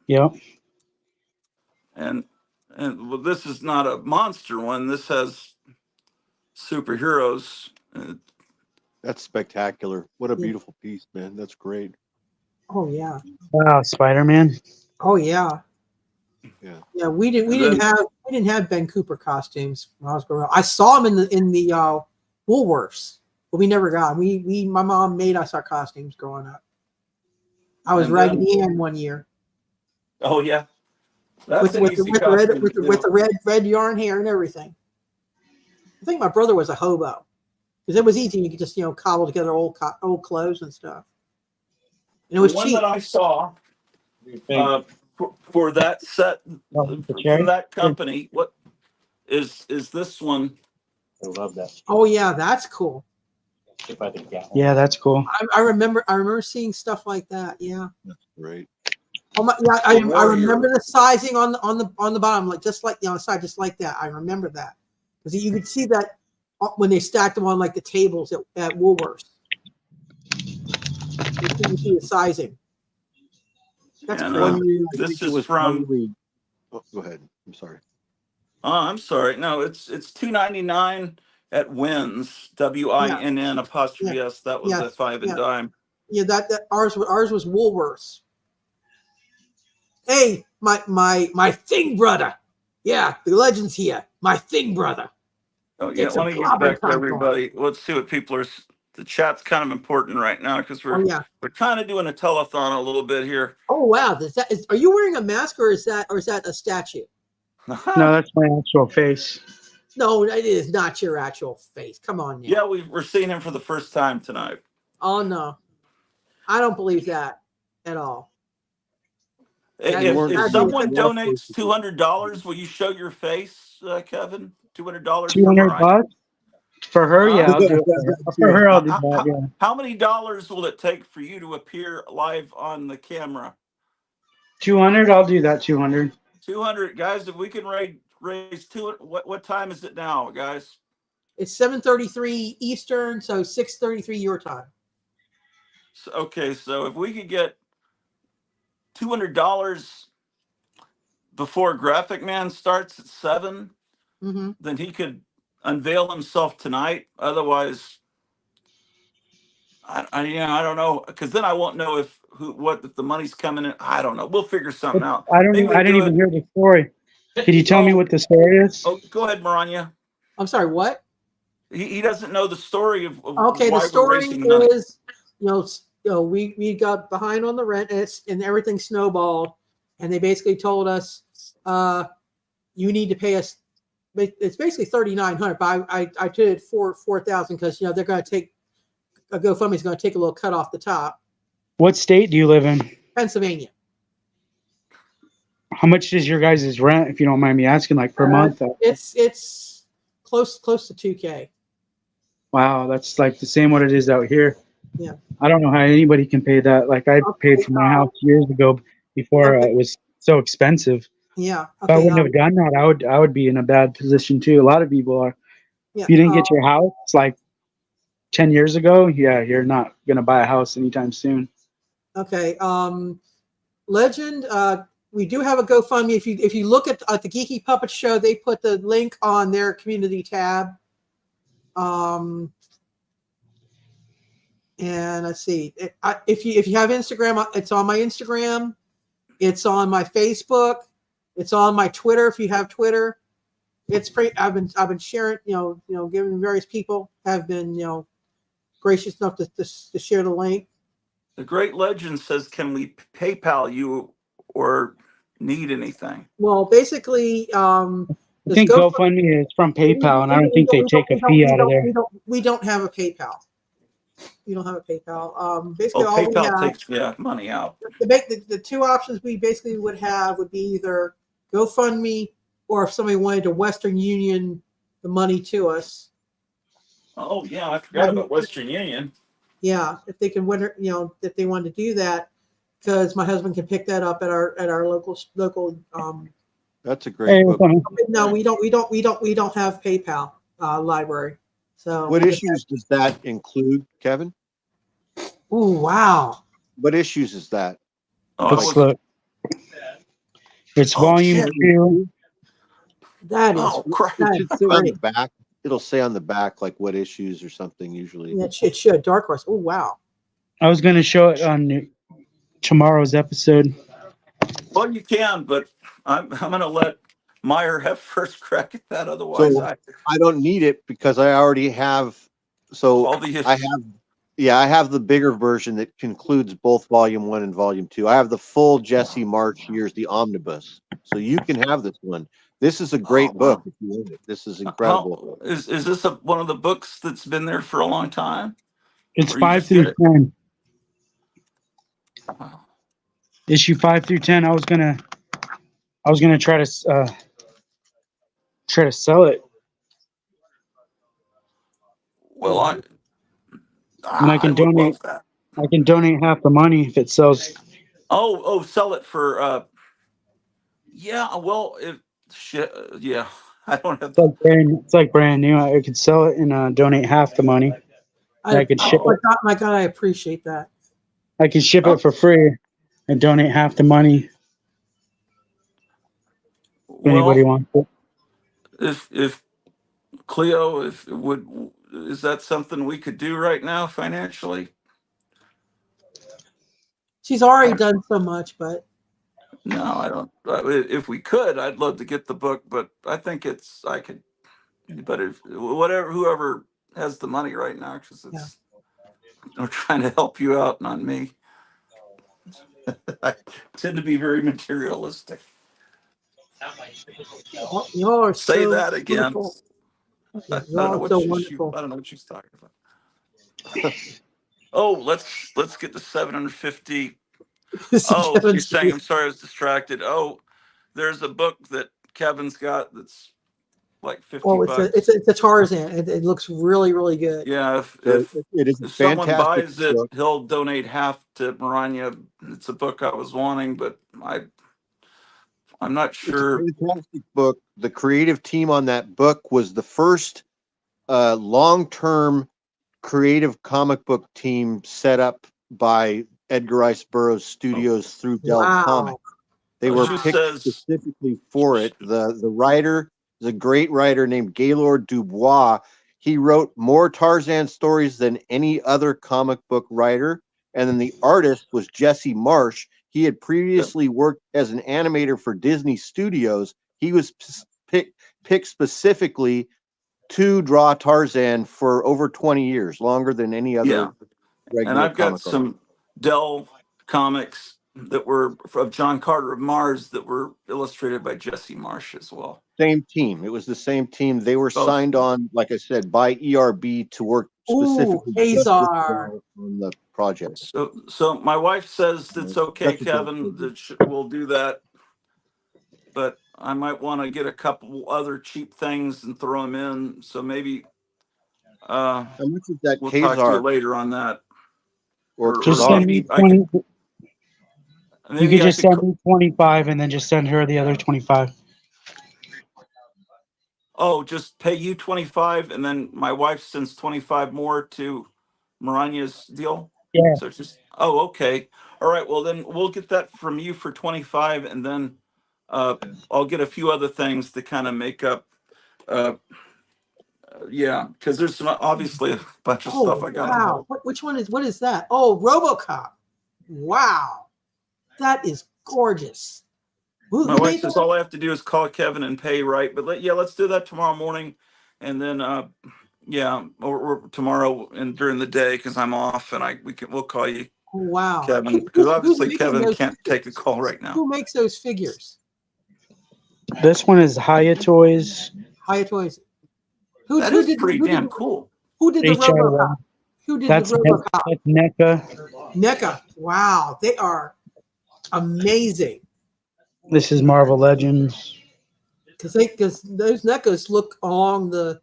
Yep. and well, this is not a monster one. This has superheroes. That's spectacular. What a Yeah. beautiful piece, man. That's great. Oh yeah. Wow, Spider-Man. Oh yeah. Yeah. Yeah, we didn't And then- we didn't have Ben Cooper costumes when I was growing up. I saw him in the Woolworths, but we never got 'em. My mom made us our costumes growing up. I was And Raggedy Ann one year Oh yeah, that's with an with easy with the red costume to with do. the red yarn hair and everything. I think my brother was a hobo because it was easy. You could just cobble together old clothes and stuff, and it The was one cheap. that I saw for that set The from cherry. that company. What is this one? I love that. Oh yeah, that's cool. By the gallon. Yeah, that's cool. I remember seeing stuff like that. Yeah. That's great. Oh my, yeah, The I Warrior. remember the sizing on the bottom, like just like the side, just like that. I remember that because you could see that when they stacked them on like the tables at Woolworths. You see the sizing. That's And, cool. One year, I this think it is was from. probably. Oh, go ahead. I'm sorry. Oh, I'm sorry. No, it's $2.99 at Wins. WINN apostrophe S. That was Yeah, a 5 and yeah. dime. Yeah, that ours was Woolworths. Hey, my thing brother. Yeah, the legend's here. My thing brother. Oh yeah, Take some let me get clobber back to time for everybody. Let's see what people are. The chat's kind of important right now because Oh yeah. we're kind of doing a telethon a little bit here. Oh wow. Are you wearing a mask or is that a statue? No, that's my actual face. No, it is not your actual face. Come on now. Yeah, we're seeing him for the first time tonight. Oh no, I don't believe that at all. If That'd someone be- donates $200, will you show your face, Kevin? $200 for 200 Mariah. bucks for her. Yeah, I'll do it. For her, I'll do How, that. how, Yeah. how many dollars will it take for you to appear live on the camera? 200. I'll do that. 200. 200 guys. If we can raise two. What time is it now, guys? It's 7:33 Eastern, so 6:33 your time. So, okay, so if we could get $200 before Graphic Man starts at 7, Mm-hmm. then he could unveil himself tonight. Otherwise, I don't know, because then I won't know if the money's coming in. I don't know. We'll figure something out. I don't. Maybe we I didn't do even it. hear the story. Could you tell me what the story is? Oh, go ahead, Maranya. I'm sorry. What? He doesn't know the story of Okay, why the story we're raising money. is, we got behind on the rent and everything snowballed, and they basically told us, you need to pay us. It's basically $3,900, but I did it for $4,000 because they're going to take a GoFundMe is going to take a little cut off the top. What state do you live in? Pennsylvania. How much is your guys' rent, if you don't mind me asking, like per month? It's close to $2,000. Wow, that's like the same what it is out here. Yeah. I don't know how anybody can pay that. Like I paid for my house years ago before it was so expensive. Yeah. If I Okay. wouldn't have done that, I would be in a bad position too. A lot of people are. Yeah. If you didn't get your house like 10 years ago, yeah, you're not gonna buy a house anytime soon. Okay. Legend. We do have a GoFundMe. If you look at the Geeky Puppet Show, they put the link on their community tab. And let's see. If you have Instagram, it's on my Instagram. It's on my Facebook. It's on my Twitter. If you have Twitter, it's pretty. I've been sharing. Giving various people have been gracious enough to share the link. The Great Legend says, "Can we PayPal you or need anything?" Well, basically, I think GoFundMe is from PayPal, and I don't think they take a fee out of there. We don't have a PayPal. We don't have a PayPal. Basically, all we PayPal have, takes money out. the two options we basically would have would be either GoFundMe or if somebody wanted to Western Union the money to us. Oh yeah, I forgot about Western Union. Yeah, if they can if they wanted to do that, because my husband can pick that up at our local. That's a great book. No, we don't have PayPal library. So What issues does that include, Kevin? Oh wow! What issues is that? Let's look. It's volume 2. That is. crap. That It is should say on the great. back. It'll say on the back like what issues or something usually. Yeah, it should. Dark Horse. Oh wow! I was going to show it on tomorrow's episode. Well, you can, but I'm going to let Meyer have first crack at that. Otherwise, So I don't need it because I already have. So all the issues. I have the bigger version that concludes both volume 1 and volume 2. I have the full Jesse March years, the omnibus. So you can have this one. This is a great book. If you want it. This is incredible. Is this one of the books that's been there for a long time? It's Or you 5 just get through it? 10. Wow. issue 5 through 10. I was gonna try to sell it, Well, and I would love that. I can donate half the money if it sells. Oh, sell it for yeah. Well, if shit, yeah, I don't have. It's like brand new. I could sell it and donate half the money. And I could ship Oh, it. My God, I appreciate that. I could ship oh, it for free and donate half the money if anybody well, wants it. if Cleo, if would is that something we could do right now financially? She's already I, done so much, but no, I don't. If we could, I'd love to get the book, but I think I could. But if whatever, whoever has the money right now, because yeah. we're trying to help you out, not me. I tend to be very materialistic. Y'all are Say so that again. wonderful. I Y'all don't know are so what wonderful. I don't know what she's talking about. Oh, let's get to 750. Oh, she's saying, I'm sorry, I was distracted. Oh, there's a book that Kevin's got that's like 50 Oh, bucks. it's a Tarzan. It looks really, really good. Yeah, So it is a if someone fantastic buys it, book. he'll donate half to Maranya. It's a book I was wanting, but I'm not It's a sure. fantastic book. The creative team on that book was the first long-term creative comic book team set up by Edgar Rice Burroughs Studios through Dell Comics. Wow. They Oh, were she picked says, specifically for it. The writer is a great writer named Gaylord Dubois. He wrote more Tarzan stories than any other comic book writer. And then the artist was Jesse Marsh. He had previously worked as an animator for Disney Studios. He was picked specifically to draw Tarzan for over 20 years, longer than any yeah. other And regular I've got comic artist. some Dell comics that were of John Carter of Mars that were illustrated by Jesse Marsh as well. Same team. It was the same team. They were Both. signed on, like I said, by ERB to work Ooh, specifically just with Hazar. Dell on the project. So my wife says it's okay, Such a great Kevin, figure. that we'll do that. But I might want to get a couple other cheap things and throw them in. So maybe How much is that we'll talk to you Kazar later on that. or Or Just send Kazar? me maybe I 20. could You could maybe I just could send me 25 and then just send her the other 25. just pay you 25 and then my wife sends 25 more to Maranya's deal. Yeah. So it's just okay. All right, well then we'll get that from you for 25 and then I'll get a few other things to kind of make up yeah, because there's some obviously a bunch of stuff Oh, I got on wow. hold. What is that? Oh, RoboCop. Wow. That is gorgeous. My Who wife made says that? all I have to do is call Kevin and pay right. But let's do that tomorrow morning, and then or tomorrow and during the day because I'm off and we'll call you, Oh, wow. Kevin, because Who's obviously making Kevin those can't take a figures? call right now. Who makes those figures? This one is Haya Toys. Hyatt Toys. That is pretty damn cool. Who did the RoboCop? HIY. Who did the That's RoboCop? NECA. NECA. Wow, they are amazing. This is Marvel Legends. Because those NECAs look along the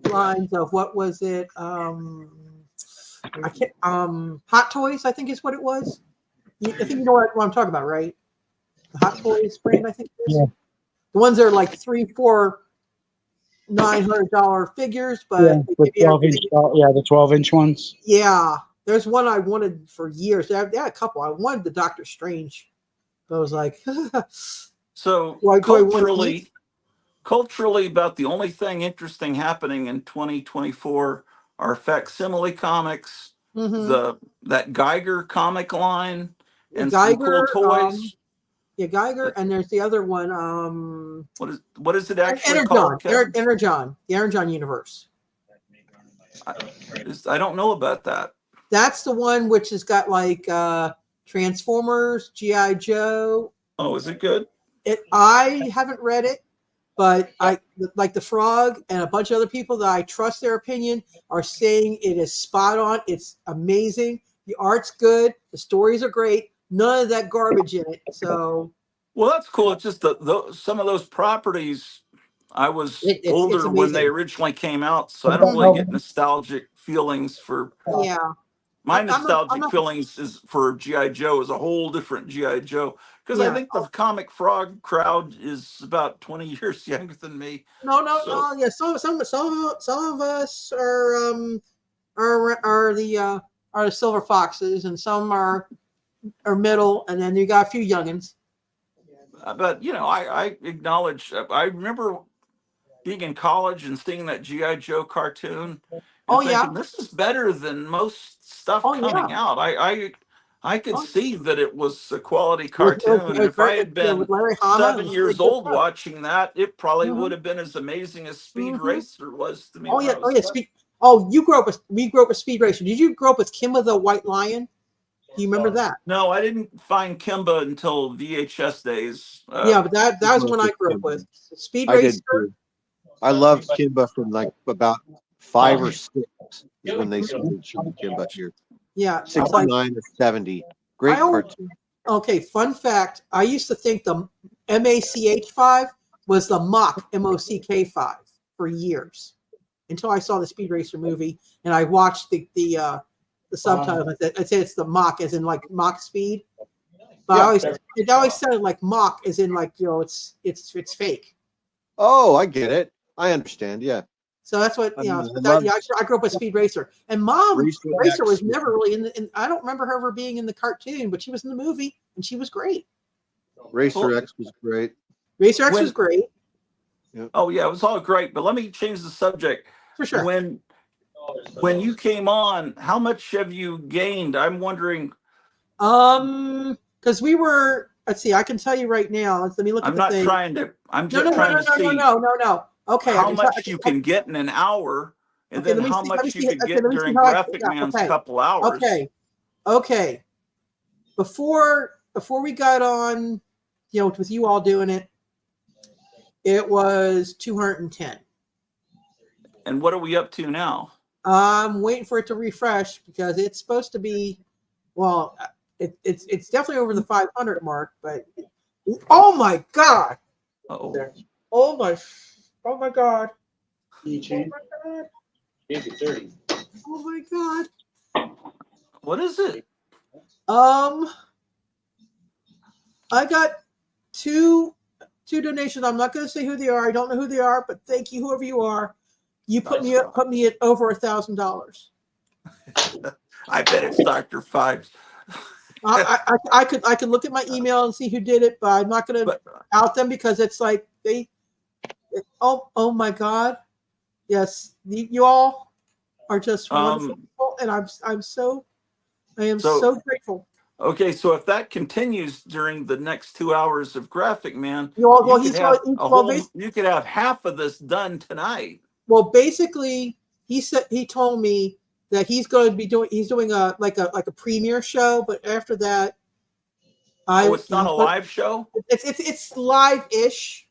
lines of what was it? I can't. Hot Toys, I think is what it was. I think you know what I'm talking about, right? The Hot Toys brand, I think it is. Yeah. The ones that are like $300, $400, $900 figures, but Yeah, they the give you 12-inch. Yeah, the 12-inch ones. yeah. There's one I wanted for years. They had a couple. I wanted the Doctor Strange. But I was like, So do I want these? culturally, about the only thing interesting happening in 2024 are facsimile comics, Mm-hmm. that Geiger comic line, and some cool Geiger, toys. Geiger, and there's the other one, What is it actually Energon, called, Kevin? Energon, the Energon universe. I don't know about that. That's the one which has got like Transformers, GI Joe. Oh, is it good? I haven't read it, but I like the Frog and a bunch of other people that I trust their opinion are saying it is spot on. It's amazing. The art's good. The stories are great. none of that garbage in it. So Well, that's cool. It's just some of those properties. I was it's older when they amazing. originally came out, so I don't really get nostalgic feelings for. Yeah. My I'm not. I'm nostalgic not. feelings is for GI Joe is a whole different GI Joe because I Yeah. think the comic frog crowd is about 20 years younger than me. So No. Yeah. Some of us are the silver foxes, and some are middle, and then you got a few youngins. but I acknowledge. I remember being in college and seeing that GI Joe cartoon Oh and yeah. thinking this is better than most stuff Oh yeah. coming out. I could Oh, see that it was a quality it cartoon, and was if I very had yeah, with been Larry Hama. It 7 was really years good old stuff. watching that, it probably would Hmm. have been as amazing as Speed Hmm. Racer was to me Oh when yeah. I Oh was yeah. 7. We grew up with Speed Racer. Did you grow up with Kimba the White Lion? Do you remember that? No, I didn't find Kimba until VHS days. Yeah, but I that was grew up when I with grew up with Kimba. Speed I did Racer. too. I loved Kimba from like about 5 or 6 is when they started showing Kimba here. Yeah, it's like 69 or 70. I Great always, cartoon. okay. Fun fact: I used to think the MACH 5 was the MOCK 5 for years until I saw the Speed Racer movie and I watched the subtitle. I said it's the Mach, as in like Mach speed. But Yeah. it always sounded like Mach, as in like it's fake. Oh, I get it. I understand. Yeah. So that's what I you know. mean, I That, love yeah, I grew up with Speed Racer, and Mom Racer Racer X. was never really in. I don't remember her ever being in the cartoon, but she was in the movie, and she was great. Racer Well, X was great. Racer X was when great oh yeah, it was all great, but let me change the subject. for sure. When you came on, how much have you gained? I'm wondering. Because we were. Let's see. I can tell you right now. Let me look at I'm the not thing. trying to. I'm No, just no, no, trying no, to no, no, see no, no, no. Okay, I how can tell. much you can get in an hour, and Okay, then let me how see. Let me much you see. could Okay, get let me see during how I. Graphic Yeah, Man's okay, couple hours. okay. Before we got on, with you all doing it, it was 210. And what are we up to now? I'm waiting for it to refresh because it's supposed to be, well, it's definitely over the 500 mark. But oh my god, Oh, oh my, oh my god, oh Keychain. my god, Maybe 30. oh my god. what is it? Um, I got two donations. I'm not going to say who they are. I don't know who they are, but thank you, whoever you are. You put Nice me try. at over $1,000. I bet it's Dr. Fives. I could look at my email and see who did it, but I'm not going to But out them because it's like oh my god, yes, you all are just wonderful, and I am so so grateful. okay, so if that continues during the next 2 hours of Graphic Man, You all you well could he's have well, a well, whole. You could have half of this done tonight. well basically he told me that he's doing a like a premiere show, but after that Oh, it's not a but live show. it's live-ish.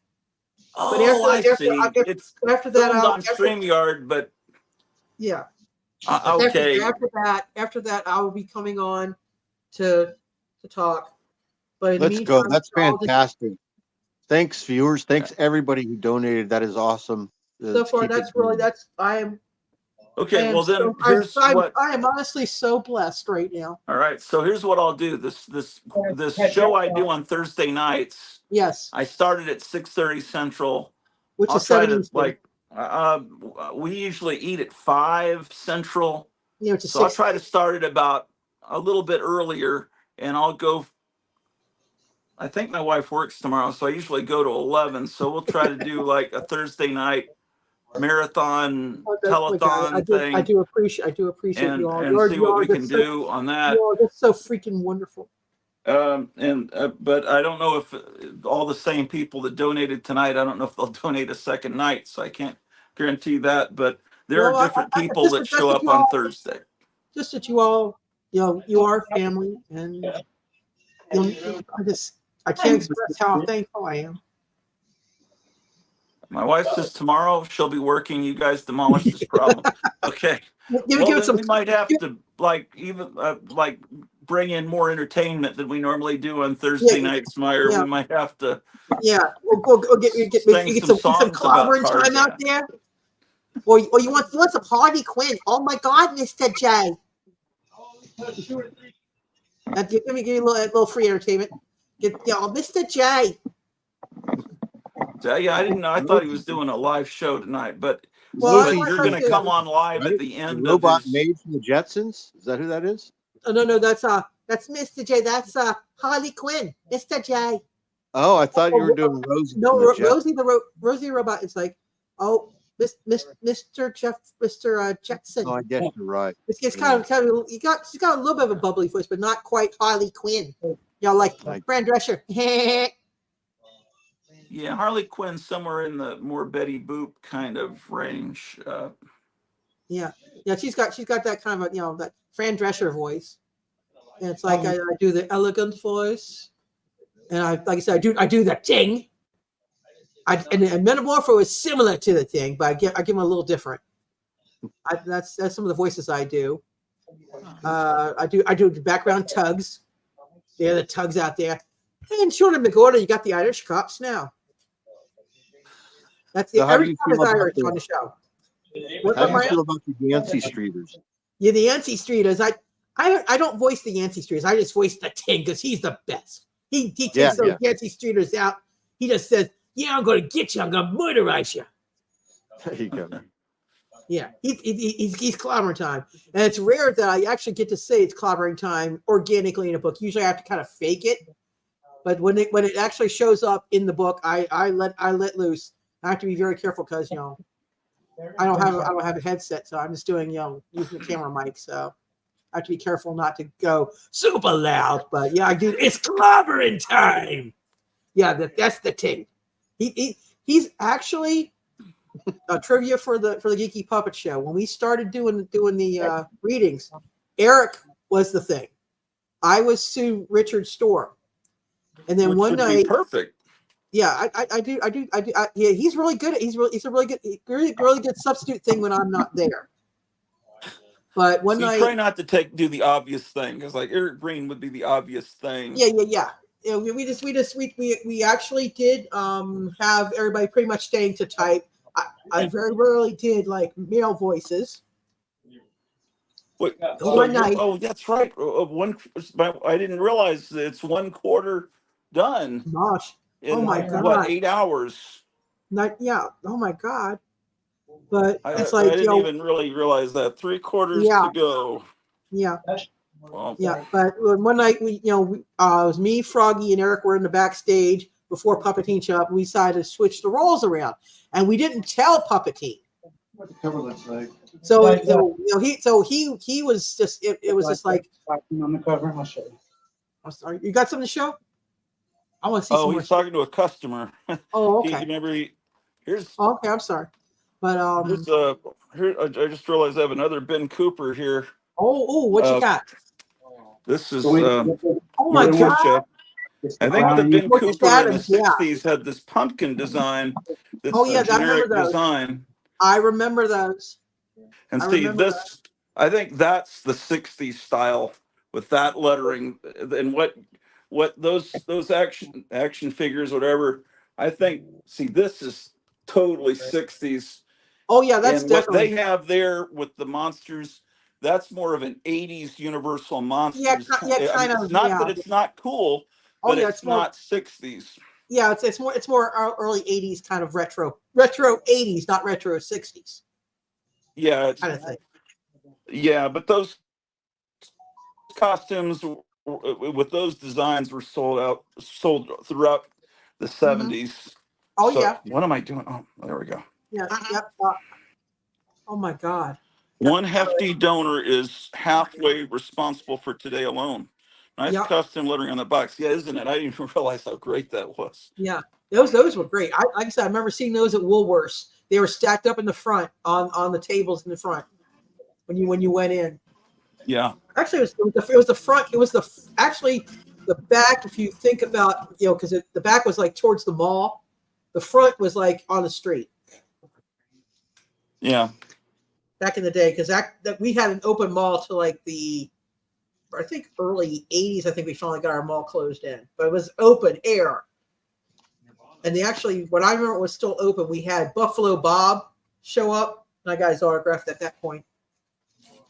But Oh, I see. It's after that, filmed on StreamYard, but yeah. okay. After that, I will be coming on to talk. But in the Let's go. meantime, That's I'll just, fantastic. Thanks, viewers. Thanks, everybody who donated. That is awesome. so Let's far, keep it going. I Okay, am well then so here's what. I am honestly so blessed right now. All right, so here's what I'll do. This show I do on Thursday nights. Yes, I started at 6:30 Central. which I'll is try 7 to Eastern. uh, we usually eat at 5 Central, Which is so I'll 6. try to start it about a little bit earlier, and I'll go. I think my wife works tomorrow, so I usually go to 11. So we'll try to do like a Thursday night marathon Oh, that's my God. telethon thing I do appreciate you all. and see You what are we can just so do on you that. are just so freaking wonderful. But I don't know if all the same people that donated tonight, I don't know if they'll donate a second night, so I can't guarantee that. But there are Well, different people that that's show what up you on all Thursday. just that you all you are family, and I can't express how thankful I am. My wife says tomorrow she'll be working. You guys demolish this problem. Okay. Give Well, it then some. we might have to like even like bring in more entertainment than we normally do on Thursday nights, Meyer. Yeah. We might have to Yeah, we'll get sing some some songs about clobbering time out Tarzan. there. Or you want some Harley Quinn? Oh my God, Mr. J. Give me a little free entertainment. Mr. J. Yeah, I didn't know. I thought he was doing a live show tonight, but Well, I Lucy, you're want going to to. come on live right? at the The end of robot his. made from the Jetsons. Is that who that is? Oh, no, that's Mr. J. That's Harley Quinn, Mr. J. Oh, I thought you were doing Rosie No, from the Jetsons. Rosie the robot is like, oh, Mr. Jetson. Oh, I guess you're right. It's kind of she's got a little bit of a bubbly voice, but not quite Harley Quinn. Like Fran Drescher. Yeah, Harley Quinn somewhere in the more Betty Boop kind of range. Yeah, she's got that kind of that Fran Drescher voice. And it's like I do the elegant voice, and like I said, I do the ting. And Metamorpho is similar to the thing, but I give them a little different. That's some of the voices I do. I do the background tugs. They're the tugs out there. And Shorter McGorder, you got the Irish cops now. That's the Irish cop is Irish on the show. How do you feel about the Yancey Streeters? Yeah, the Yancey Streeters. I don't voice the Yancey Streeters. I just voice the Ting because he's the best. He takes those Yancey Streeters out. He just says, "Yeah, I'm going to get you. I'm going to murderize you." There you go. Yeah, he's clobbering time, and it's rare that I actually get to say it's clobbering time organically in a book. Usually, I have to kind of fake it, but when it actually shows up in the book, I let loose. I have to be very careful because I don't have a headset, so I'm just doing using the camera mic, so I have to be careful not to go super loud. But yeah, I do. It's clobbering time. Yeah, that's the Ting. He's actually trivia for the Geeky Puppet Show. When we started doing the readings, Eric was the Thing. I was Sue Richard Storm, and then one night, perfect. Yeah, I do. Yeah, he's really good. He's a really good substitute thing when I'm not there. But one night, try not to do the obvious thing because like Eric Green would be the obvious thing. Yeah. We actually did have everybody pretty much staying to type. I very rarely did like male voices. Wait, one night. Oh, that's right. I didn't realize that it's 1/4 done. Gosh. In, my God. What, 8 hours? Yeah. Oh my God. But it's I like didn't even really realize that 3/4 to go. Yeah. Well, yeah. But one night it was me, Froggy, and Eric were in the backstage before Puppetine showed up. We decided to switch the roles around, and we didn't tell Puppetine. What the cover looks like. So he was just it was just like on the cover. I'll show you. I'm sorry. You got something to show? I want to see. he's talking to a customer. Oh, okay. Here's. Oh, okay, I'm sorry, but here I just realized I have another Ben Cooper here. Oh, what you got? This is oh my God! I think the Ben Cooper in the 60s had this pumpkin design. That's a generic design. I remember those. And see this. I think that's the 60s style with that lettering and what those action figures, whatever. I think. See, this is totally 60s. Oh yeah, that's and definitely what they have there with the monsters. That's more of an 80s Universal Monsters. Kind of. It's not that it's not cool, but it's not 60s. Yeah, it's more early 80s kind of retro 80s, not retro 60s. Yeah, it's kind of thing. Yeah, but those costumes with those designs were sold throughout the 70s. Oh yeah. What am I doing? Oh, there we go. Yeah. Yep. Oh my God. One hefty donor is halfway responsible for today alone. Nice custom lettering on the box. Yeah, isn't it? I didn't even realize how great that was. Yeah, those were great. Like I said, I remember seeing those at Woolworths. They were stacked up in the front on the tables in the front when you went in. Yeah. Actually, it was the front. It was actually the back. If you think about because the back was like towards the mall, the front was like on the street. Yeah. Back in the day, because that we had an open mall to like the I think early 80s. I think we finally got our mall closed in, but it was open air. And they actually, what I remember was still open. We had Buffalo Bob show up, and I got his autograph at that point.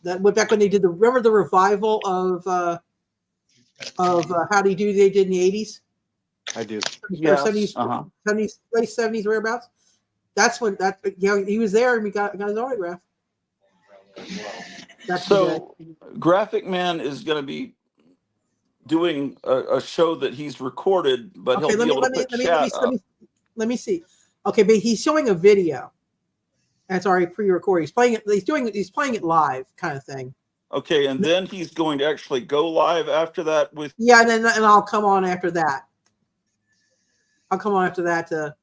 That went back when they did remember the revival of How Do You Do they did in the 80s? I do. Or Yes. 70s, 70s, late 70s, whereabouts. That's when he was there and we got his autograph. So Graphic Man is going to be doing a show that he's recorded, but he'll be able to put chat up. Let me see. Okay, but he's showing a video. That's already pre-recorded. He's playing it. He's playing it live, kind of thing. Okay, and then he's going to actually go live after that with. Yeah, and I'll come on after that. I'll come on after that to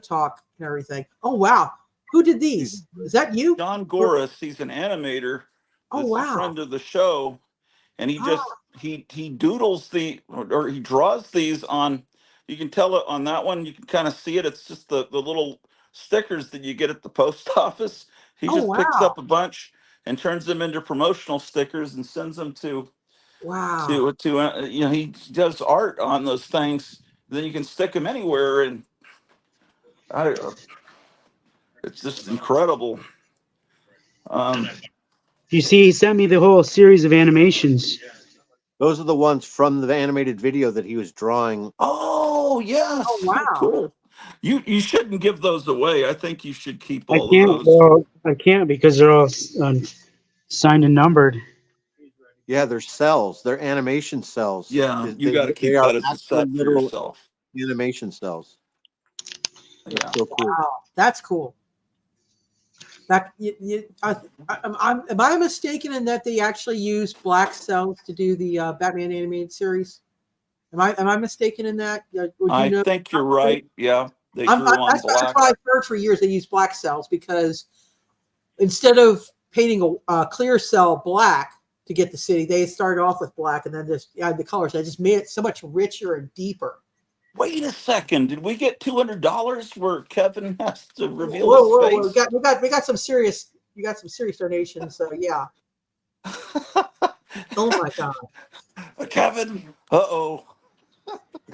talk and everything. Oh wow, who did these? Is that you? John Goris. He's an animator. Oh wow, a friend of the show, and he just he doodles or he draws these on. You can tell it on that one. You can kind of see it. It's just the little stickers that you get at the post office. He just picks up a bunch and turns them into promotional stickers and sends them to he does art on those things. Then you can stick them anywhere, and it's just incredible. You see, he sent me the whole series of animations. Those are the ones from the animated video that he was drawing. Oh yes! Oh wow! Cool. You shouldn't give those away. I think you should keep all of those. Well, I can't because they're all signed and numbered. Yeah, they're cells. They're animation cells. Yeah, you got to keep that as a set for yourself. Animation cells. Yeah, so cool. Wow, that's cool. Am I mistaken in that they actually use black cells to do the Batman animated series? Am I mistaken in that? I think you're right. Yeah, they drew on black. That's what I've heard for years. They use black cells because instead of painting a clear cell black to get the city, they started off with black and then just add the colors. They just made it so much richer and deeper. Wait a second. Did we get $200 where Kevin has to reveal his face? We got some serious. You got some serious donations. So yeah. Oh my God. Kevin. Uh-oh.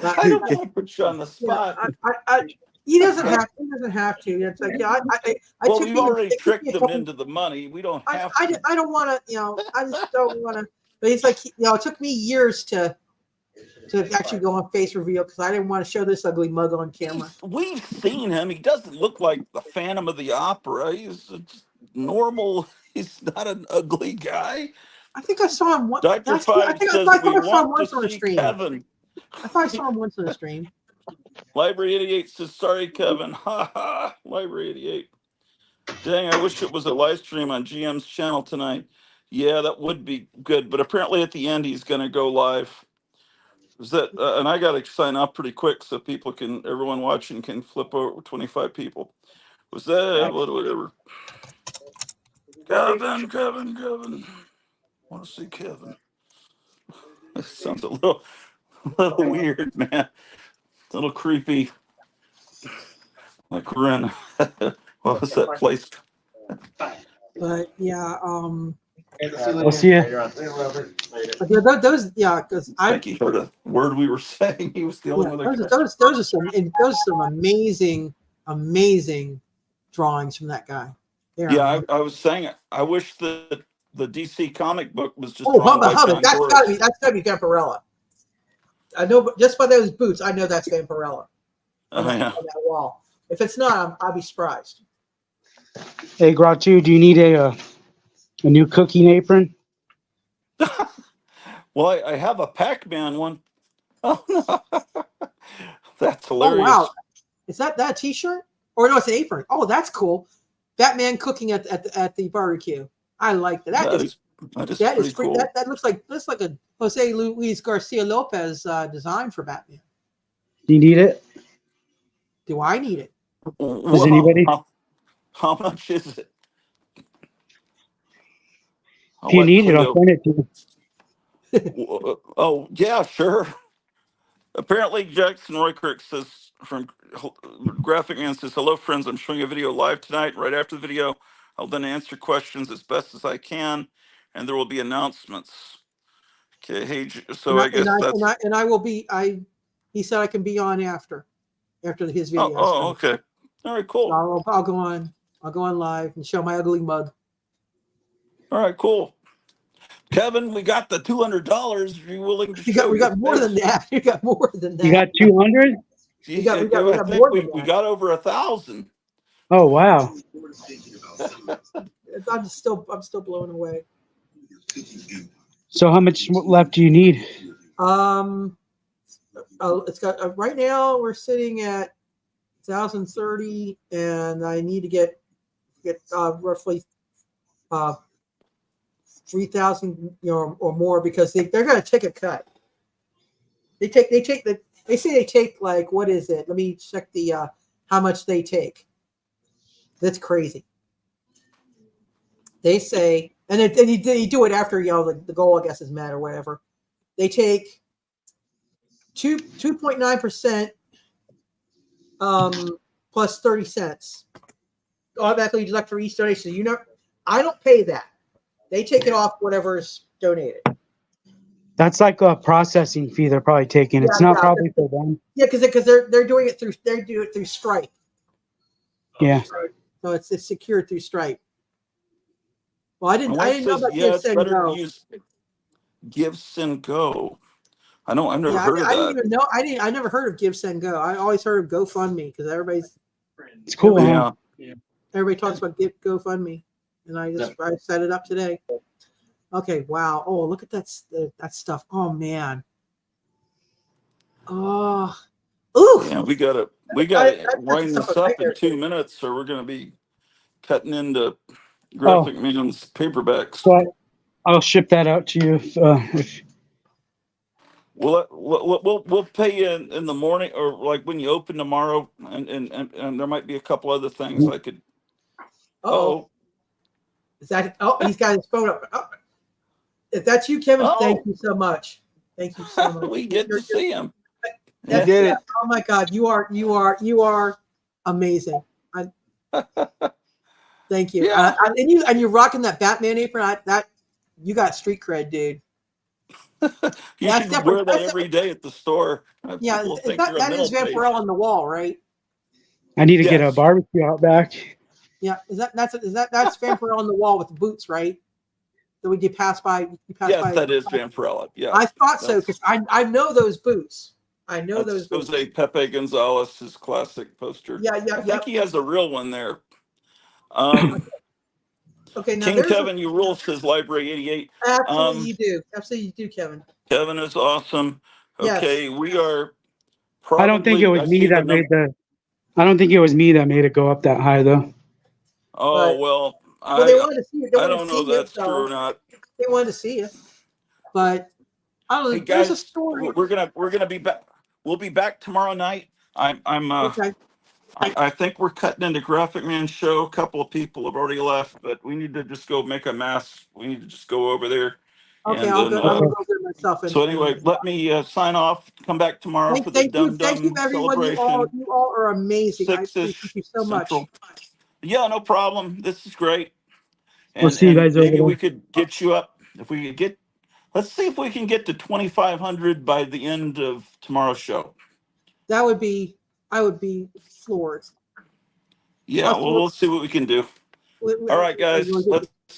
I don't want to put you on the spot. Yeah, he doesn't have. He doesn't have to. It's like well, we've already tricked them into the money. We don't have. I don't want to. I just don't want to. But it's like it took me years to actually go on face reveal because I didn't want to show this ugly mug on camera. We've seen him. He doesn't look like the Phantom of the Opera. He's normal. He's not an ugly guy. I think I saw him once. Dr. Five says we want to see Kevin. I thought I saw him once on the stream. Library 88 says, sorry, Kevin. Ha ha. Library 88. Dang, I wish it was a live stream on GM's channel tonight. Yeah, that would be good. But apparently at the end, he's going to go live. Is that, and I got to sign up pretty quick so everyone watching can flip over 25 people. Was that, whatever. Kevin. I want to see Kevin. That sounds a little weird, man. A little creepy. Like we're in, what was that place? But yeah, I'll see you. Those, yeah, because I think he heard a word we were saying. He was dealing with those are some amazing drawings from that guy. Yeah, I was saying I wish that the DC comic book was just. That's gotta be Vampirella. I know, but just by those boots, I know that's Vampirella. On that wall. If it's not, I'll be surprised. Hey, Gratu, do you need a new cooking apron? Well, I have a Pac-Man one. Oh no, that's hilarious. Oh wow, is that a T-shirt? Or no, it's an apron. Oh, that's cool. Batman cooking at the barbecue. I like that. That is pretty cool. That looks like a Jose Luis Garcia Lopez design for Batman. Do you need it? Do I need it? Does anybody? How much is it? If you need it, I'll send it to you. Oh yeah, sure. Apparently, Jackson Roykirk says from Graphic Man says, hello friends, I'm showing a video live tonight. Right after the video, I'll then answer questions as best as I can, and there will be announcements. Okay. Hey, so I guess that's. And I will be. He said I can be on after his Oh, video. oh, So okay. All right, cool. I'll go on. I'll go on live and show my ugly mug. All right, cool. Kevin, we got the $200. Are you willing to show We your got more face? than that. You got more than that. You got 200? We got I think more than we that. got over 1,000. Oh wow. I'm still blown away. So how much left do you need? It's got right now we're sitting at 1,030, and I need to get roughly 3,000, or more, because they're going to take a cut. They say they take, like, what is it? Let me check the how much they take. That's crazy. They say, and you do it after the goal, I guess, is met or whatever. They take 2.9% plus 30 cents automatically deduct for each donation. I don't pay that. They take it off whatever is donated. That's like a processing fee they're probably taking. It's not probably for them. Yeah, because they're doing it through Stripe. Yeah. So it's secured through Stripe. Well, I didn't know about yeah, it's better to GiveSendGo. use GiveSendGo. I've never Yeah, heard of I didn't that. even know. I never heard of GiveSendGo. I always heard of GoFundMe, because It's cool. Yeah. everybody talks about GoFundMe, and I set it up today. Okay, wow. Oh, look at that stuff. Oh man. Oh, ooh. Yeah, we got to wind this up in 2 minutes, or we're going to be cutting into Graphic Man's paperbacks. So I'll ship that out to you if We'll pay you in the morning, or like when you open tomorrow, and there might be a couple other things I could. Oh, is that? Oh, he's got his phone up. Oh. If that's you, Kevin, thank you so much. Thank you so much. We get to see him. You did it. Oh my God, you are amazing. Thank you. Yeah. And you're rocking that Batman apron. You got street cred, dude. You should wear that every day at the store. Yeah, People think you're a that is middle page. Vampirella on the wall, right? I need to get a barbecue out back. Yeah, that's Vampirella on the wall with the boots, right? That when you pass by, Yes, that is Vampirella. Yeah, I thought so, because I know those boots. I know those boots. Jose Pepe Gonzalez's classic poster. Yeah. I think he has a real one there. Okay, now King Kevin, you rule, says Library 88. Absolutely, you do. Absolutely, you do, Kevin. Kevin is awesome. Okay, yes. We are. Probably, I don't think it was me that made I don't think it was me that made it go up that high, though. Oh, well, they wanted to see it. I don't know if that's true or not. They wanted to see it, but I don't know. Hey There's guys, a story. we're gonna be back. We'll be back tomorrow night. Okay. I think we're cutting into Graphic Man show. A couple of people have already left, but we need to just go make a mass. We need to just go over there. Okay, and I'll then, go get myself. So anyway, let me sign off. Come back tomorrow for the Dum Dum celebration. You all are amazing. I appreciate you so much. Yeah, no problem. This is great. And, We'll see you guys maybe over we could get you up if we could get. Let's see if we can get to 2,500 by the end of tomorrow's show. I would be floored. Yeah, well, we'll see what we can do. All right, guys,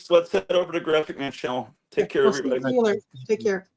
let's head over to Graphic Man channel. Take care, everybody. See you later. Take care.